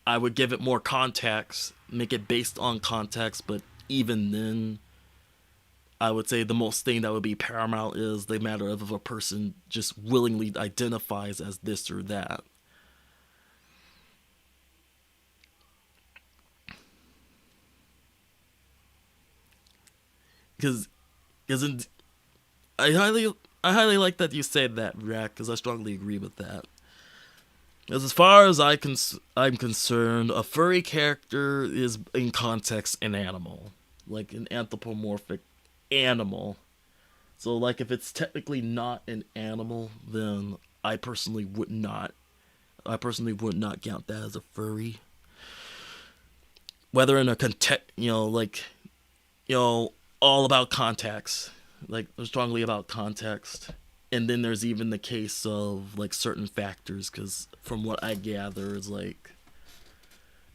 [SPEAKER 1] I would give it more context, make it based on context, but even then, I would say the most thing that would be paramount is the matter of if a person just willingly identifies as this or that. Because I highly like that you said that, Rack, because I strongly agree with that. As far as I'm concerned, a furry character is, in context, an animal. Like an anthropomorphic animal. So, like, if it's technically not an animal, then I personally would not count that as a furry. Whether in a all about context. Like, strongly about context. And then there's even the case of, like, certain factors, because from what I gather, is like,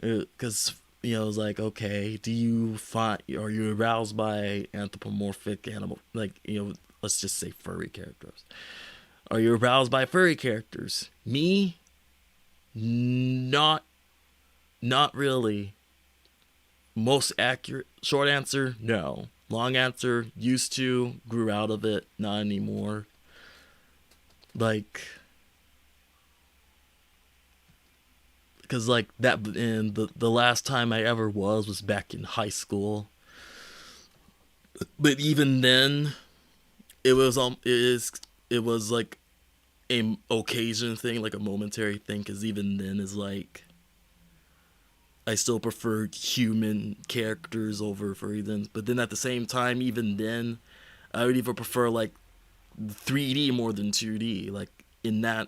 [SPEAKER 1] because, it's like, okay, are you aroused by anthropomorphic animal, like, let's just say furry characters. Are you aroused by furry characters? Me? Not really. Most accurate, short answer, no. Long answer, used to, grew out of it, not anymore. Like, because like that, and the last time I ever was back in high school. But even then, it was like a occasion thing, like a momentary thing. Because even then, is like I still prefer human characters over furry things. But then at the same time, even then, I would even prefer like 3D more than 2D. Like in that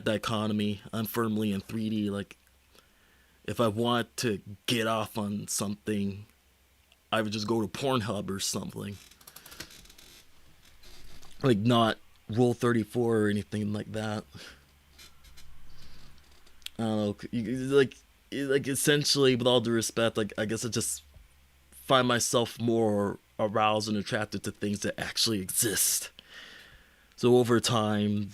[SPEAKER 1] dichotomy, I'm firmly in 3D. Like if I want to get off on something, I would just go to Pornhub or something. Like not Rule34 or anything like that. I don't know. Like essentially, with all due respect, like I guess I just find myself more aroused and attracted to things that actually exist. So over time,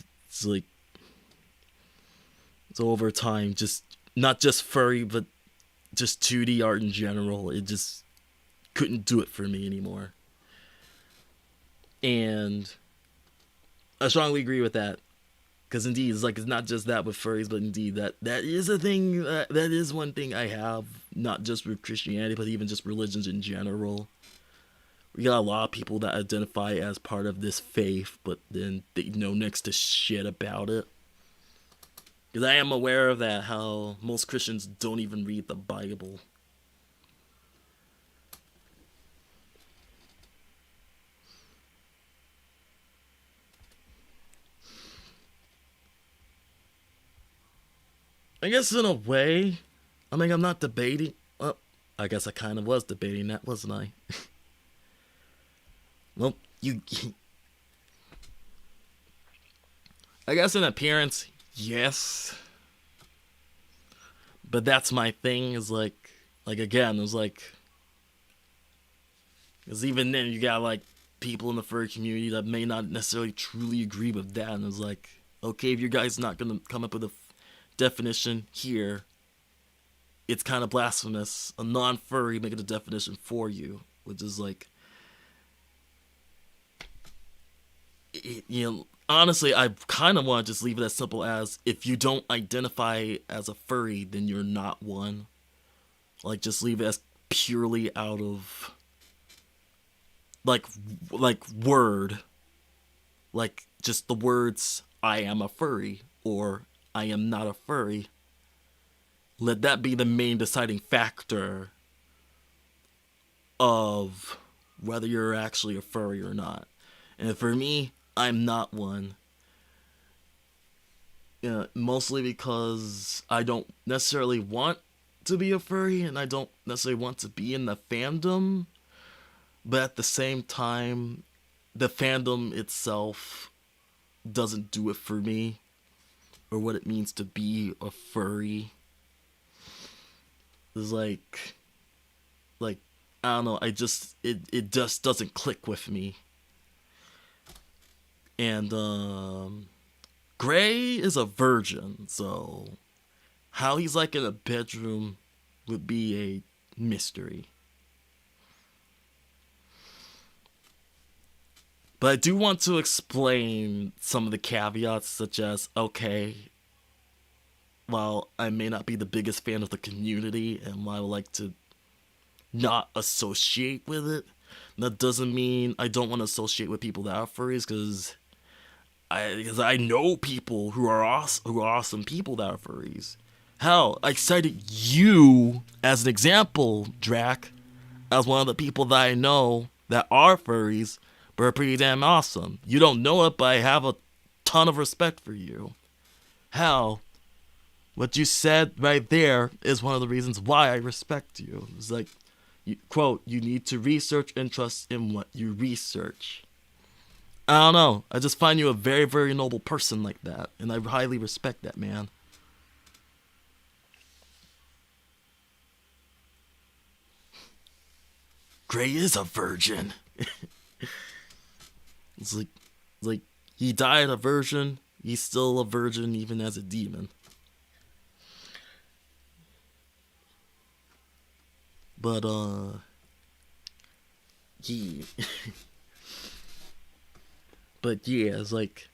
[SPEAKER 1] just not just furry, but just 2D art in general, it just couldn't do it for me anymore. And I strongly agree with that. Because indeed, it's not just that with furries, but indeed that is a thing. That is one thing I have, not just with Christianity, but even just religions in general. We got a lot of people that identify as part of this faith, but then they know next to shit about it. Because I am aware of that, how most Christians don't even read the Bible. I guess in a way, I mean, I'm not debating. Well, I guess I kind of was debating that, wasn't I? Well, I guess in appearance, yes. But that's my thing, is like again, it's like, because even then you got like people in the furry community that may not necessarily truly agree with that, and it's like, okay, if you guys not gonna come up with a definition here, it's kind of blasphemous. A non-furry making a definition for you, which is like, honestly, I kind of want to just leave it as simple as, if you don't identify as a furry, then you're not one. Like, just leave it as purely out of like word, like just the words I am a furry or I am not a furry. Let that be the main deciding factor of whether you're actually a furry or not. And for me, I'm not one. Mostly because I don't necessarily want to be a furry and I don't necessarily want to be in the fandom. But at the same time, the fandom itself doesn't do it for me or what it means to be a furry. It's like I don't know, it just doesn't click with me. And Gray is a virgin, so how he's like in a bedroom would be a mystery. But I do want to explain some of the caveats, such as, okay, while I may not be the biggest fan of the community and while I would like to not associate with it, that doesn't mean I don't want to associate with people that are furries, because I know people who are awesome people that are furries. Hell, I cited you as an example, Drac, as one of the people that I know that are furries, but are pretty damn awesome. You don't know it, but I have a ton of respect for you. Hell, what you said right there is one of the reasons why I respect you. It's like, quote, you need to research and trust in what you research. I don't know. I just find you a very, very noble person like that. And I highly respect that, man. Gray is a virgin. It's like he died a virgin. He's still a virgin even as a demon. But, he... But yeah, it's like,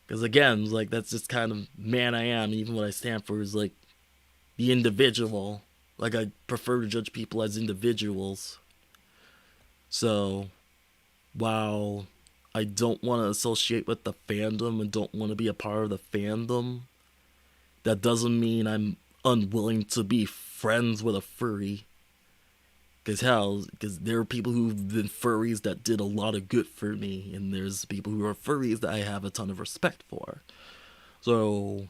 [SPEAKER 1] because again, it's like, that's just kind of man I am. Even what I stand for is like the individual. Like, I prefer to judge people as individuals. So, while I don't want to associate with the fandom and don't want to be a part of the fandom, that doesn't mean I'm unwilling to be friends with a furry. Because there are people who've been furries that did a lot of good for me, and there's people who are furries that I have a ton of respect for. So,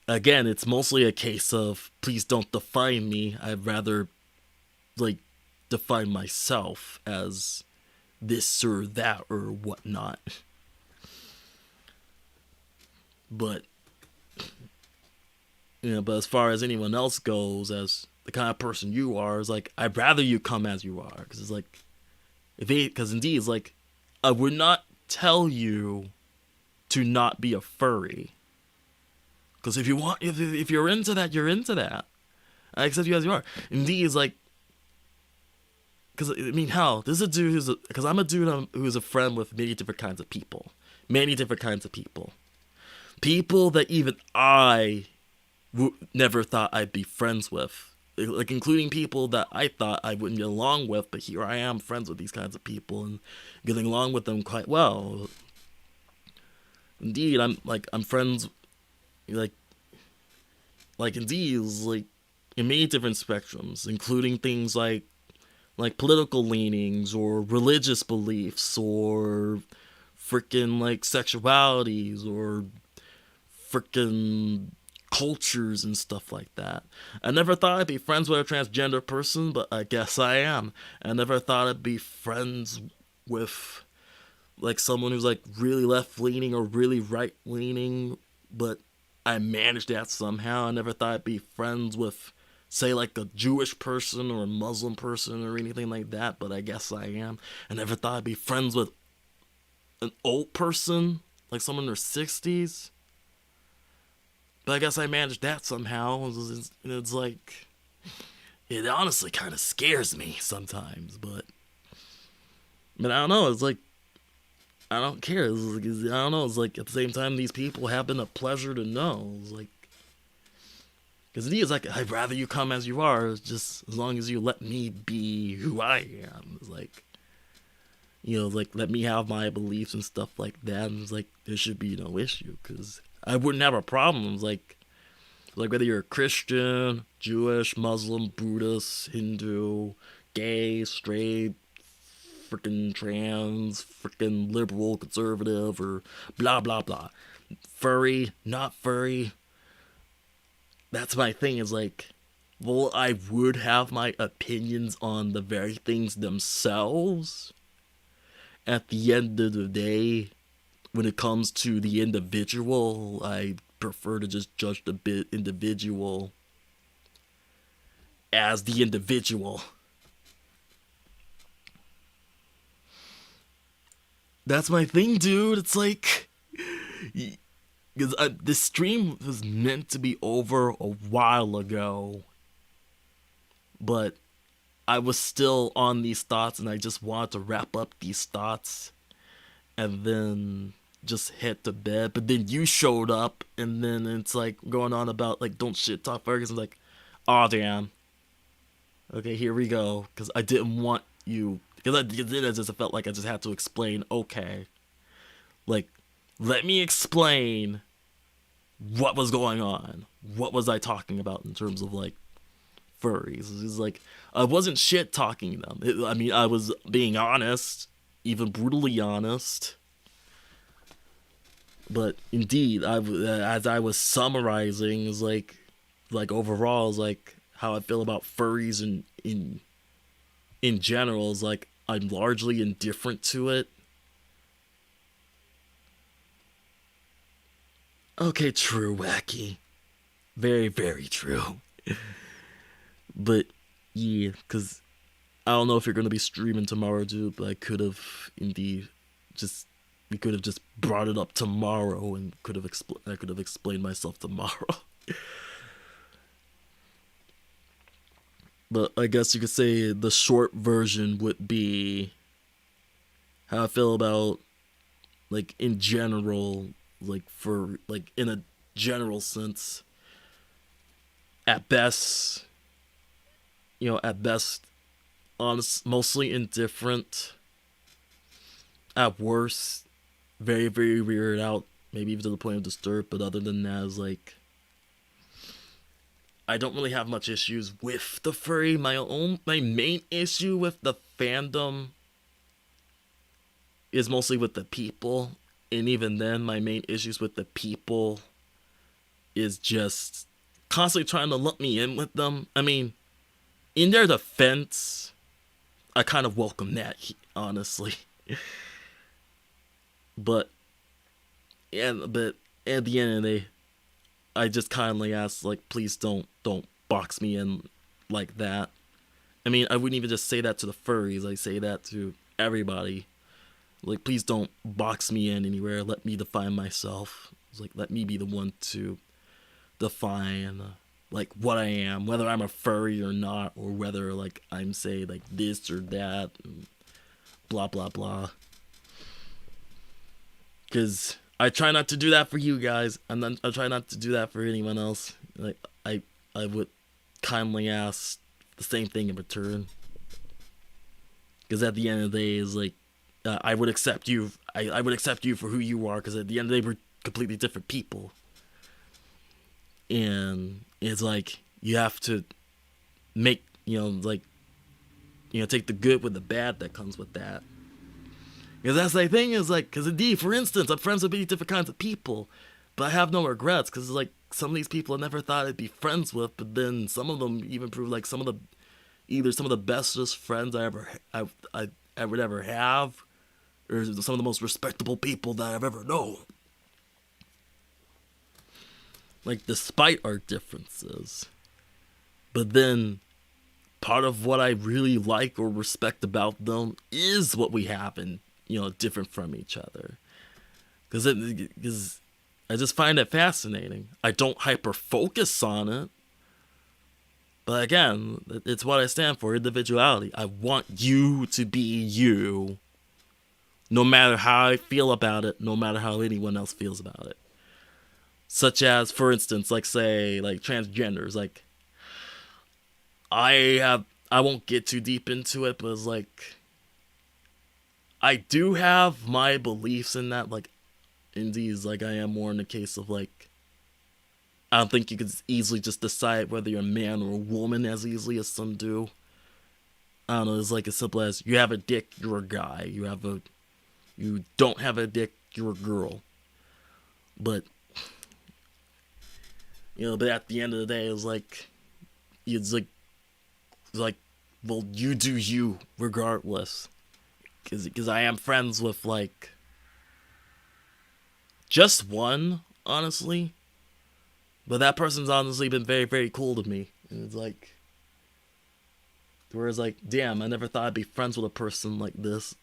[SPEAKER 1] again, it's mostly a case of, please don't define me. I'd rather, like, define myself as this or that or whatnot. But, but as far as anyone else goes, as the kind of person you are, is like, I'd rather you come as you are, because it's like, because indeed, it's like, I would not tell you to not be a furry, because if you want, if you're into that, you're into that. I accept you as you are. Indeed, it's like, because I mean, hell, this is a dude because I'm a dude who's a friend with many different kinds of people, people that even I never thought I'd be friends with. Like, including people that I thought I wouldn't get along with, but here I am, friends with these kinds of people and getting along with them quite well. Indeed, I'm friends, like indeed, like in many different spectrums, including things like political leanings or religious beliefs or freaking like sexualities or freaking cultures and stuff like that. I never thought I'd be friends with a transgender person, but I guess I am. I never thought I'd be friends with like someone who's like really left-leaning or really right-leaning, but I managed that somehow. I never thought I'd be friends with, say, like a Jewish person or a Muslim person or anything like that, but I guess I am. I never thought I'd be friends with an old person, like someone in their 60s. But I guess I managed that somehow. It's like, it honestly kind of scares me sometimes, but I don't know. It's like, I don't care. I don't know. It's like, at the same time, these people have been a pleasure to know. It's like, Because he is like, I'd rather you come as you are, just as long as you let me be who I am. It's like, you know, like, let me have my beliefs and stuff like that. And it's like, there should be no issue, because I wouldn't have a problem. It's like whether you're a Christian, Jewish, Muslim, Buddhist, Hindu, gay, straight, freaking trans, freaking liberal, conservative, or blah, blah, blah. Furry, not furry. That's my thing, is like, well, I would have my opinions on the very things themselves. At the end of the day, when it comes to the individual, I prefer to just judge the individual as the individual. That's my thing, dude. It's like, because this stream was meant to be over a while ago, but I was still on these thoughts, and I just wanted to wrap up these thoughts and then just head to bed. But then you showed up, and then it's like going on about like, don't shit talk Ferguson. Like, oh damn, okay, here we go. Because I didn't want you, because I just felt like I just had to explain. Okay, like, let me explain what was going on. What was I talking about in terms of like furries? It's like, I wasn't shit talking them. I mean, I was being honest, even brutally honest. But indeed, as I was summarizing, is like overall, is like how I feel about furries in general. Is like, I'm largely indifferent to it. Okay, true, Wacky. Very, very true. But, yeah, because I don't know if you're going to be streaming tomorrow, dude, but I could have, indeed, we could have just brought it up tomorrow, and I could have explained myself tomorrow. But I guess you could say the short version would be how I feel about, like, in general, like, for, like, in a general sense, at best, honest, mostly indifferent. At worst, very, very weirded out, maybe even to the point of disturbed, but other than that, is like, I don't really have much issues with the furry. My main issue with the fandom is mostly with the people. And even then, my main issues with the people is just constantly trying to lump me in with them. I mean, in their defense, I kind of welcome that, honestly. But at the end of the day, I just kindly ask, like, please don't box me in like that. I mean, I wouldn't even just say that to the furries. I say that to everybody. Like, please don't box me in anywhere. Let me define myself. It's like, let me be the one to define, like, what I am, whether I'm a furry or not, or whether, like, I'm, say, like, this or that, and blah, blah, blah. Because I try not to do that for you guys, and then I try not to do that for anyone else. Like, I would kindly ask the same thing in return. Because at the end of the day, is like, I would accept you. I would accept you for who you are, because at the end of the day, we're completely different people. And it's like, you have to make, take the good with the bad that comes with that. Because that's the thing, is like, because indeed, for instance, I'm friends with many different kinds of people, but I have no regrets, because like, some of these people I never thought I'd be friends with, but then some of them even prove like some of the bestest friends I would ever have, or some of the most respectable people that I've ever known. Like, despite our differences. But then, part of what I really like or respect about them is what we have in, different from each other. Because I just find it fascinating. I don't hyper-focus on it. But again, it's what I stand for, individuality. I want you to be you. No matter how I feel about it, no matter how anyone else feels about it. such as, for instance, like say like transgenders. Like I won't get too deep into it, but it's like I do have my beliefs in that. Like indeed, like I am more in the case of like I don't think you could easily just decide whether you're a man or a woman as easily as some do. I don't know, it's like as simple as you have a dick, you're a guy. You don't have a dick, you're a girl. But, but at the end of the day, it's like, well, you do you, regardless. Because I am friends with, like, just one, honestly. But that person's honestly been very, very cool to me. And it's like, whereas like, damn, I never thought I'd be friends with a person like this.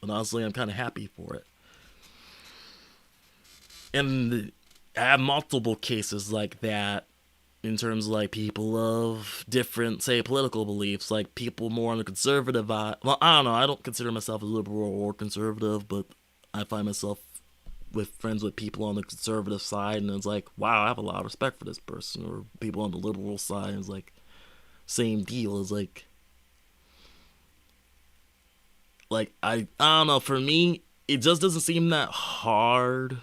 [SPEAKER 1] But honestly, I'm kind of happy for it. And I have multiple cases like that in terms of like people of different, say, political beliefs. Like people more on the conservative well, I don't know. I don't consider myself a liberal or conservative, but I find myself with friends with people on the conservative side, and it's like, wow, I have a lot of respect for this person. Or people on the liberal side, and it's like, same deal. It's like I don't know. For me, it just doesn't seem that hard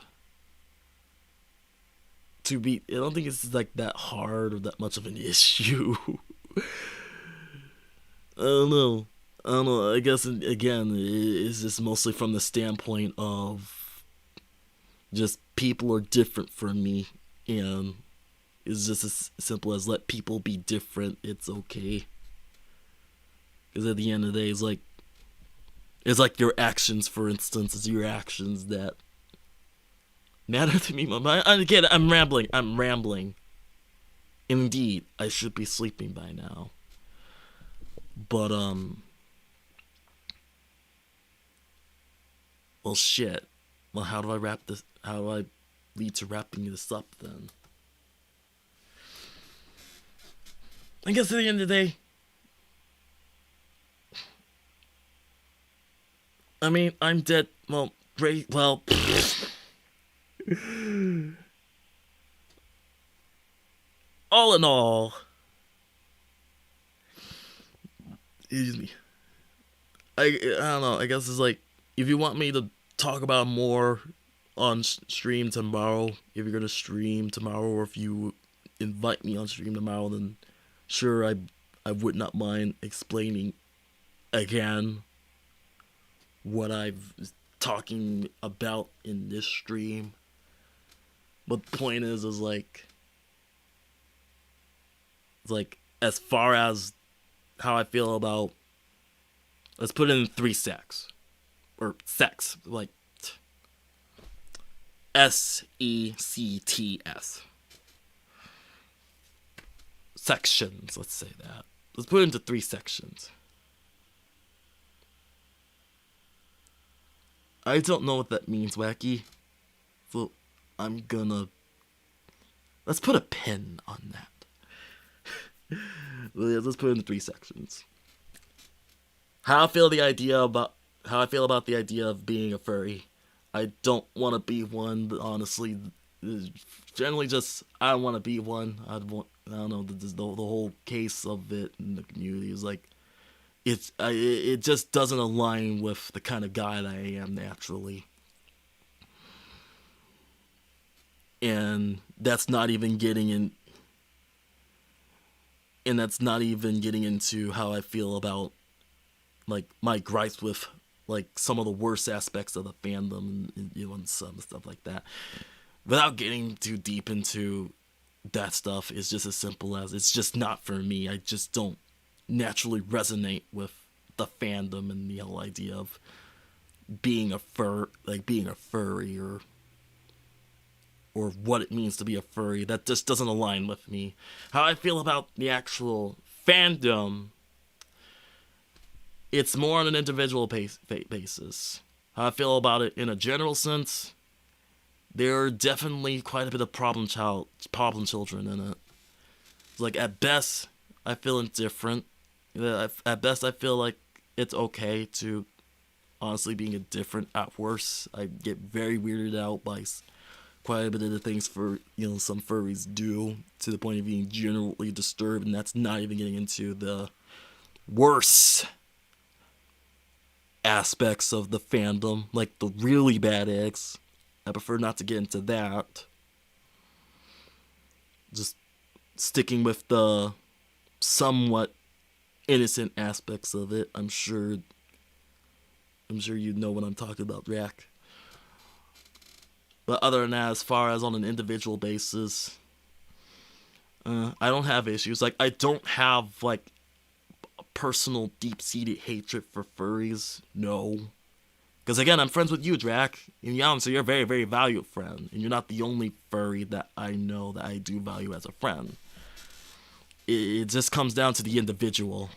[SPEAKER 1] to be. I don't think it's like that hard or that much of an issue. I don't know. I guess again, it's just mostly from the standpoint of just people are different for me, and it's just as simple as let people be different. It's okay. Because at the end of the day, it's like your actions, for instance, it's your actions that matter to me. Again, I'm rambling. Indeed, I should be sleeping by now. But, well, shit. Well, how do I wrap this? How do I lead to wrapping this up then? I guess at the end of the day, I mean, I'm dead. Well, great. Well, all in all, excuse me. I don't know. I guess it's like, if you want me to talk about more on stream tomorrow, if you're gonna stream tomorrow, or if you invite me on stream tomorrow, then sure, I would not mind explaining again what I've talking about in this stream. But the point is like, it's like, as far as how I feel about, let's put it in 3 sects. Or sex, like SECTS. Sections, let's say that. Let's put it into 3 sections. I don't know what that means, Wacky. So I'm gonna, let's put a pin on that. Let's put it into 3 sections. How I feel about the idea of being a furry. I don't want to be one, but honestly, generally just, I don't want to be one. I don't know, the whole case of it in the community is like, it just doesn't align with the kind of guy that I am naturally. And that's not even getting into how I feel about, like, my gripes with, like, some of the worst aspects of the fandom and some stuff like that. Without getting too deep into that stuff, it's just as simple as, it's just not for me. I just don't naturally resonate with the fandom and the whole idea of being a furry, or what it means to be a furry. That just doesn't align with me. How I feel about the actual fandom, it's more on an individual basis. How I feel about it in a general sense, there are definitely quite a bit of problem children in it. It's like, at best, I feel indifferent. At best, I feel like it's okay to honestly being indifferent. At worst, I get very weirded out by quite a bit of the things for some furries do, to the point of being generally disturbed, and that's not even getting into the worse aspects of the fandom, like the really bad eggs. I prefer not to get into that. Just sticking with the somewhat innocent aspects of it. I'm sure you know what I'm talking about, Drac. But other than that, as far as on an individual basis, I don't have issues. Like, I don't have like a personal deep-seated hatred for furries. No. Because again, I'm friends with you, Drac. And yeah, so you're a very, very valued friend. And you're not the only furry that I know that I do value as a friend. It just comes down to the individual.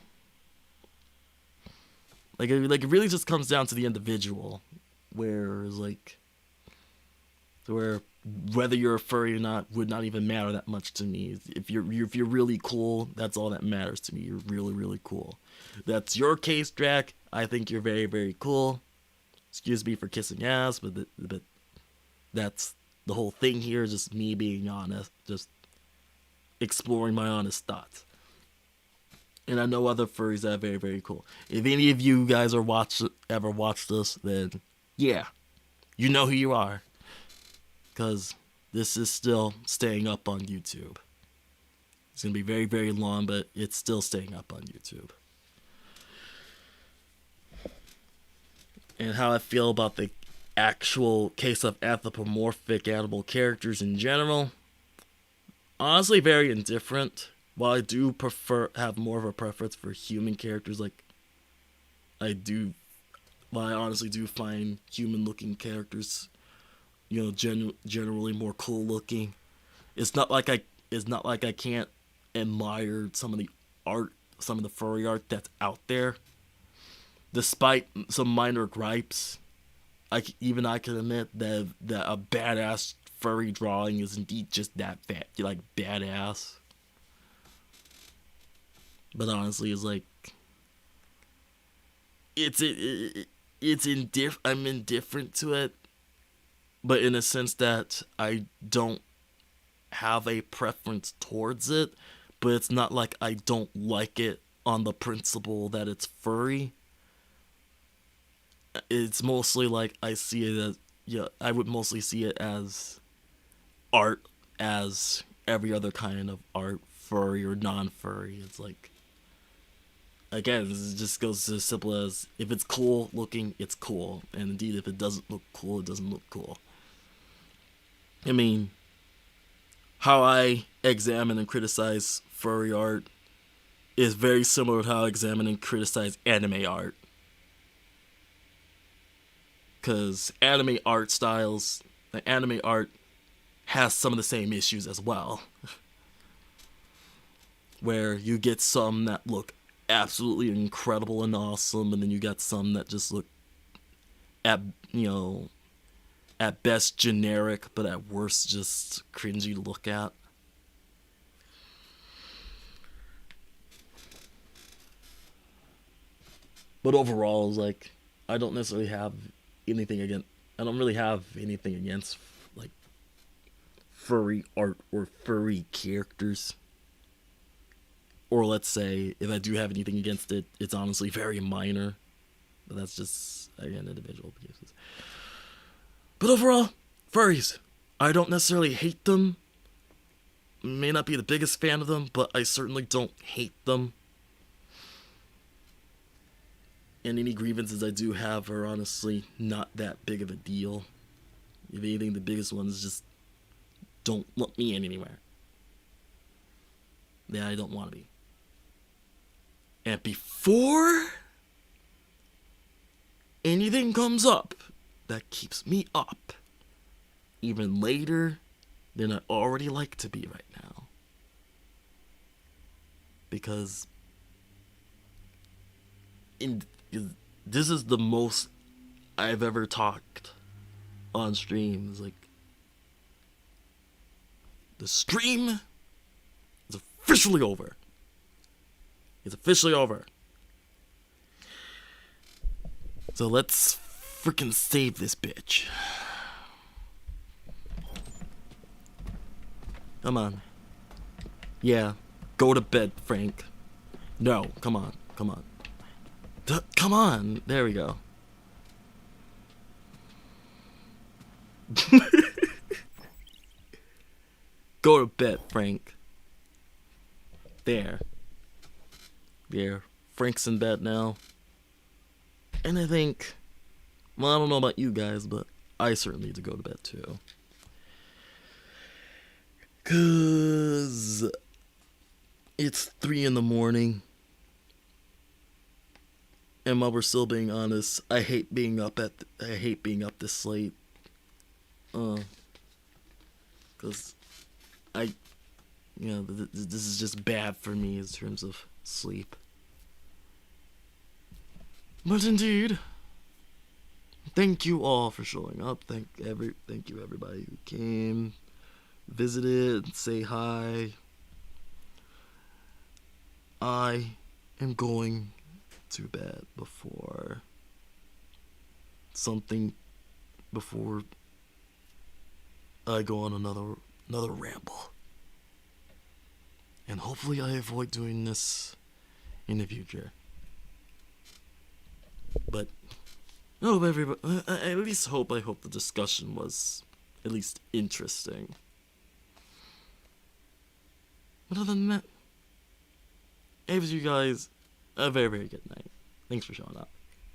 [SPEAKER 1] Like it really just comes down to the individual. Where whether you're a furry or not would not even matter that much to me. If you're really cool, that's all that matters to me. You're really, really cool. That's your case, Drac. I think you're very, very cool. Excuse me for kissing ass, but that's the whole thing here. Just me being honest, just exploring my honest thoughts. And I know other furries that are very, very cool. If any of you guys ever watched this, then yeah, you know who you are. Because this is still staying up on YouTube. It's going to be very, very long, but it's still staying up on YouTube. And how I feel about the actual case of anthropomorphic animal characters in general, honestly very indifferent. While I do have more of a preference for human characters, I honestly do find human looking characters, generally more cool looking. It's not like I can't admire some of the furry art that's out there. Despite some minor gripes, I can admit that a badass furry drawing is indeed just that badass. But honestly, I'm indifferent to it, but in a sense that I don't have a preference towards it, but it's not like I don't like it on the principle that it's furry. It's mostly like I see it as, I would mostly see it as art, as every other kind of art, furry or non-furry. It's like, again, this just goes as simple as, if it's cool looking, it's cool. And indeed, if it doesn't look cool, it doesn't look cool. I mean, how I examine and criticize furry art is very similar to how I examine and criticize anime art. Because anime art has some of the same issues as well. Where you get some that look absolutely incredible and awesome, and then you got some that just look at best generic, but at worst just cringy to look at. But overall, I don't necessarily have anything against. I don't really have anything against furry art or furry characters. Or let's say, if I do have anything against it, it's honestly very minor. But that's just, again, individual cases. But overall, furries. I don't necessarily hate them. May not be the biggest fan of them, but I certainly don't hate them. And any grievances I do have are honestly not that big of a deal. If anything, the biggest one is just don't let me in anywhere that I don't want to be. And before anything comes up that keeps me up even later than I already like to be right now, because this is the most I've ever talked on stream. It's the stream is officially over. It's officially over. So let's freaking save this bitch. Come on. Yeah. Go to bed, Frank. No, come on. Come on. Come on. There we go. Go to bed, Frank. There. There. Frank's in bed now. And I think, well, I don't know about you guys, but I certainly need to go to bed too. 'Cause it's 3 in the morning. And while we're still being honest, I hate being up this late. 'Cause this is just bad for me in terms of sleep. But indeed, thank you all for showing up. Thank you everybody who came, visited, say hi. I am going to bed before I go on another ramble. And hopefully I avoid doing this in the future. But I hope I hope the discussion was at least interesting. But other than that, I wish you guys a very, very good night. Thanks for showing up.